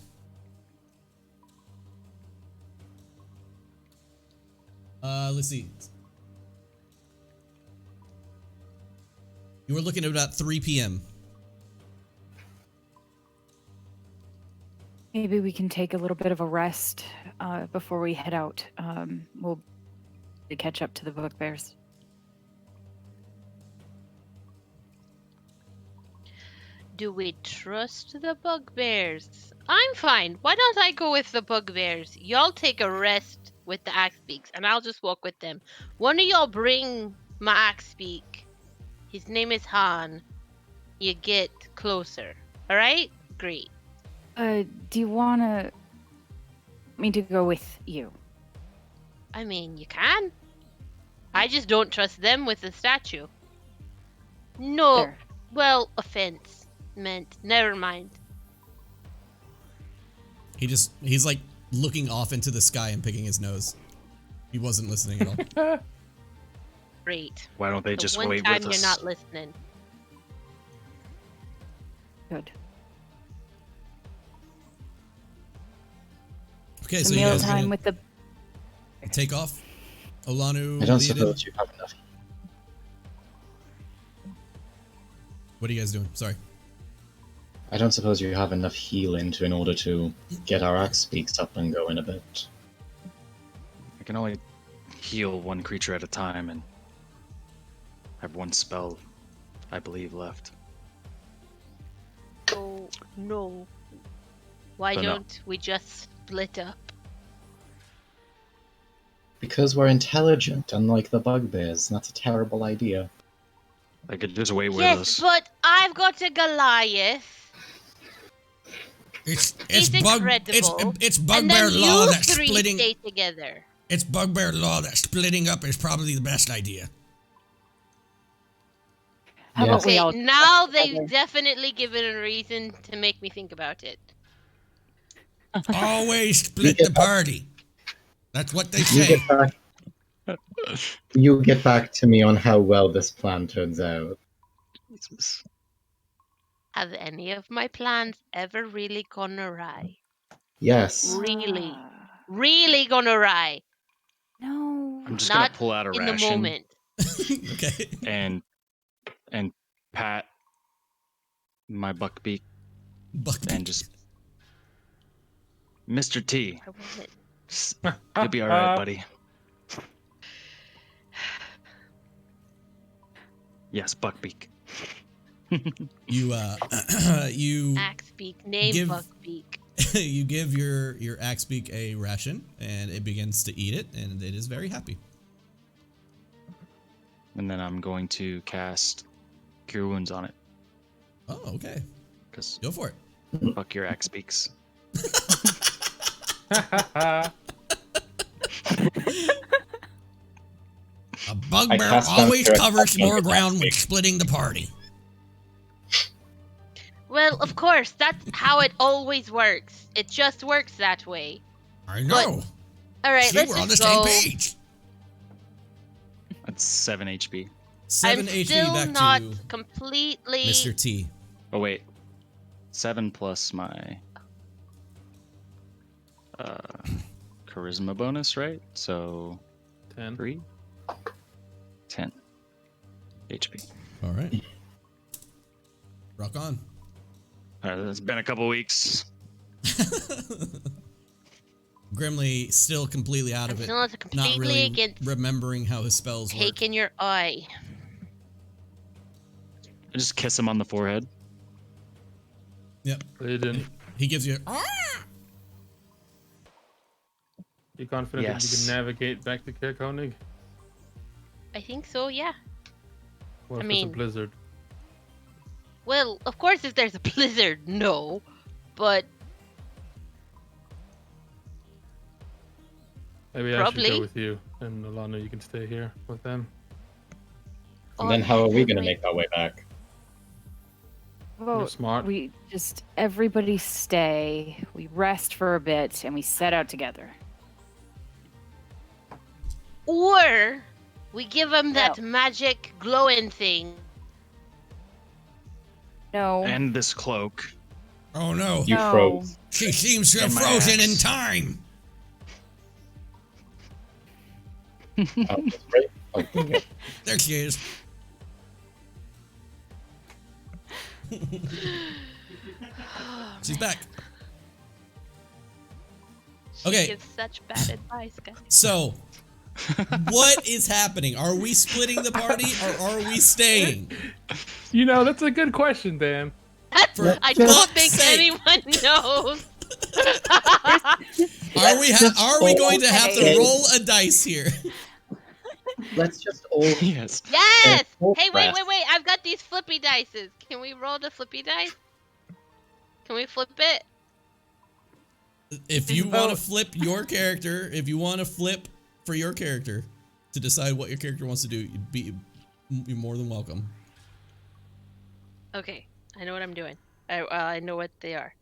let's see. You were looking at about 3 p.m. Maybe we can take a little bit of a rest before we head out. We'll catch up to the bugbears. Do we trust the bugbears? I'm fine. Why don't I go with the bugbears? Y'all take a rest with the axe beaks, and I'll just walk with them. One of y'all bring my axe beak. His name is Han. You get closer. All right? Great. Do you want me to go with you? I mean, you can. I just don't trust them with the statue. No. There. Well, offense meant. Never mind. He's like looking off into the sky and picking his nose. He wasn't listening at all. Great. Why don't they just one wait time with us? you're not listening. Good. Okay, so The you meal guys are time gonna with the. take off? Olanu, I don't Leodin? suppose you have enough. What are you guys doing? Sorry. I don't suppose you have enough healing in order to get our axe beaks up and going a bit. I can only heal one creature at a time, and I have one spell, I believe, left. Oh, no. Why So no. don't we just split up? Because we're intelligent, unlike the bugbears. That's a terrible idea. They could just wait with Yes, us. but I've got a Goliath. It's He's incredible. it's And bugbear then law you that three splitting. stay together. It's bugbear law that splitting up is probably the best idea. How about we Okay, all now they've together? definitely given a reason to make me think about it. Always split the party. That's what they You say. get back. You get back to me on how well this plan turns out. Have any of my plans ever really gone awry? Yes. Really? Really gone awry? No. I'm just Not gonna pull out a in ration the moment. Okay. and pat my buckbeak and just Mr. T. I want it. You'll be all right, buddy. Yes, buckbeak. You you Axebeak, name give- Buckbeak. you give your axe beak a ration, and it begins to eat it, and it is very happy. And then I'm going to cast Cure Wounds on it. Oh, okay. Because Go for it. fuck your axe beaks. A bugbear cast always Vampire covers Attack on more the ground when splitting the party. Well, of course, that's how it always works. It just works that way. I know. All right, See, let's we're on the just same go. page. That's 7 HP. 7 I'm HP still back not to completely. Mr. T. Oh, wait. 7 plus my charisma bonus, right? So 10. 3? 10 HP. All right. Rock on. It's been a couple weeks. Grimly still completely out of it. Still Not completely really against remembering how his spells work. taking your eye. I just kiss him on the forehead. Yep. He gives you. You confident that you Yes. can navigate back to Caer Konig? I think so, yeah. What I if mean- it's a blizzard? Well, of course, if there's a blizzard, no. But Maybe I should Probably. go with you, and Alana, you can stay here with them. And then how are we going to make our way back? Well, You're smart. we just everybody stay. We rest for a bit, and we set out together. or we give him that magic glowing thing. No. And this cloak. Oh no. You froze. She seems to have And my frozen in axe. time. That's great. Okay. There she is. She's back. She Okay. gives such bad advice, guys. So, what is happening? Are we splitting the party or are we staying? You know, that's a good question, Dan. I don't think anyone knows. Are we going to have to roll a dice here? Let's just all. Yes. Yes! full Hey, wait. rest. I've got these flippy dices. Can we roll the flippy dice? Can we flip it? If you want to flip your character, if you want to flip for your character to decide what your character wants to do, you're more than welcome. Okay, I know what I'm doing. I know what they are.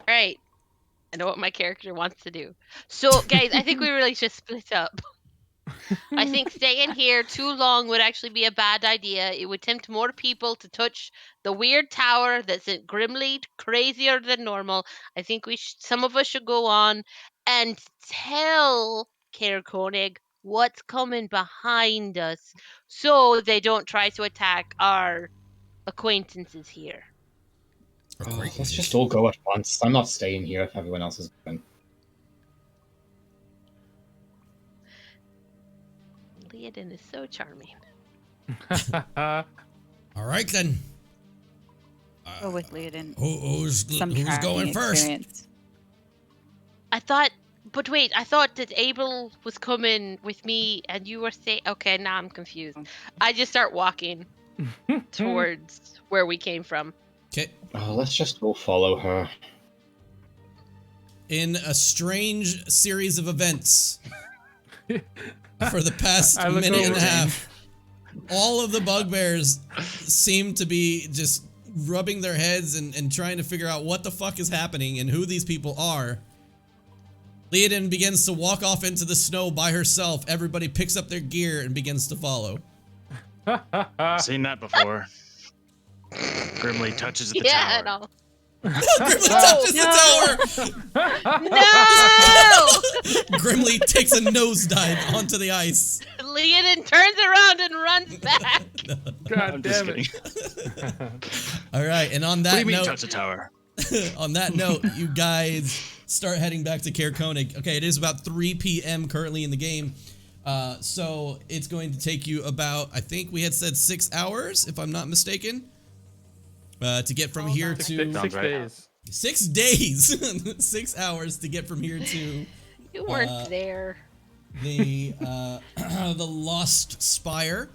All right, I know what my character wants to do. So, guys, I think we really should split up. I think staying here too long would actually be a bad idea. It would tempt more people to touch the weird tower that's grimly crazier than normal. I think some of us should go on and tell Caer Konig what's coming behind us so they don't try to attack our acquaintances here. Oh, let's just all go at once. I'm not staying here if everyone else is going. Leodin is so charming. All right then. Go with Leodin. Who's tracking going first? experience. I thought that Abel was coming with me and you were saying, okay, now I'm confused. I just start walking towards where we came from. Okay. Oh, let's just go follow her. In a strange series of events for the past I look minute and over. a half, all of the bugbears seem to be just rubbing their heads and trying to figure out what the fuck is happening and who these people are. Leodin begins to walk off into the snow by herself. Everybody picks up their gear and begins to follow. Seen that before. Grimly touches the Yeah, tower. no. Grimly touches the tower! No! Grimly takes a nosedive onto the ice. Leodin turns around and runs back. God I'm just damn it. kidding. All right, and on What do that you mean note, touch the tower? on that note, you guys start heading back to Caer Konig. Okay, it is about 3 p.m. currently in the game. So it's going to take you about, I think we had said 6 hours, if I'm not mistaken, to get from here to 6 days. 6 days, 6 hours to get from here to You weren't there. the the Lost Spire.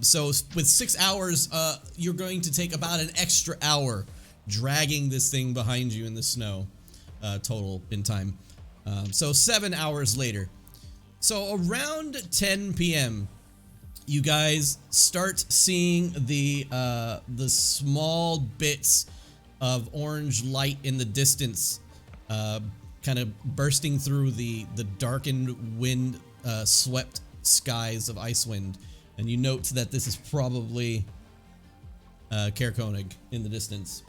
So with 6 hours, you're going to take about an extra hour dragging this thing behind you in the snow, total in time. So 7 hours later. So around 10 p.m., you guys start seeing the small bits of orange light in the distance, kind of bursting through the darkened wind swept skies of Icewind, and you note that this is probably Caer Konig in the distance.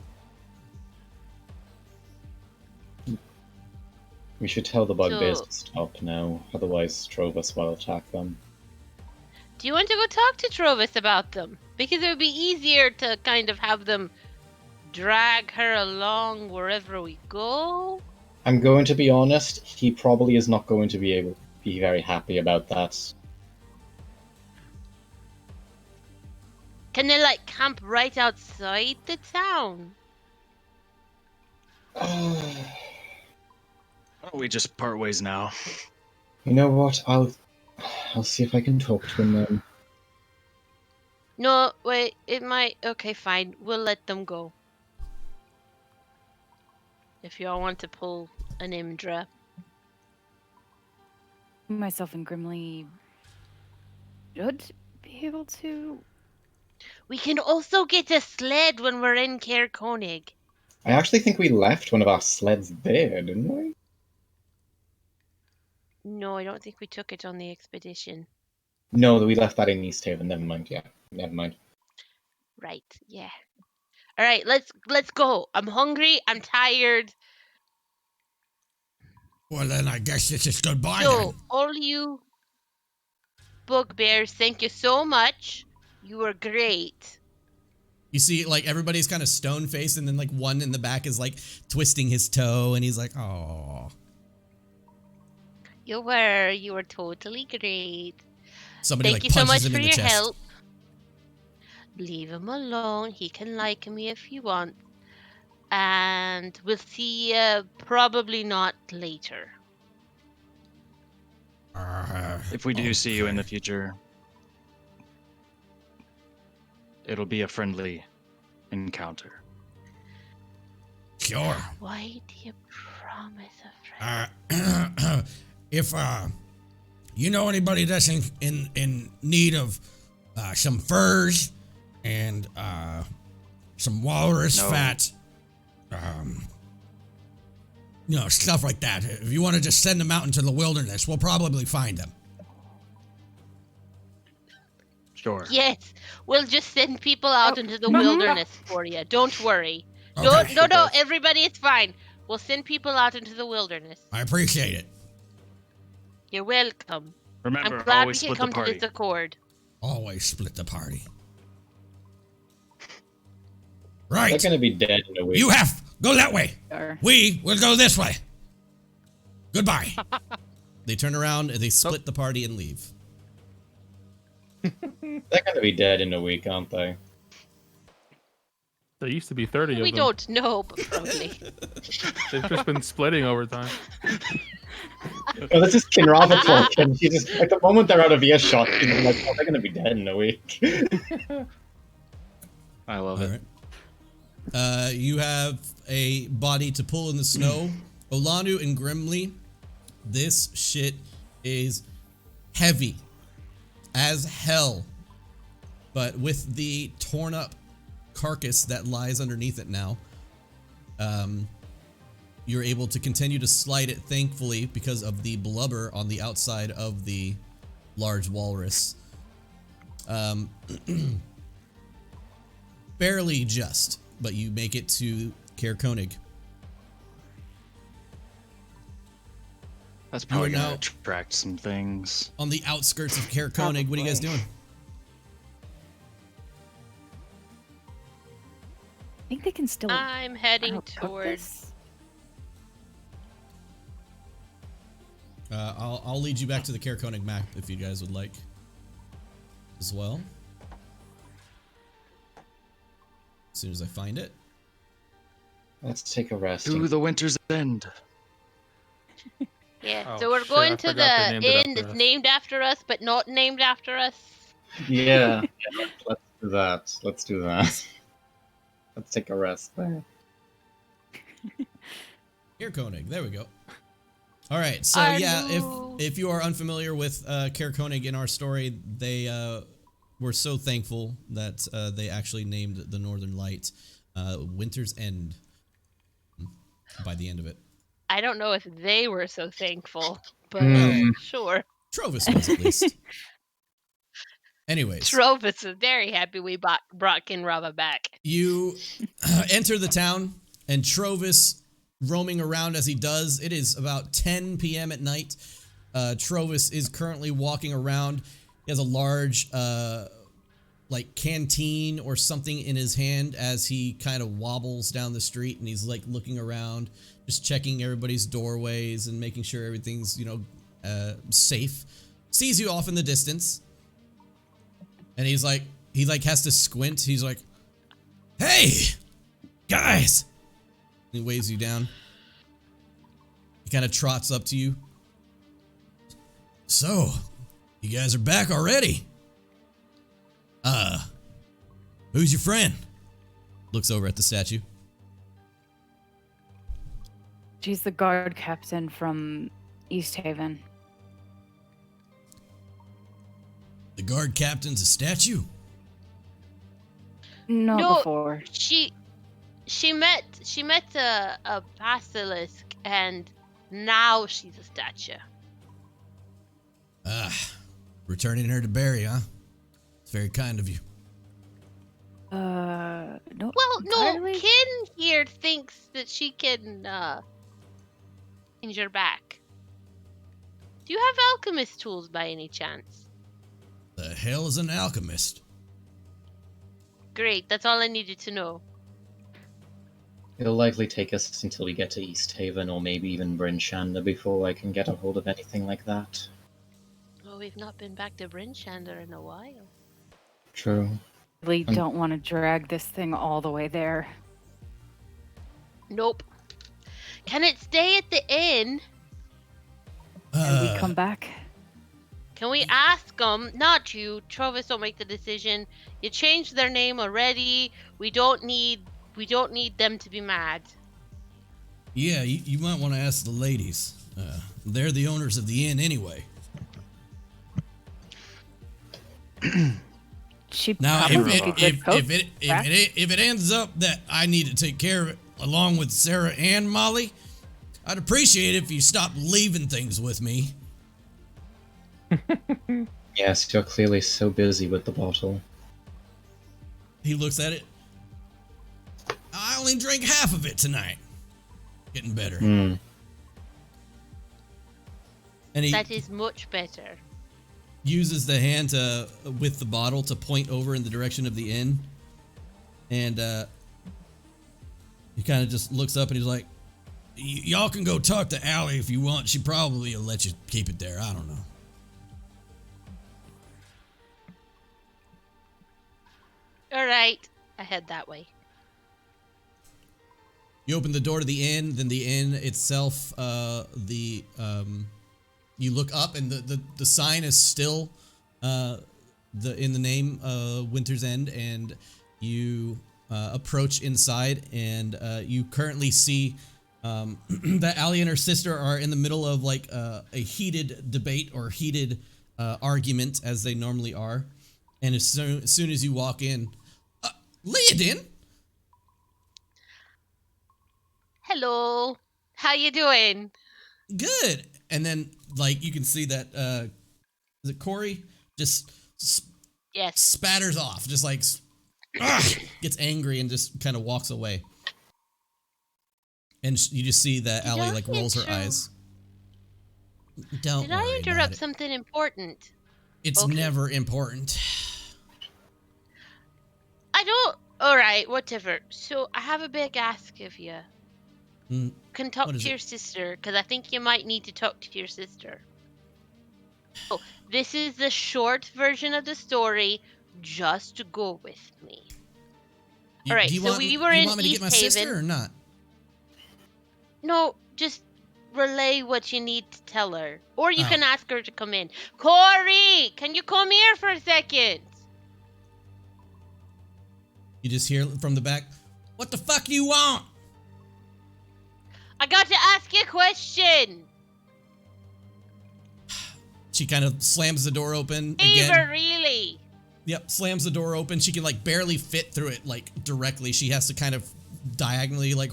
We should tell the bugbears So- to stop now, otherwise Trovus will attack them. Do you want to go talk to Trovus about them? Because it would be easier to kind of have them drag her along wherever we go. I'm going to be honest, he probably is not going to be very happy about that. Can they, like, camp right outside the town? Why don't we just part ways now? You know what? I'll see if I can talk to him then. No, wait, it might... Okay, fine. We'll let them go. If y'all want to pull an Imdra. Myself and Grimly should be able to. We can also get a sled when we're in Caer Konig. I actually think we left one of our sleds there, didn't we? No, I don't think we took it on the expedition. No, we left that in Easthaven. Never mind. Yeah, never mind. Right, yeah. All right, let's go. I'm hungry. I'm tired. Well, then I guess this is goodbye So, then. all you bugbears, thank you so much. You were great. You see, like, everybody's kind of stone-faced, and then, like, one in the back is, like, twisting his toe, and he's like, oh. You were totally great. Somebody, Thank like, you so punches much him for in the your chest. help. Leave him alone. He can like me if you want. And we'll see you probably not later. If we do see you in the future, it'll be a friendly encounter. Sure. Why do you promise a friend? If you know anybody that's in need of some furs and some walrus fat, you know, stuff like that. If you want to just send them out into the wilderness, we'll probably find them. Sure. Yes, we'll just send people out into the wilderness for you. Don't worry. Okay. No, everybody, it's fine. We'll send people out into the wilderness. I appreciate it. You're welcome. Remember, I'm glad we always can split come the to party. this accord. Always split the party. They're Right. going to be dead in a week. You have go that way. Sure. We will go this way. Goodbye. They turn around, and they split the party and leave. They're going to be dead in a week, aren't they? There used to be 30 of We them. don't know, but probably. They've just been splitting over time. Well, this is Kinravah talking. She just, at the moment they're out of earshot, she's like, oh, they're going to be dead in a week. I love it. All right. You have a body to pull in the snow. Olanu and Grimly, this shit is heavy as hell. But with the torn up carcass that lies underneath it now, you're able to continue to slide it, thankfully, because of the blubber on the outside of the large walrus. Barely just, but you make it to Caer Konig. That's probably You are going now to attract some things. on the outskirts of Caer Konig. What are you guys doing? I think they can still. I'm heading outcook towards. this. I'll lead you back to the Caer Konig map if you guys would like as well. As soon as I find it. Let's take a rest. To the winter's end. Yeah, Oh, so we're shit, going I to forgot the they named it inn after that's us. named after us, but not named after us. Yeah, let's do that. Let's do that. Let's take a rest there. Caer Konig, there we go. All right, so yeah, if you are unfamiliar with Caer Konig in our story, they were so thankful that they actually named the Northern Light Winter's End by the end of it. I don't know if they were so thankful, but sure. Trovis was at least. Anyways. Trovis is very happy we brought Kinravah back. You enter the town, and Trovis, roaming around as he does, it is about 10 p.m. at night. Trovis is currently walking around. He has a large like canteen or something in his hand as he kind of wobbles down the street, and he's like looking around, just checking everybody's doorways and making sure everything's, safe. Sees you off in the distance, and he has to squint. He's like, "Hey, guys!" And he waves you down. He kind of trots up to you. "So, you guys are back already? Who's your friend?" Looks over at the statue. She's the guard captain from Easthaven. The guard captain's a statue? No, before. She met a basilisk, and now she's a statue. Returning her to bury, huh? It's very kind of you. No. Well, entirely? no, Kin here thinks that she can injure back. Do you have alchemist tools by any chance? The hell is an alchemist? Great, that's all I needed to know. It'll likely take us until we get to Easthaven or maybe even Bryn Shander before I can get a hold of anything like that. Well, we've not been back to Bryn Shander in a while. True. Really don't want to drag this thing all the way there. Nope. Can it stay at the inn? And we come back? Can we ask them? Not you. Trovis don't make the decision. You changed their name already. We don't need them to be mad. Yeah, you might want to ask the ladies. They're the owners of the inn anyway. Now, if it ends up that I need to take care of it along with Sarah and Molly, I'd appreciate it if you stop leaving things with me. Yes, you're clearly so busy with the bottle. He looks at it. I only drank half of it tonight. Getting better. And That is much better. Uses the hand with the bottle to point over in the direction of the inn. And he kind of just looks up and he's like, y'all can go talk to Allie if you want. She probably will let you keep it there. I don't know. All right, I head that way. You open the door to the inn, then the inn itself, you look up and the sign is still in the name Winter's End, and you approach inside, and you currently see that Allie and her sister are in the middle of like a heated debate or heated argument, as they normally are. And as soon as you walk in, Leodin! Hello, how you doing? Good. And then, like, you can see that, is it Corey? Just spatters off, just like, gets angry and just kind of walks away. And you just see that Allie, like, rolls her eyes. Don't Did I interrupt something important? It's never important. I don't. Alright, whatever. So, I have a big ask of you. Can talk to your sister, because I think you might need to talk to your sister. Oh, this is the short version of the story. Just go with me. Alright, so we were in Easthaven. You want me to get my sister or not? No, just relay what you need to tell her. Or you can ask her to come in. Corey, can you come here for a second? You just hear from the back, what the fuck do you want? I got to ask you a question. She kind of slams the door open Favor, again. really? Yep, slams the door open. She can like barely fit through it like directly. She has to kind of diagonally, like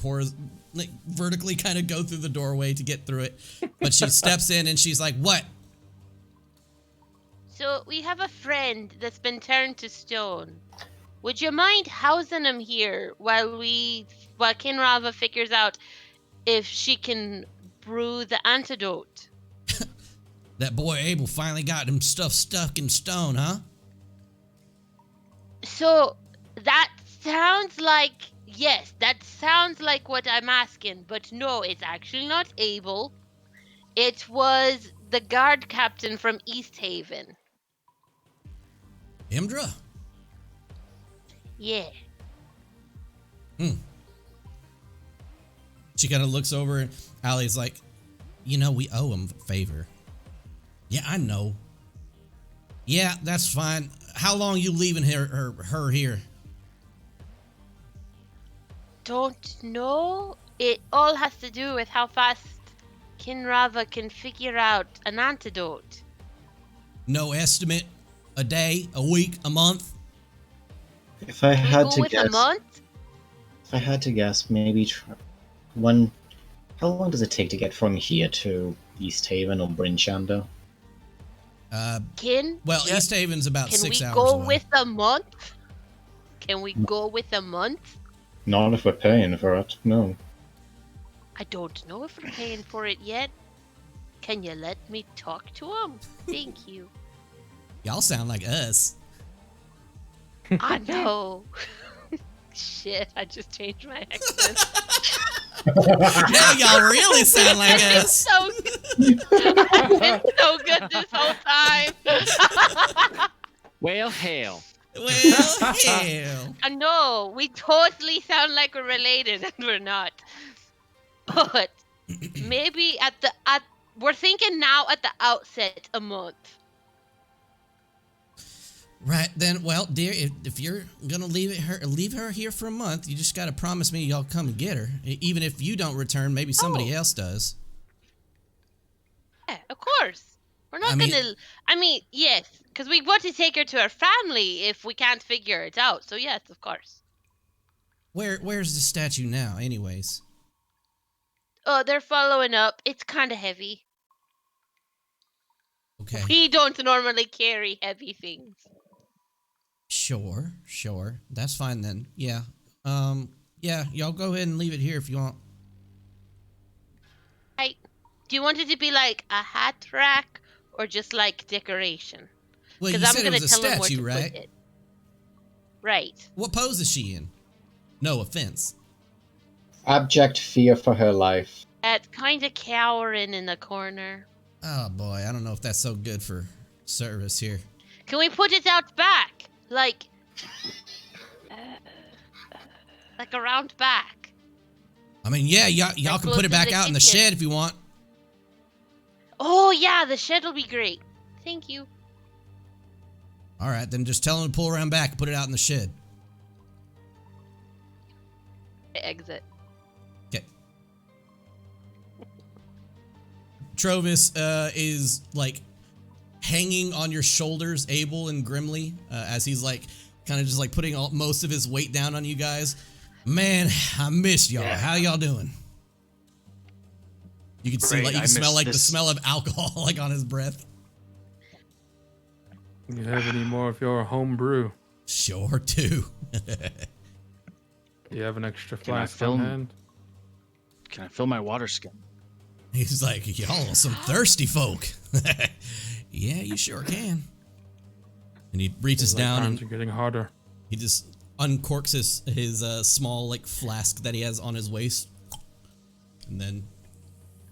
vertically kind of go through the doorway to get through it. But she steps in and she's like, what? So we have a friend that's been turned to stone. Would you mind housing him here while Kinravah figures out if she can brew the antidote? That boy Abel finally got him stuff stuck in stone, huh? So that sounds like, yes, that sounds like what I'm asking, but no, it's actually not Abel. It was the guard captain from Easthaven. Imdra? Yeah. She kind of looks over and Allie's like, you know, we owe him a favor. Yeah, I know. Yeah, that's fine. How long you leaving her here? Don't know. It all has to do with how fast Kinravah can figure out an antidote. No estimate? A day? A week? A month? If I had to with guess, a month? if I had to guess, maybe how long does it take to get from here to Easthaven or Brinchander? Easthaven's about 6 hours Can we go away. with a month? Can we go with a month? Not if we're paying for it, no. I don't know if we're paying for it yet. Can you let me talk to him? Thank you. Y'all sound like us. I know. Shit, I just changed my accent. Now y'all really sound like us. I've been so good this whole time. Well, hail. Well, hell. I know, we totally sound like we're related and we're not. But maybe we're thinking now at the outset a month. Right then, well, dear, if you're gonna leave her here for a month, you just gotta promise me y'all come and get her. Even if you don't return, maybe somebody else does. Yeah, of course. We're not yes, because we want to take her to her family if we can't figure it out. So yes, of course. Where's the statue now, anyways? Oh, they're following up. It's kind of heavy. Okay. We don't normally carry heavy things. Sure. That's fine then. Yeah. Yeah, y'all go ahead and leave it here if you want. Do you want it to be like a hat rack or just like decoration? Well, you said it was a statue, right? Right. What pose is she in? No offense. Abject fear for her life. It's kind of cowering in the corner. Oh boy, I don't know if that's so good for service here. Can we put it out back? Like around back? I mean, yeah, y'all can put it back out in the shed if you want. Oh yeah, the shed will be great. Thank you. All right, then just tell him to pull around back and put it out in the shed. Exit. Okay. Trovis is like hanging on your shoulders, Abel and Grimly, as he's like kind of just like putting most of his weight down on you guys. Man, I missed y'all. How y'all doing? You can see, like, you can smell like the smell of alcohol, like on his breath. You have any more of your home brew? Sure do. You have an extra flask on hand? Can I fill my water skin? He's like, y'all are some thirsty folk. Yeah, you sure can. And he reaches down and are getting harder. He just uncorks his small like flask that he has on his waist, and then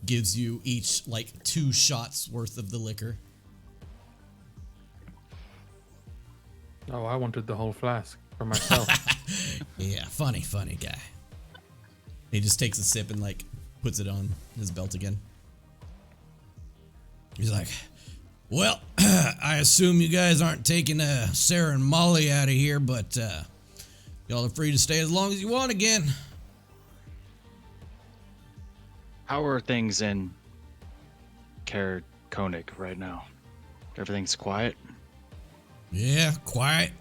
gives you each like 2 shots worth of the liquor. Oh, I wanted the whole flask for myself. Yeah, funny guy. He just takes a sip and like puts it on his belt again. He's like, well, I assume you guys aren't taking Sarah and Molly out of here, but y'all are free to stay as long as you want again. How are things in Caer Koenig right now? Everything's quiet? Yeah, quiet.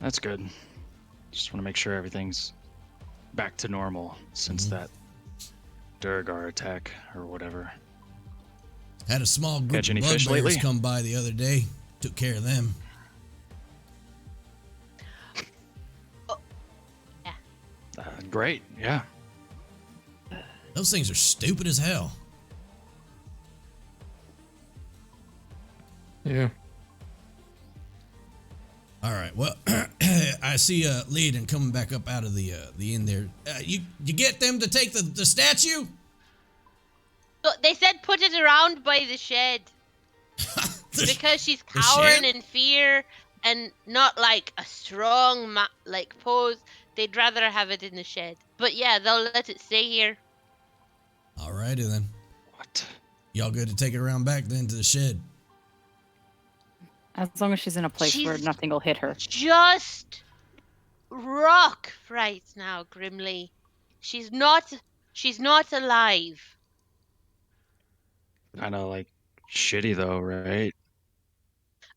That's good. Just want to make sure everything's back to normal since that Durgar attack or whatever. Had a small group of bugbears come by the other day. Took care of them. Great, yeah. Those things are stupid as hell. Yeah, All right. Well, I see Leadon coming back up out of the inn there. You get them to take the statue? They said put it around by the shed. Because she's cowering in fear and not like a strong pose. They'd rather have it in the shed. But yeah, they'll let it stay here. Alrighty then. What? Y'all good to take it around back then to the shed? As long as she's in a place where nothing will hit her. Just rock right now, Grimly. She's not alive. Kind of like shitty though, right?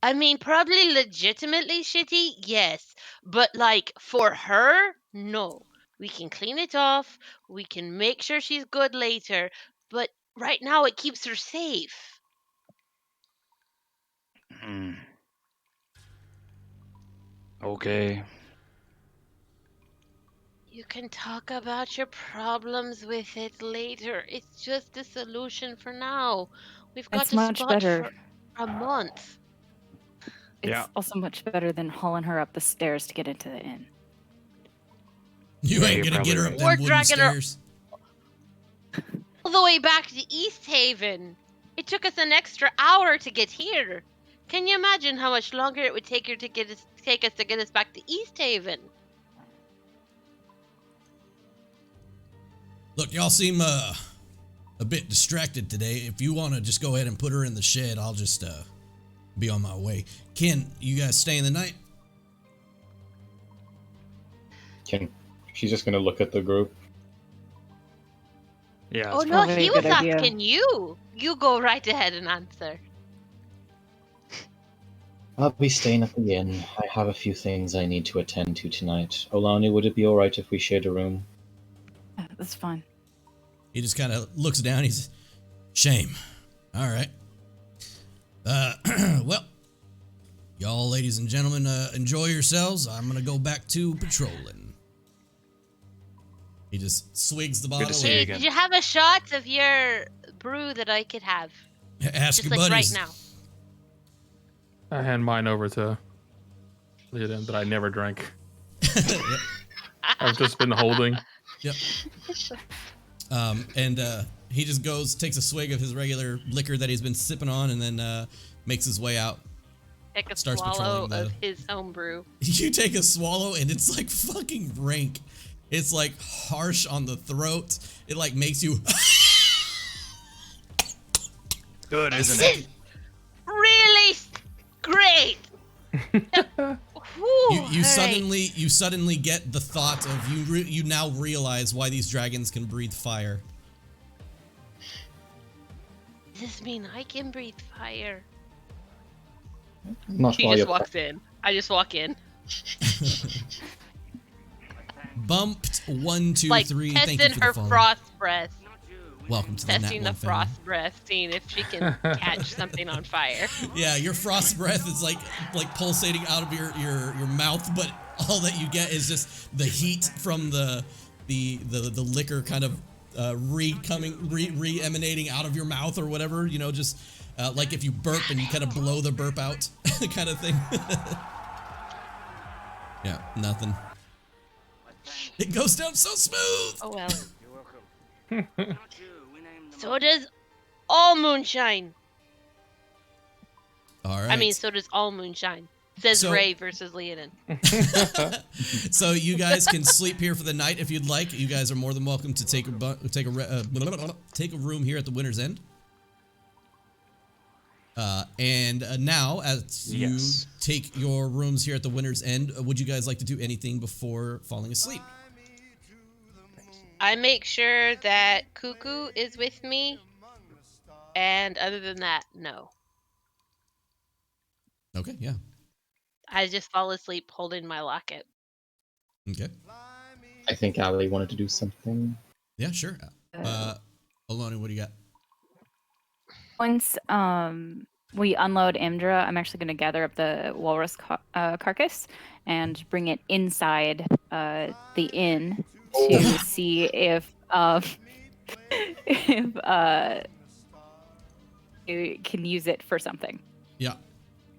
I mean, probably legitimately shitty, yes. But, like, for her, no. We can clean it off. We can make sure she's good later. But right now, it keeps her safe. Okay. You can talk about your problems with it later. It's just a solution for now. We've got It's a much spot better. for a month. It's also much better than hauling her up the stairs to get into the inn. You ain't gonna get her up them wooden stairs. All the way back to Easthaven. It took us an extra hour to get here. Can you imagine how much longer it would take her to get us back to Easthaven? Look, y'all seem a bit distracted today. If you want to just go ahead and put her in the shed, I'll just be on my way. Ken, you guys staying the night? She's just gonna look at the group. Yeah. Oh no, he was asking you. You go right ahead and answer. I'll be staying at the inn. I have a few things I need to attend to tonight. Olani, would it be alright if we shared a room? Yeah, that's fine. He just kind of looks down. He's shame. All right. Well, y'all, ladies and gentlemen, enjoy yourselves. I'm gonna go back to patrolling. He just swigs the bottle. Hey, did you have a shot of your brew that I could have? Ask just your like buddies. right now. I hand mine over to Leodin that I never drank. I've just been holding. Yep. And he just takes a swig of his regular liquor that he's been sipping on, and then makes his way out. Take a swallow of his own brew. You take a swallow, and it's like fucking rank. It's like harsh on the throat. It like makes you. Good, isn't it? Really great. You suddenly get the thought of you now realize why these dragons can breathe fire. Does this mean I can breathe fire? She just walks in. I just walk in. Bumped 1, 2, like 3. Testing Thank you for her the follow. frost breath. Welcome to testing the the frost breath, seeing if she can catch something on fire. Yeah, your frost breath is like pulsating out of your mouth, but all that you get is just the heat from the liquor kind of re-emanating out of your mouth or whatever, you know, just like if you burp and you kind of blow the burp out kind of thing. Yeah, nothing. It goes down so smooth. Oh well. You're welcome. So does all moonshine. All right. I mean, so does all moonshine. Says Ray versus Leonin. So you guys can sleep here for the night if you'd like. You guys are more than welcome to take a room here at the Winter's End. And now, as you take your rooms here at the Winter's End, would you guys like to do anything before falling asleep? I make sure that Cuckoo is with me, and other than that, no. Okay, yeah. I just fall asleep holding my locket. Okay. I think Ali wanted to do something. Yeah, sure. Aloni, what do you got? Once we unload Imdra, I'm actually going to gather up the walrus carcass and bring it inside the inn to see if you can use it for something. Yeah.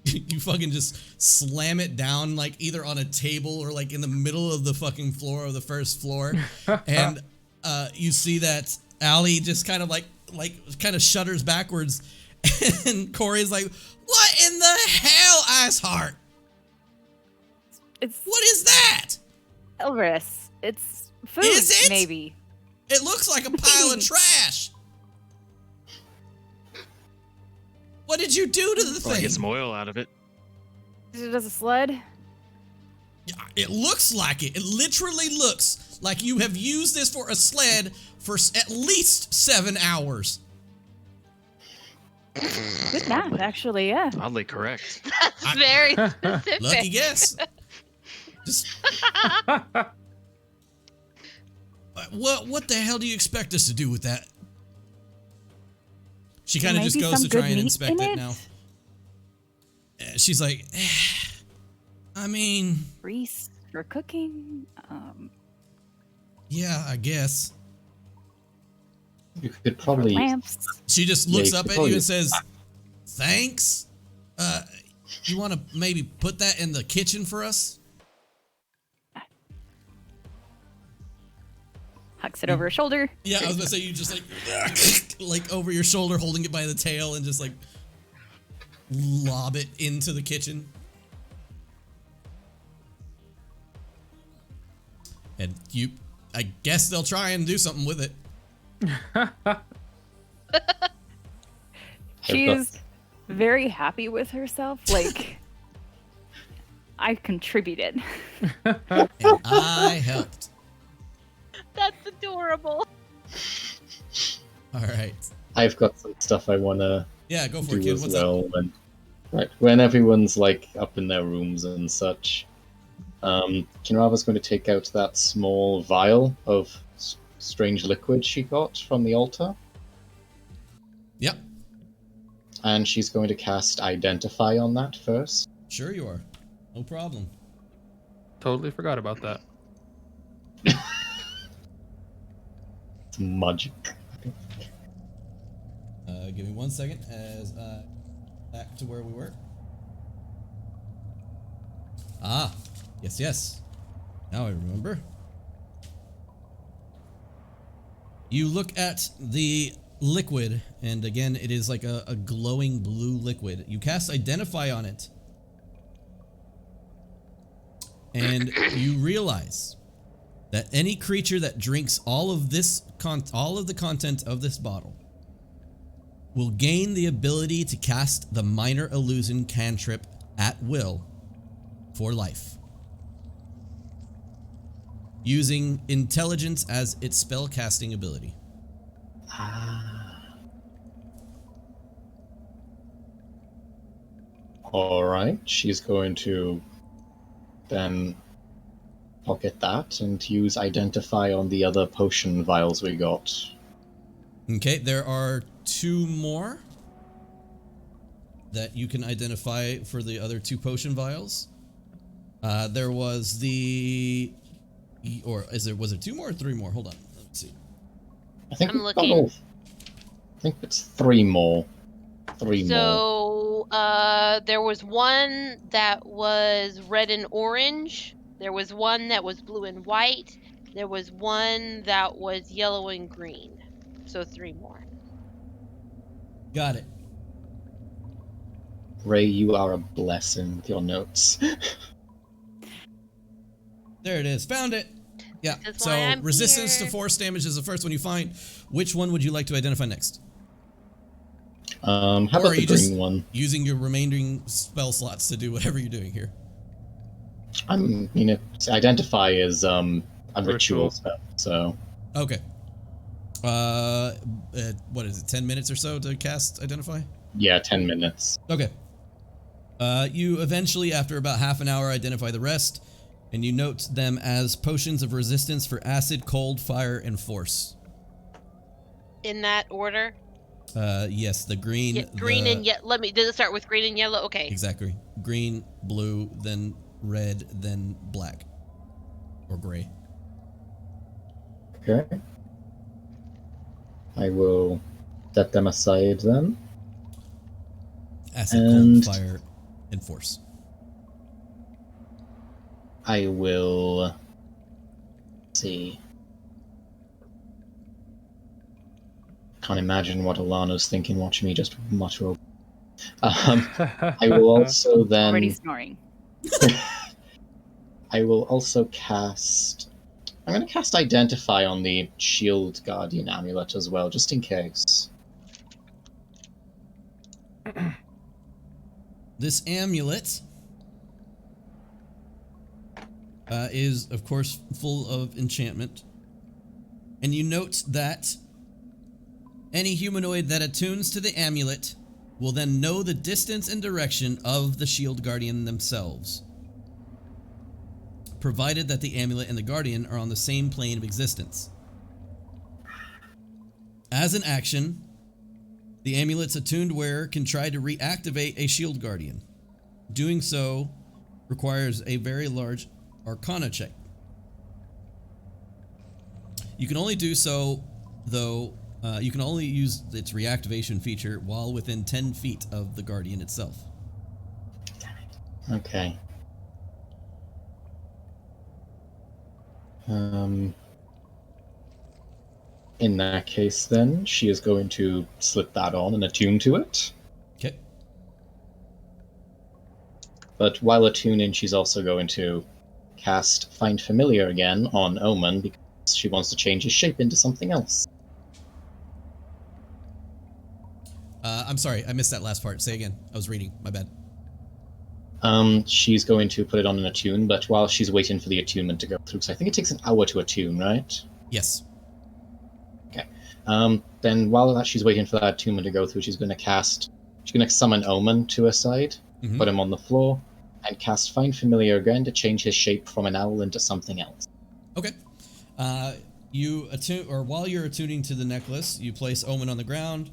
you fucking just slam it down like either on a table or like in the middle of the fucking floor of the first floor. And you see that Allie just kind of like kind of shudders backwards. And Corey's like, what in the hell, Iceheart? What is that? Elvis, it's food, Is it? maybe. It looks like a pile of trash. What did you do to the Probably thing? get some oil out of it. Is it as a sled? It looks like it. It literally looks like you have used this for a sled for at least 7 hours. Good math, actually, yeah. Oddly correct. That's very specific. Lucky guess. Just what the hell do you expect us to do with that? She kind of just goes to try and inspect it now. She's like, I mean, grease for cooking. Yeah, I guess. You could probably. Lamps. She just looks up at you and says, "Thanks. You want to maybe put that in the kitchen for us?" Hucks it over her shoulder. Yeah, I was gonna say you just like over your shoulder, holding it by the tail, and just like lob it into the kitchen. And I guess they'll try and do something with it. She's very happy with herself. Like, I contributed. And I helped. That's adorable. All right. I've got some stuff I want to go for it, do kid. as What's well. up? When everyone's like up in their rooms and such, Kinravah's going to take out that small vial of strange liquid she got from the altar. Yep. And she's going to cast Identify on that first. Sure you are. No problem. Totally forgot about that. It's magic. Give me 1 second as back to where we were. Ah, yes. Now I remember. You look at the liquid, and again, it is like a glowing blue liquid. You cast Identify on it, and you realize that any creature that drinks all of the content of this bottle will gain the ability to cast the minor illusion cantrip at will for life, using intelligence as its spell casting ability. Alright, she's going to then pocket that and use Identify on the other potion vials we got. Okay, there are 2 more that you can identify for the other 2 potion vials. There was was it 2 more or 3 more? Hold on, let's see. I think I'm looking. I think it's 3 more. 3 more. So, there was one that was red and orange. There was one that was blue and white. There was one that was yellow and green. So 3 more. Got it. Ray, you are a blessing with your notes. There it is. Found it. Yeah. That's So why I'm resistance here. to force damage is the first one you find. Which one would you like to identify next? How Or about are the you just green one? using your remaining spell slots to do whatever you're doing here? Identify is a ritual Ritual. spell, so. Okay. What is it? 10 minutes or so to cast Identify? Yeah, 10 minutes. Okay. You eventually, after about half an hour, identify the rest, and you note them as potions of resistance for acid, cold, fire, and force. In that order? Yes, the green. Green and yellow. Does it start with green and yellow? Okay. Exactly. Green, blue, then red, then black. Or gray. Okay. I will set them aside then. Acid, cold, fire, enforce. I will see. Can't imagine what Alano's thinking watching me just mutter. I will also then already snoring. I will also cast. I'm going to cast Identify on the Shield Guardian amulet as well, just in case. This amulet is, of course, full of enchantment. And you note that any humanoid that attunes to the amulet will then know the distance and direction of the Shield Guardian themselves, provided that the amulet and the Guardian are on the same plane of existence. As an action, the amulet's attuned wearer can try to reactivate a Shield Guardian. Doing so requires a very large Arcana check. You can only do so, though, you can only use its reactivation feature while within 10 feet of the Guardian itself. Okay. In that case, then, she is going to slip that on and attune to it. Okay. But while attuning, she's also going to cast Find Familiar again on Omen because she wants to change his shape into something else. I'm sorry, I missed that last part. Say again. I was reading. My bad. She's going to put it on an attune, but while she's waiting for the attunement to go through, because I think it takes an hour to attune, right? Yes. Okay. Then while she's waiting for that attunement to go through, she's going to summon Omen to her side, put him on the floor, and cast Find Familiar again to change his shape from an owl into something else. Okay. You attune, or while you're attuning to the necklace, you place Omen on the ground,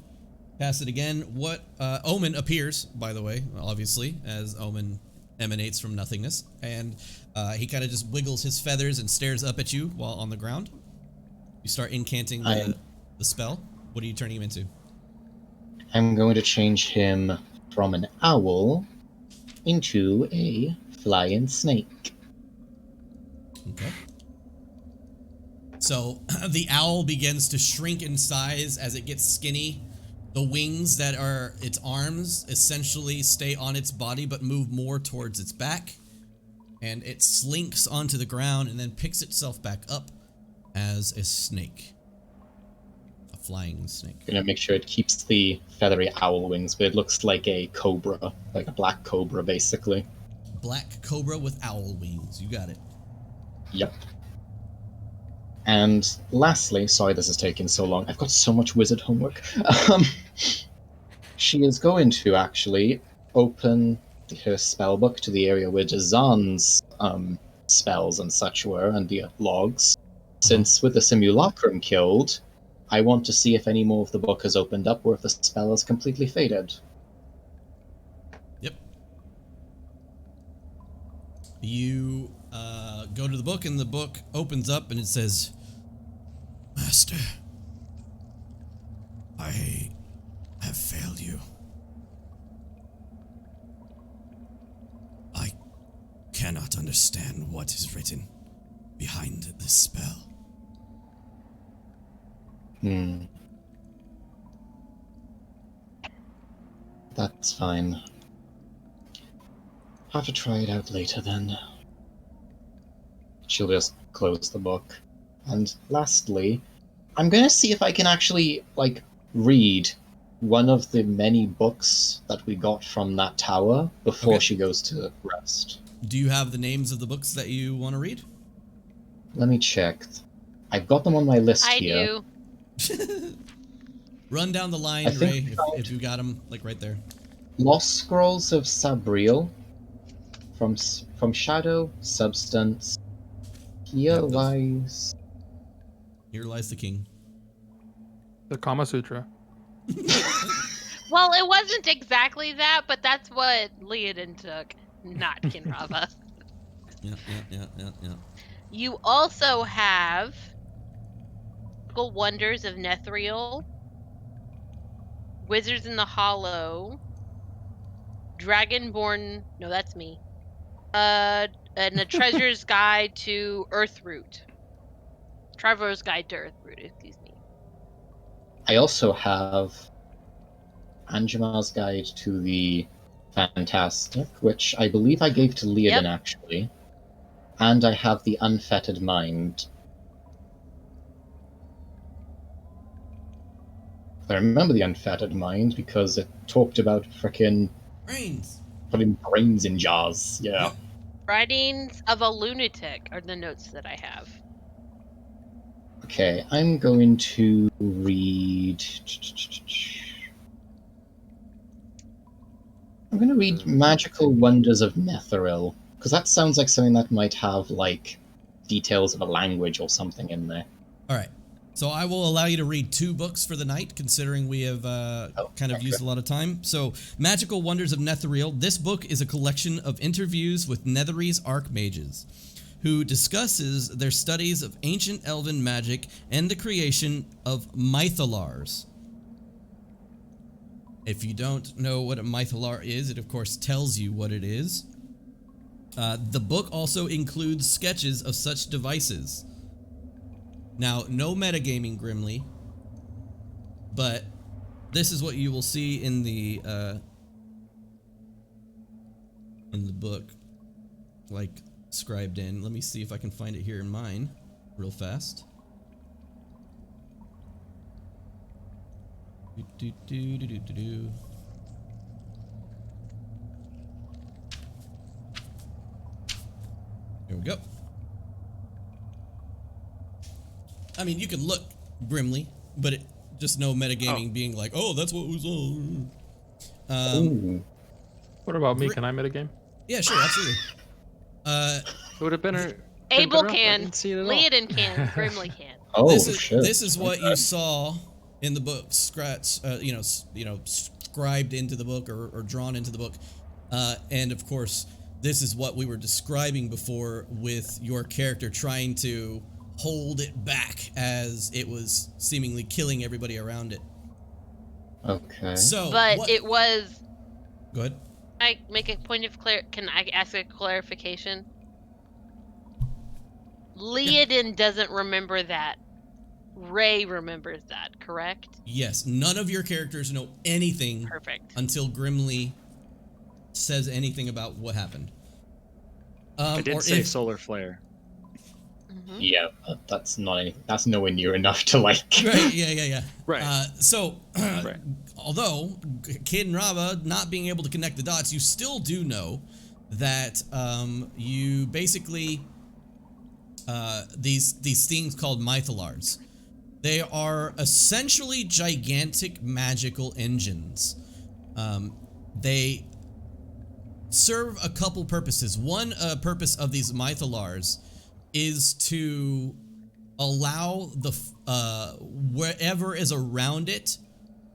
cast it again. What Omen appears, by the way, obviously, as Omen emanates from nothingness, and he kind of just wiggles his feathers and stares up at you while on the ground. You start incanting the spell. What are you turning him into? I'm going to change him from an owl into a flying snake. Okay. So the owl begins to shrink in size as it gets skinny. The wings that are its arms essentially stay on its body but move more towards its back. And it slinks onto the ground and then picks itself back up as a snake. A flying snake. I'm gonna make sure it keeps the feathery owl wings, but it looks like a cobra, like a black cobra, basically. Black cobra with owl wings. You got it. Yep. And lastly, sorry this is taking so long, I've got so much wizard homework. She is going to actually open her spellbook to the area where Jazan's spells and such were, and the logs. Since with the simulacrum killed, I want to see if any more of the book has opened up or if the spell has completely faded. Yep. You go to the book, and the book opens up, and it says, "Master, I have failed you. I cannot understand what is written behind this spell." That's fine. Have to try it out later then. She'll just close the book. And lastly, I'm gonna see if I can actually, read one of the many books that we got from that tower before she goes to rest. Do you have the names of the books that you want to read? Let me check. I've got them on my list here. I do. Run down the line, Ray, if you got them, right there. Lost Scrolls of Sabriel. From Shadow, Substance. Here lies... Here lies the king. The Kama Sutra. Well, it wasn't exactly that, but that's what Leodin took, not Kinravah. Yeah. You also have Magical Wonders of Nethril, Wizards in the Hollow, Dragonborn. No, that's me. And a treasurer's guide to Earthroot. Traveler's Guide to Earthroot. Excuse me. I also have Anjama's Guide to the Fantastic, which I believe I gave to Leodin, actually. And I have the Unfettered Mind. I remember the Unfettered Mind because it talked about frickin' brains. Putting brains in jars. Yeah. Yep. Writings of a Lunatic are the notes that I have. Okay, I'm going to read. I'm going to read Magical Wonders of Netheril, because that sounds like something that might have, like, details of a language or something in there. Alright, so I will allow you to read 2 books for the night, considering we have used a lot of time. So, Magical Wonders of Netheril. This book is a collection of interviews with Netherese archmages, who discusses their studies of ancient elven magic and the creation of mythalars. If you don't know what a mythalar is, it of course tells you what it is. The book also includes sketches of such devices. Now, no metagaming, Grimly, but this is what you will see in the book, like, scribed in. Let me see if I can find it here in mine real fast. Here we go. I mean, you can look Grimly, but just no metagaming being like, oh, that's what was on. What about me? Can I metagame? Yeah, sure, absolutely. It would have been Abel can, Leodin can, Grimly can. Oh, this is what you saw in the book, scribed into the book or drawn into the book, and of course, this is what we were describing before with your character trying to hold it back as it was seemingly killing everybody around it. Okay. So, but it was. Go ahead. I make a point of Can I ask a clarification? Leodin doesn't remember that. Ray remembers that, correct? Yes. None of your characters know anything. Perfect. Until Grimly says anything about what happened. I did say solar flare. Mm-hmm. Yeah, that's not anything. That's nowhere near enough to like. Right. Yeah. Right. Right. Although Kinravah not being able to connect the dots, you still do know that you basically these things called mythalars. They are essentially gigantic magical engines. They serve a couple purposes. One purpose of these mythalars is to allow the wherever is around it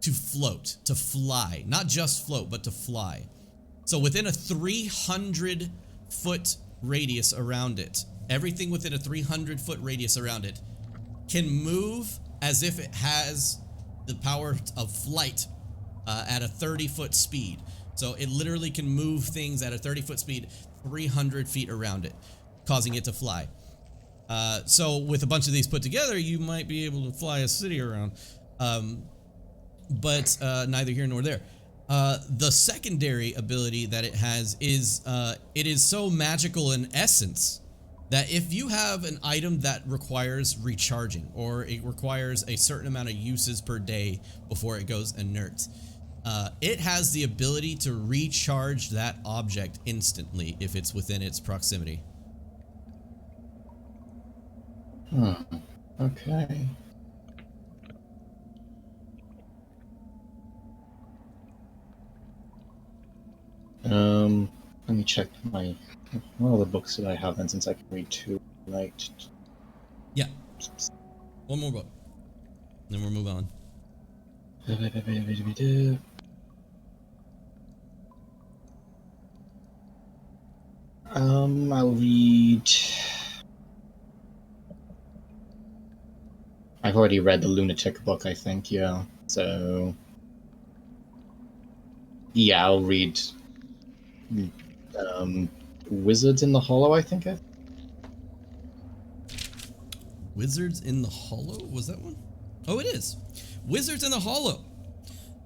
to float, to fly. Not just float, but to fly. So within a 300-foot radius around it, everything within a 300-foot radius around it can move as if it has the power of flight at a 30-foot speed. So it literally can move things at a 30-foot speed 300 feet around it, causing it to fly. So with a bunch of these put together, you might be able to fly a city around. But neither here nor there. The secondary ability that it has is it is so magical in essence that if you have an item that requires recharging, or it requires a certain amount of uses per day before it goes inert, it has the ability to recharge that object instantly if it's within its proximity. Okay. Let me check my. What other books did I have then, since I can read 2 right? Yeah. One more book. Then we'll move on. I'll read. I've already read the Lunatic book, I think, yeah. So. Yeah, I'll read Wizards in the Hollow, I think. Wizards in the Hollow? Was that one? Oh, it is. Wizards in the Hollow.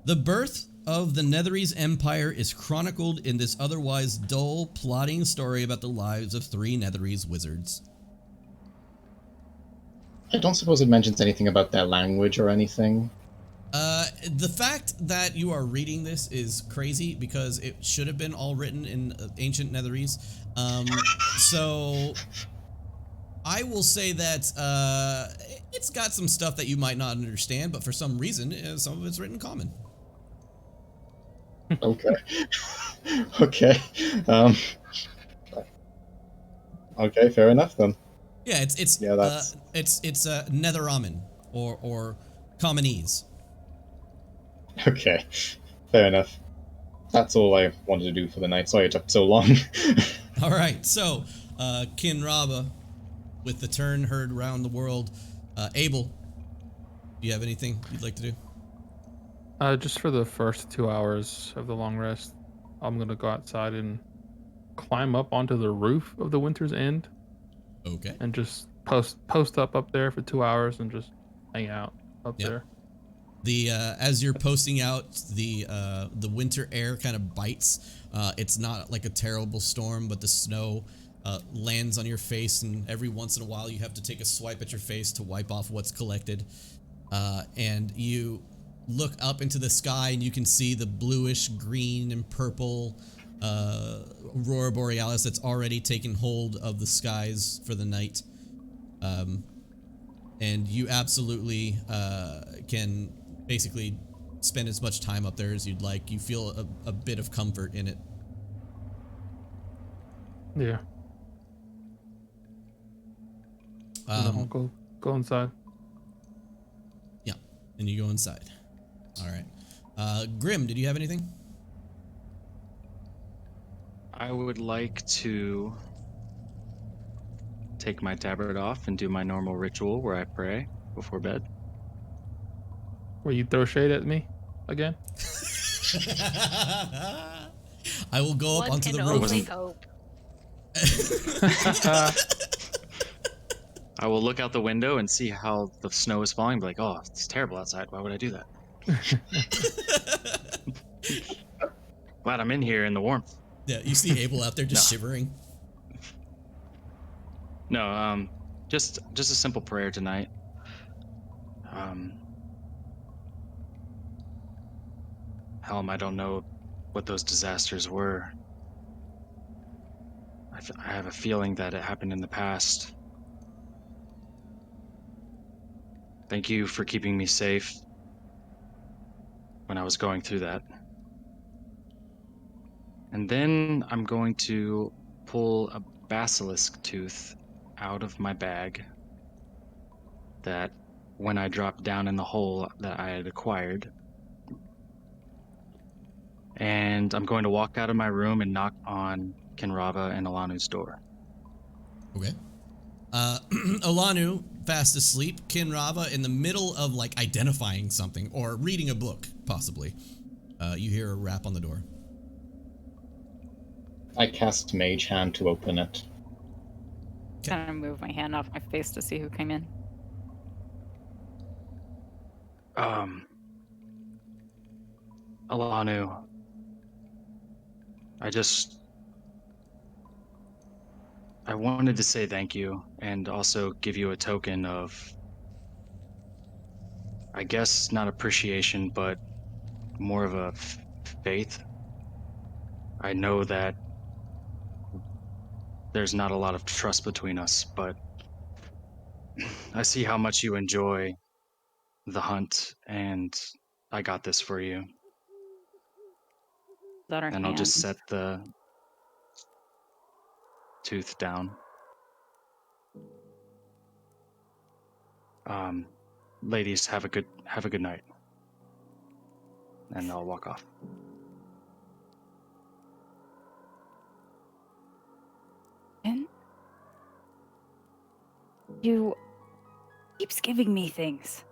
The birth of the Netherese Empire is chronicled in this otherwise dull, plodding story about the lives of 3 Netherese wizards. I don't suppose it mentions anything about their language or anything. The fact that you are reading this is crazy because it should have been all written in ancient Netherese. So I will say that it's got some stuff that you might not understand, but for some reason, some of it's written common. Okay. Okay. Okay, fair enough then. Yeah, it's Netheramin or Commonese. Okay, fair enough. That's all I wanted to do for the night. Sorry it took so long. All right, so Kinravah, with the turn heard around the world. Abel, do you have anything you'd like to do? Just for the first 2 hours of the long rest, I'm gonna go outside and climb up onto the roof of the Winter's End. Okay. And just post up there for 2 hours and just hang out up there. As you're posting out, the winter air kind of bites. It's not like a terrible storm, but the snow lands on your face, and every once in a while you have to take a swipe at your face to wipe off what's collected. And you look up into the sky, and you can see the bluish, green, and purple aurora borealis that's already taken hold of the skies for the night. And you absolutely can basically spend as much time up there as you'd like. You feel a bit of comfort in it. Yeah. I'll go inside. Yeah, and you go inside. All right. Grim, did you have anything? I would like to take my tabard off and do my normal ritual where I pray before bed. Where you throw shade at me again? I will go up onto the roof. Hope. I will look out the window and see how the snow is falling. Be like, oh, it's terrible outside. Why would I do that? Glad I'm in here in the warmth. Yeah, you see Abel out there just shivering. No, just a simple prayer tonight. Helm, I don't know what those disasters were. I have a feeling that it happened in the past. Thank you for keeping me safe when I was going through that. And then I'm going to pull a basilisk tooth out of my bag that when I dropped down in the hole that I had acquired. And I'm going to walk out of my room and knock on Kinravah and Alanu's door. Okay. Alanu, fast asleep. Kinravah in the middle of like identifying something or reading a book, possibly. You hear a rap on the door. I cast Mage Hand to open it. Kind of move my hand off my face to see who came in. Alanu, I wanted to say thank you and also give you a token of, I guess, not appreciation, but more of a faith. I know that there's not a lot of trust between us, but I see how much you enjoy the hunt, and I got this for you. And I'll just set the tooth down. Ladies, have a good night. And I'll walk off. And you keeps giving me things.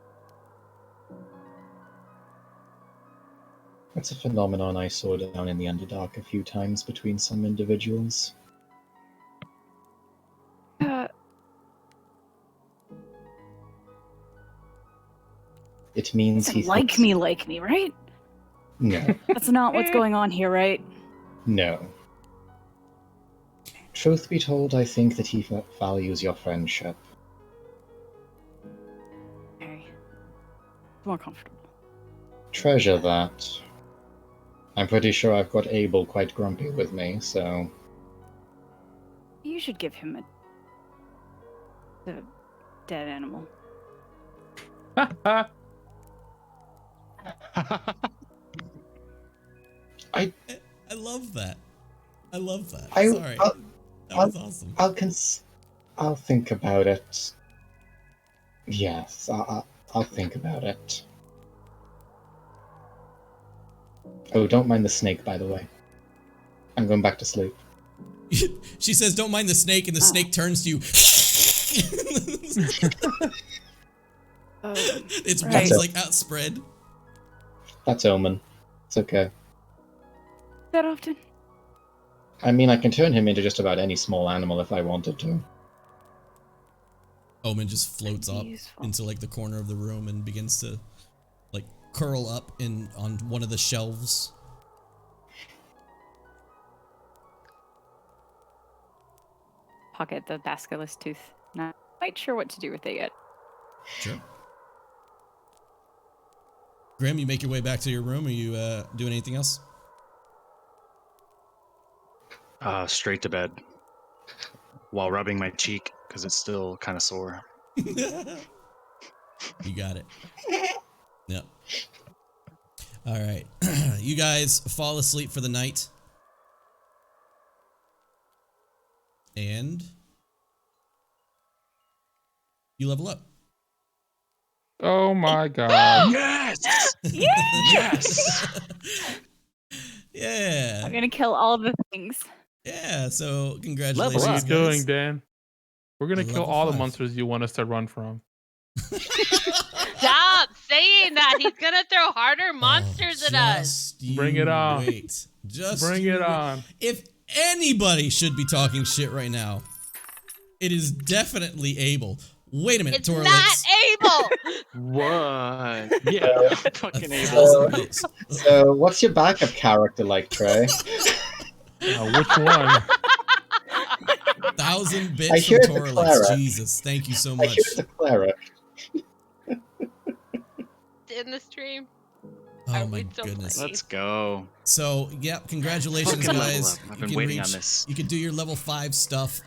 That's a phenomenon I saw down in the Underdark a few times between some individuals. It means he like me, right? No. That's not what's going on here, right? No. Truth be told, I think that he values your friendship. Okay. More comfortable. Treasure that. I'm pretty sure I've got Abel quite grumpy with me, so... You should give him a dead animal. I love that. I love that. Sorry. That was awesome. I'll think about it. Yes, I'll think about it. Oh, don't mind the snake, by the way. I'm going back to sleep. She says, don't mind the snake, and the snake turns to you. Its wings like outspread. That's Omen. It's okay. That often? I mean, I can turn him into just about any small animal if I wanted to. Omen just floats up into like the corner of the room and begins to like curl up on one of the shelves. Pocket the basilisk tooth. Not quite sure what to do with it yet. Sure. Grim, you make your way back to your room. Are you doing anything else? Straight to bed while rubbing my cheek because it's still kind of sore. You got it. Yep. All right. You guys fall asleep for the night. And you level up. Oh my god. Yes! Yes! Yeah. I'm gonna kill all the things. Yeah, so congratulations, What are you guys. doing, Dan? We're gonna kill Level all 5. the monsters you want us to run from. Stop saying that. He's gonna throw harder monsters at us. Bring it on. Wait. Just bring it on. If anybody should be talking shit right now, it is definitely Abel. Wait a minute, It's Torlix. not Abel. What? Yeah, fucking Abel. So, what's your backup character like, Trey? Which one? 1,000 bits I hear from it's a Torlix. cleric. Jesus, thank you so I much. hear it's a cleric. In the stream. Oh my goodness. Let's go. So, yeah, congratulations, Fucking guys. level up. I've You been can waiting on this. You can do your level 5 stuff.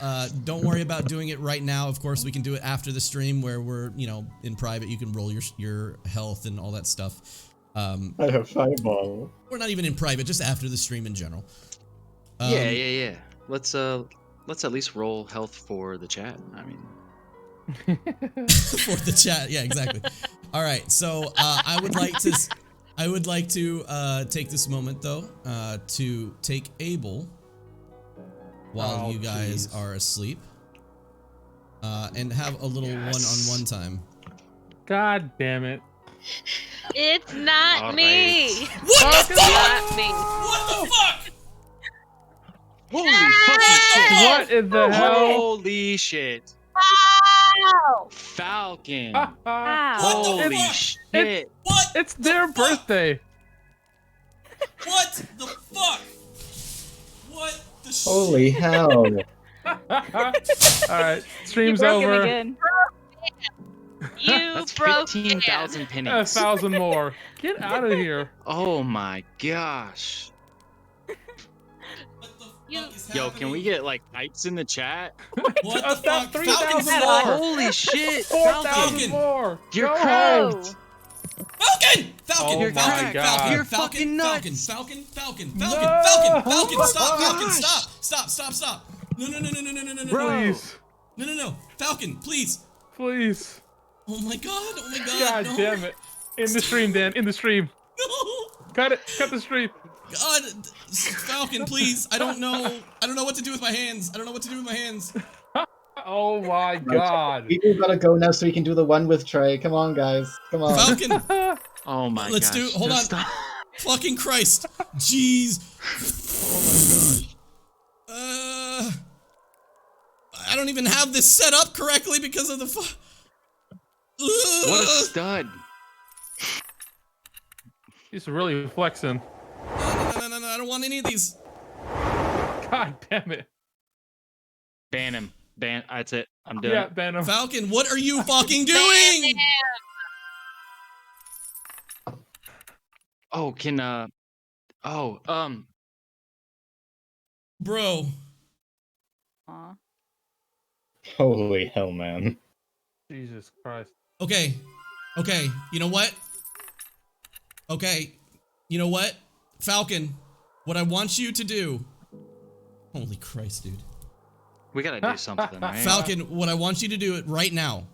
Don't worry about doing it right now. Of course, we can do it after the stream where we're, in private. You can roll your health and all that stuff. I have fireball. We're not even in private, just after the stream in general. Yeah. Let's at least roll health for the chat. I mean, for the chat, yeah, exactly. All right, so I would like to take this moment though to take Abel while you guys are asleep and have a little one-on-one time. God damn it! It's not All me. right. What the fuck? Not me. What the fuck? holy fucking shit! What in the hell? Holy shit! Ow! Falcon! Ow. Holy shit! What? It's their birthday. What the fuck? What the shit? Holy hell. Alright, stream's You broke him over. again. You That's broke 15,000 A pennies. 1,000 more. Get out of here. Oh my gosh. Yo, can we get like heights in the chat? What the fuck? 3,000 Falcon more. Holy shit! 4,000 Falcon. more. You're Go cracked. Falcon! Falcon! Oh You're my Falcon! God. Falcon! You're Falcon! fucking Falcon! nuts. Falcon! Falcon! No. Falcon! Falcon! Falcon! Oh Stop! my Falcon! gosh. Stop! Stop! Stop! Stop! No! No! No! No! No! No! No! No! Bro. Please. No! No! No! Falcon! Please! Please. Oh my God! Oh my God! God No! damn it. In the stream, Dan. In the stream. No! Cut it. Cut the stream. God! Falcon! Please! I don't know. I don't know what to do with my hands. I don't know what to do with my hands. Oh my God. People gotta go now so we can do the one with Trey. Come on, guys. Come on. Falcon! Oh my Let's gosh. do. Hold on. Stop. Fucking Christ. Jeez. Oh my gosh. I don't even have this set up correctly because of the What a stud. He's really flexing. No, I don't want any of these. God damn it. Ban him. That's it. I'm done. Yeah, ban him. Falcon, what are you fucking doing? Oh, Bro. Aw. Holy hell, man. Jesus Christ. Okay. You know what? Falcon, what I want you to do. Holy Christ, dude. we gotta do something, right? Falcon, what I want you to do right now,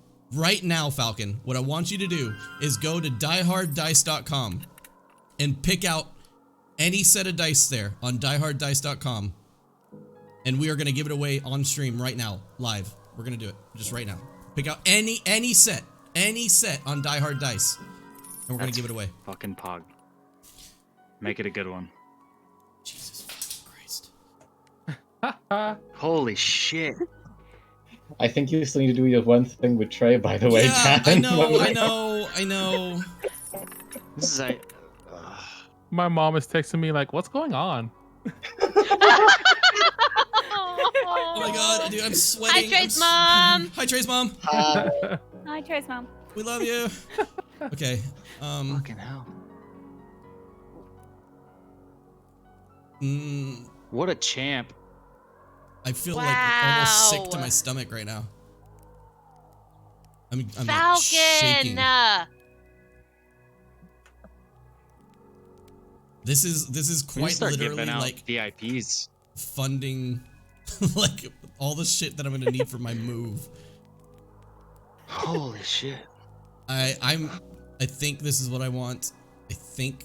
Falcon, what I want you to do is go to dieharddice.com and pick out any set of dice there on dieharddice.com, and we are gonna give it away on stream right now, live. We're gonna do it just right now. Pick out any set on Die Hard Dice, and we're gonna give it away. Fucking pog. Make it a good one. Jesus fucking Christ. Holy shit. I think you still need to do your one thing with Trey, by the way. Yeah, Dan. I know. This is like... My mom is texting me like, what's going on? Oh my god, dude, I'm sweating. Hi, Trey's mom. Hi, Trey's mom. Hi, Trey's mom. We love you. Okay. Fucking hell. What a champ. I feel like almost sick to my stomach right now. I'm like shaking. This is quite literally like VIPs funding like all the shit that I'm gonna need for my move. Holy shit. I think this is what I want. I think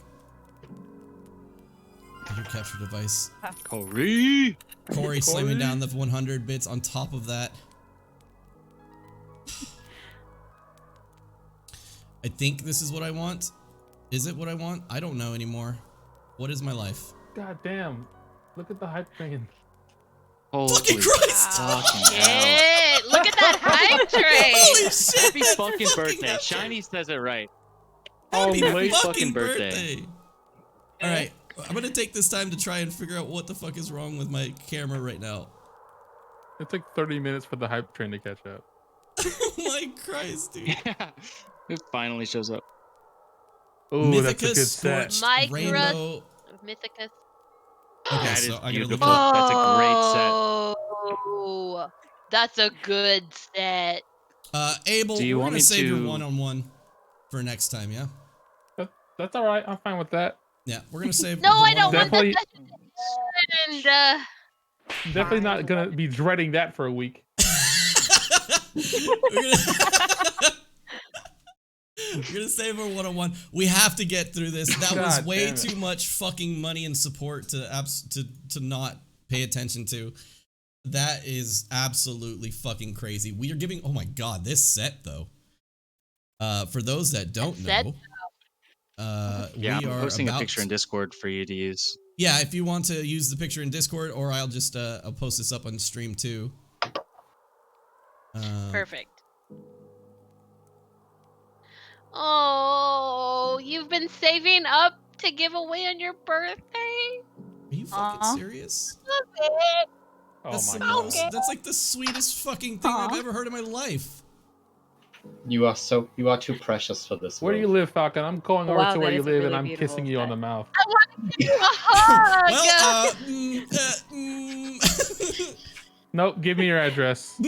your capture device. Corey slamming down the 100 bits on top of that. I think this is what I want. Is it what I want? I don't know anymore. What is my life? God damn. Look at the hype train. Holy fucking Christ! Shit! Look at that hype train! Holy shit! Happy fucking birthday. Shiny says it right. Happy late fucking birthday. Alright, I'm gonna take this time to try and figure out what the fuck is wrong with my camera right now. It took 30 minutes for the hype train to catch up. Oh my Christ, dude. Yeah. It finally shows up. Ooh, that's a good set. Scorched Rainbow. Mythicus. Okay, That so is I'm beautiful. gonna look That's a great set. Oh, that's a good set. Abel, Do you we're want gonna me save your to- one-on-one for next time, yeah? That's all right. I'm fine with that. Yeah, we're gonna save. No, the I don't want Definitely- that. And Definitely not gonna be dreading that for a week. We're gonna save our one-on-one. We have to get through this. That was God way damn it. too much fucking money and support to not pay attention to. That is absolutely fucking crazy. We are giving. Oh my god, this set though. For those that don't know, Yeah, we I'm are posting a about picture in Discord for you to use. Yeah, if you want to use the picture in Discord, or I'll just I'll post this up on stream too. perfect. Oh, you've been saving up to give away on your birthday? Are you fucking serious? Love it. Oh That's my the god. most, that's like the sweetest fucking thing I've ever heard in my life. You are too precious for this. Where do you live, Falcon? I'm going over Wow, to where that you is a live really and I'm beautiful kissing you on the mouth. I want to give you a hug. Well, Nope, give me your address.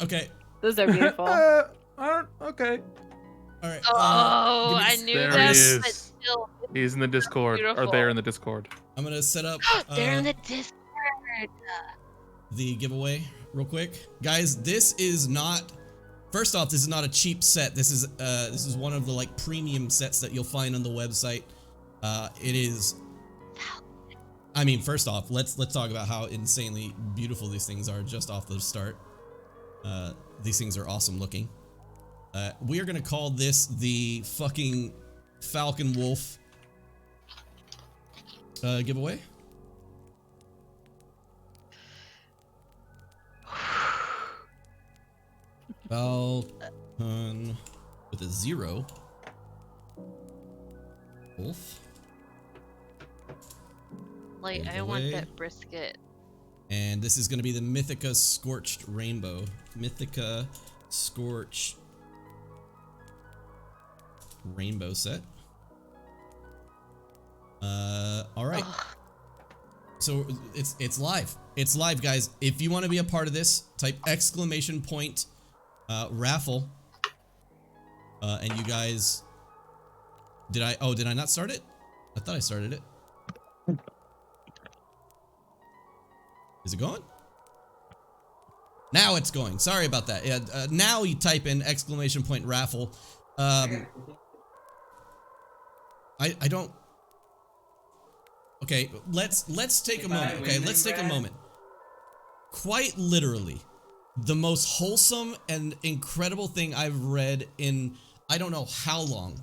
okay. Those are beautiful. Okay. All right. Oh, I knew There that. he is. But still, He's in the Discord. Or Beautiful. there in the Discord. I'm gonna set up they're in the Discord. the giveaway real quick, guys. This is not. First off, this is not a cheap set. This is one of the like premium sets that you'll find on the website. It is. I mean, first off, let's talk about how insanely beautiful these things are just off the start. These things are awesome looking. We are gonna call this the fucking Falcon Wolf giveaway. Falcon with a 0. Wolf. Like, I want that brisket. And this is going to be the Mythica Scorched Rainbow. Mythica Scorched Rainbow set. All right. Ugh. So it's live. It's live, guys. If you want to be a part of this, type !! Raffle. And you guys, did I not start it? I thought I started it. Is it going? Now it's going. Sorry about that. Yeah, now you type in ! Raffle. I don't. Okay, let's take a moment. Okay, let's take a moment. Quite literally, the most wholesome and incredible thing I've read in I don't know how long.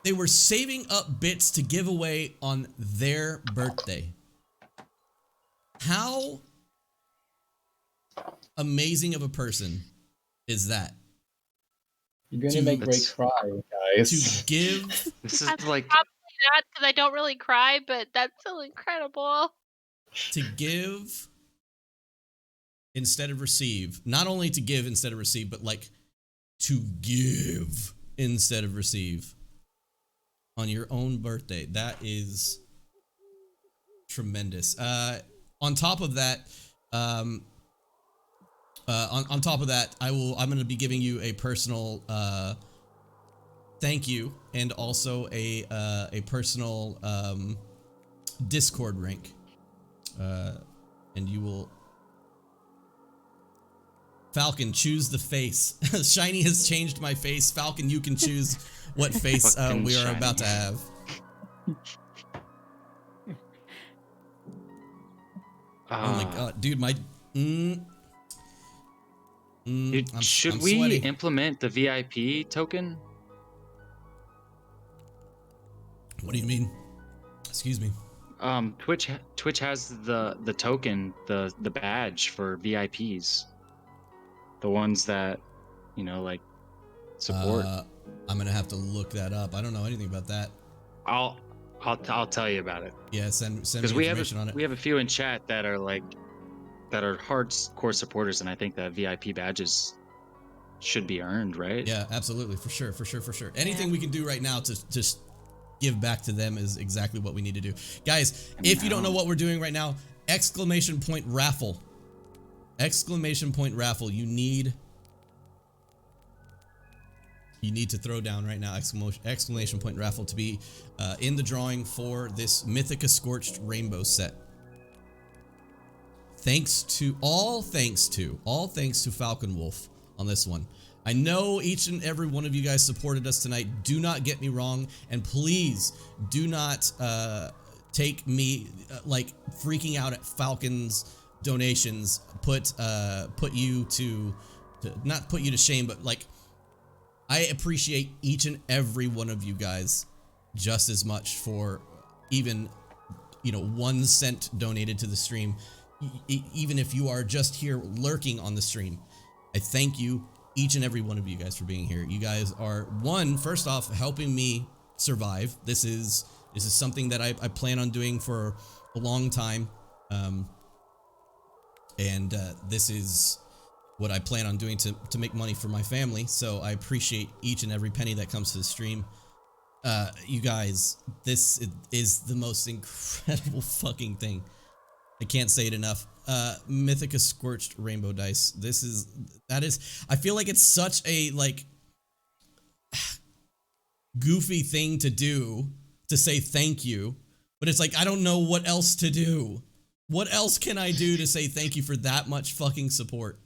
They were saving up bits to give away on their birthday. How amazing of a person is that? You're gonna make Ray cry, guys. To give. This is like probably not because I don't really cry, but that's so incredible. To give instead of receive. Not only to give instead of receive, but like to give instead of receive on your own birthday. That is tremendous. On top of that, on top of that, I'm going to be giving you a personal thank you and also a personal Discord rank, and you will. Falcon, choose the face. Shiny has changed my face. Falcon, you can choose what face we are about to have. Oh my god, dude, my should we implement the VIP token? What do you mean? Excuse me. Twitch has the token, the badge for VIPs. The ones that, you know, like support. I'm gonna have to look that up. I don't know anything about that. I'll tell you about it. Yeah, send me information on it. We have a few in chat that are hardcore supporters, and I think that VIP badges should be earned, right? Yeah, absolutely, for sure. Anything we can do right now to just give back to them is exactly what we need to do, guys. If you don't know what we're doing right now, ! Raffle. ! Raffle. You need to throw down right now ! Raffle to be in the drawing for this Mythica Scorched Rainbow set. All thanks to Falcon Wolf on this one. I know each and every one of you guys supported us tonight. Do not get me wrong, and please do not take me like freaking out at Falcon's donations. Put you to not put you to shame, but like I appreciate each and every one of you guys just as much for even 1 cent donated to the stream. Even if you are just here lurking on the stream, I thank you, each and every one of you guys, for being here. You guys are, first off, helping me survive. This is something that I plan on doing for a long time, and this is what I plan on doing to make money for my family. So I appreciate each and every penny that comes to the stream. You guys, this is the most incredible fucking thing. I can't say it enough. Mythica Scorched Rainbow Dice. I feel like it's such a goofy thing to do, to say thank you, but it's like I don't know what else to do. What else can I do to say thank you for that much fucking support?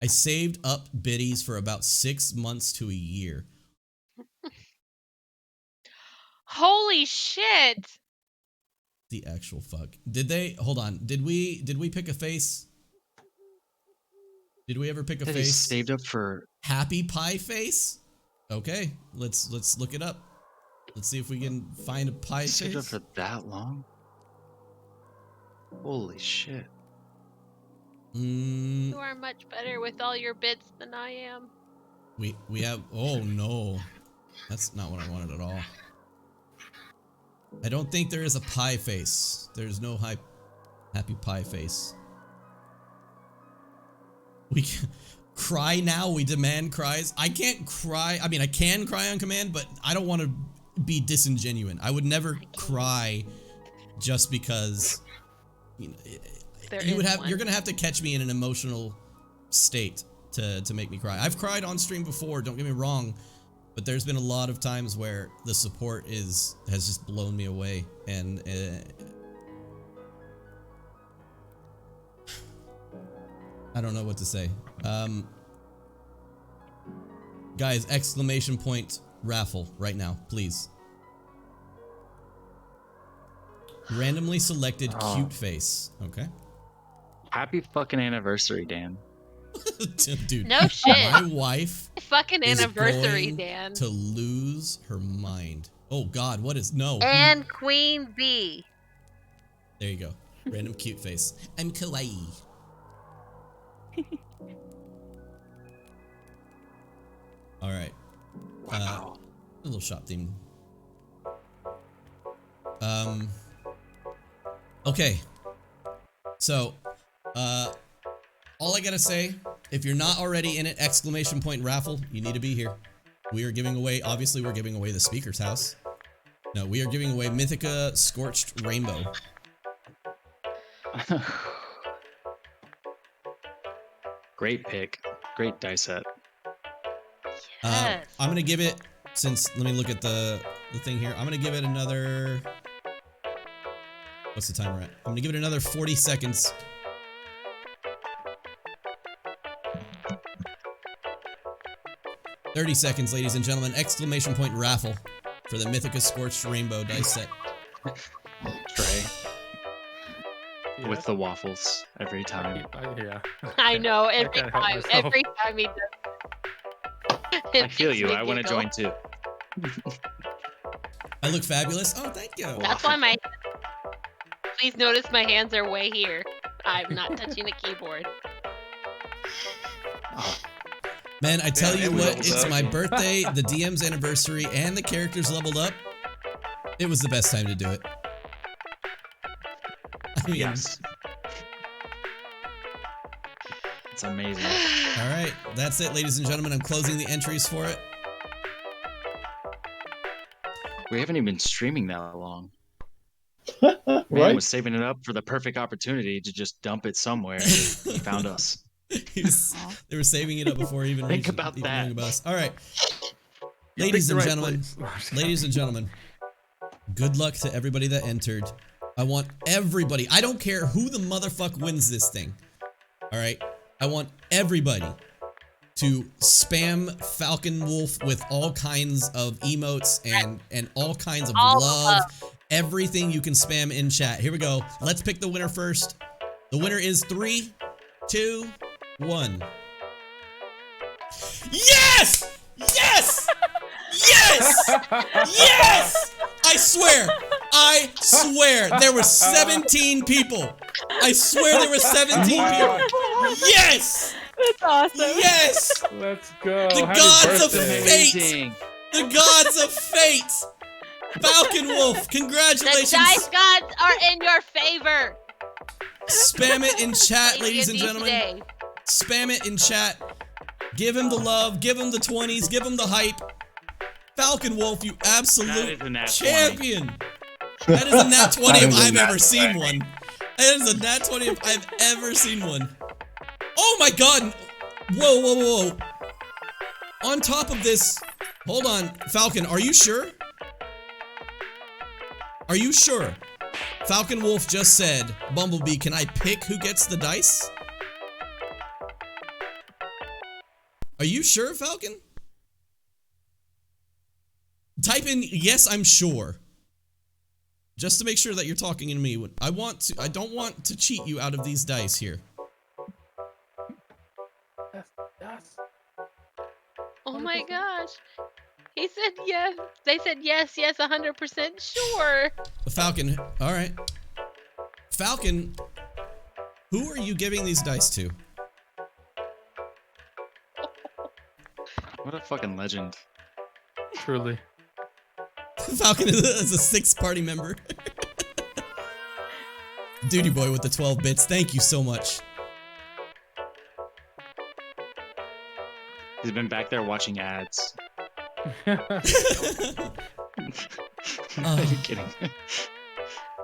I saved up biddies for about 6 months to a year. Holy shit! The actual fuck. Did they hold on? Did we pick a face? Did we ever pick a That face? is saved up for Happy pie face? Okay, let's look it up. Let's see if we can find a pie saved up face. for that long. Holy shit! You are much better with all your bits than I am. We have. Oh no, that's not what I wanted at all. I don't think there is a pie face. There's no happy pie face. We can cry now. We demand cries. I can't cry. I mean, I can cry on command, but I don't want to be disingenuous. I would never cry just because. You know, you're gonna have to catch me in an emotional state to make me cry. I've cried on stream before. Don't get me wrong. But there's been a lot of times where the support has just blown me away, and I don't know what to say. Guys, exclamation point raffle right now, please. Randomly selected cute face. Okay. Happy fucking anniversary, Dan. Dude, no shit. My wife fucking anniversary, is going Dan. to lose her mind. Oh God, what is no? And Queen Bee. There you go. Random cute face. I'm kawaii. All right. Wow. A little shop theme. Okay. So, all I gotta say, if you're not already in it, exclamation point raffle, you need to be here. We are giving away, obviously we're giving away the speaker's house. No, we are giving away Mythica Scorched Rainbow. Great pick. Great die set. Yes. I'm gonna give it, let me look at the thing here. I'm gonna give it another, what's the timer at? I'm gonna give it another 40 seconds. $30 seconds, ladies and gentlemen. Exclamation point raffle for the Mythica Scorched Rainbow dice set. Trey. With the waffles every time. Yeah. I know, every can't help time. myself. Every time he does. I feel you. I want to join too. I look fabulous. Oh, thank you. That's why my. Please notice my hands are way here. I'm not touching the keyboard. Man, I tell you we what, leveled it's up. my birthday, the DM's anniversary, and the characters leveled up. It was the best time to do it. I mean, Yes. It's amazing. all right, that's it, ladies and gentlemen. I'm closing the entries for it. We haven't even been streaming that long. Man Right? was saving it up for the perfect opportunity to just dump it somewhere. He found us. They were saving it up before even Think reaching- about even that. knowing about us. All right, You ladies and picked the right gentlemen, place. ladies and gentlemen, good luck to everybody that entered. I want everybody, I don't care who the motherfuck wins this thing. All right, I want everybody to spam Falcon Wolf with all kinds of emotes and all kinds of All love. Everything you can spam in chat. Here we go. Let's pick the winner first. The winner is 3, 2, 1. Yes! Yes! Yes! Yes! I swear, there were 17 people. I swear there were 17 people. Yes! That's awesome. Yes! Let's go. The Happy gods of birthday. fate! Amazing. The gods of fate! Falcon Wolf, The congratulations! dice gods are in your favor. Spam it in chat, ladies and D&D gentlemen. today. Spam it in chat. Give him the love, give him the 20s, give him the hype. Falcon Wolf, you That absolute is a nat 20. champion! That is a nat 20 if That is a I've nat ever seen 20. one. That is a nat 20 if I've ever seen one. Oh my god! Whoa, whoa, whoa. On top of this, hold on, Falcon, are you sure? Are you sure? Falcon Wolf just said, Bumblebee, can I pick who gets the dice? Are you sure, Falcon? Type in, yes, I'm sure. Just to make sure that you're talking to me. I don't want to cheat you out of these dice here. Oh my gosh. He said yes. They said yes, 100% sure. Falcon, all right. Falcon, who are you giving these dice to? What a fucking legend. Truly. Falcon is a 6th party member. Duty Boy with the 12 bits. Thank you so much. He's been back there watching ads. Are you kidding?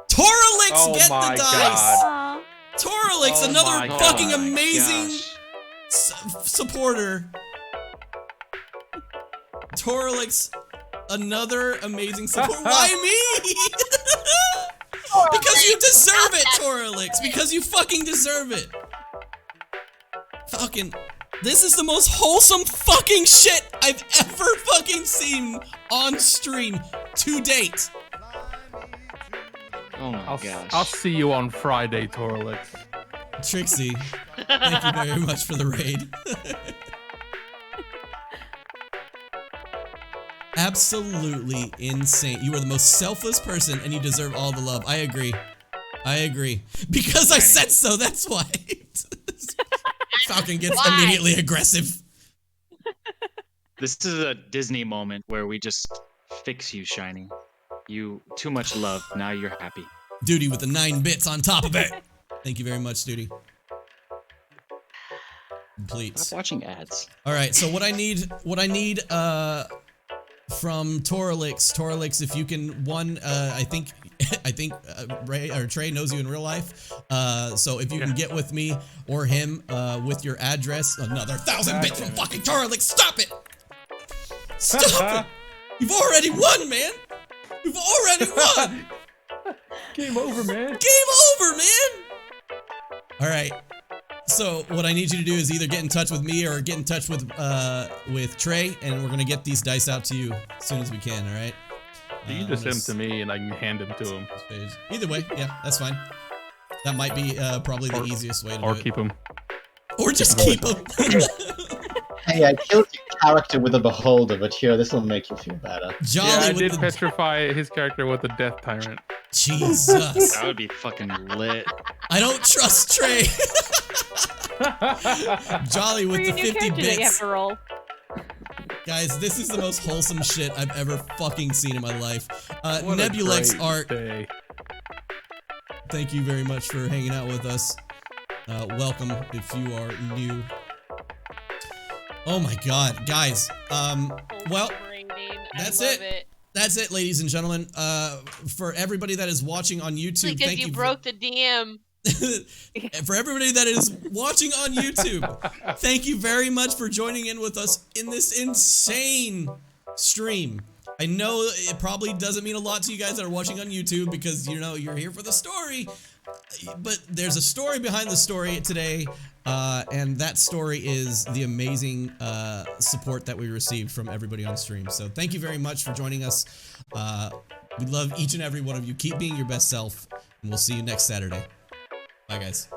Toralix, get the dice! Aw. Toralix, another fucking amazing supporter. Toralix, another amazing support. Why me? Because you deserve it, Toralix. Because you fucking deserve it. Falcon, this is the most wholesome fucking shit I've ever fucking seen on stream to date. Oh my gosh. I'll see you on Friday, Toralix. Trixie, thank you very much for the raid. Absolutely insane. You are the most selfless person and you deserve all the love. I agree. I agree. Because I said so, that's why. Falcon gets immediately aggressive. This is a Disney moment where we just fix you, Shiny. You too much love. Now you're happy. Duty with the 9 bits on top of it. Thank you very much, Duty. Complete. Stop watching ads. All right, so what I need from Toralix, if you can, I think Ray or Trey knows you in real life. So if you can get with me or him with your address, another 1,000 bits from fucking Toralix. Stop it! Stop it! You've already won, man. You've already won. Game over, man. Game over, man. All right. So what I need you to do is either get in touch with me or get in touch with Trey, and we're gonna get these dice out to you as soon as we can. All right. You can just send them to me, and I can hand them to him. Either way, yeah, that's fine. That might be probably the easiest way to do it. Or keep them. Or just keep them. Hey, I killed your character with a beholder, but here, this will make you feel better. Jolly yeah, I with did the... petrify his character with a death tyrant. Jesus. That would be fucking lit. I don't trust Trey. Jolly with the 50 bits. You have to roll. Guys, this is the most wholesome shit I've ever fucking seen in my life. Nebulex Art. Day. Thank you very much for hanging out with us. Welcome if you are new. Oh my god, guys. Well, that's it. That's it, ladies and gentlemen. For everybody that is watching on YouTube, because you broke the DM. For everybody that is watching on YouTube, thank you very much for joining in with us in this insane stream. I know it probably doesn't mean a lot to you guys that are watching on YouTube because, you know, you're here for the story, but there's a story behind the story today, and that story is the amazing support that we received from everybody on stream. So thank you very much for joining us. We love each and every one of you. Keep being your best self, and we'll see you next Saturday. Bye, guys.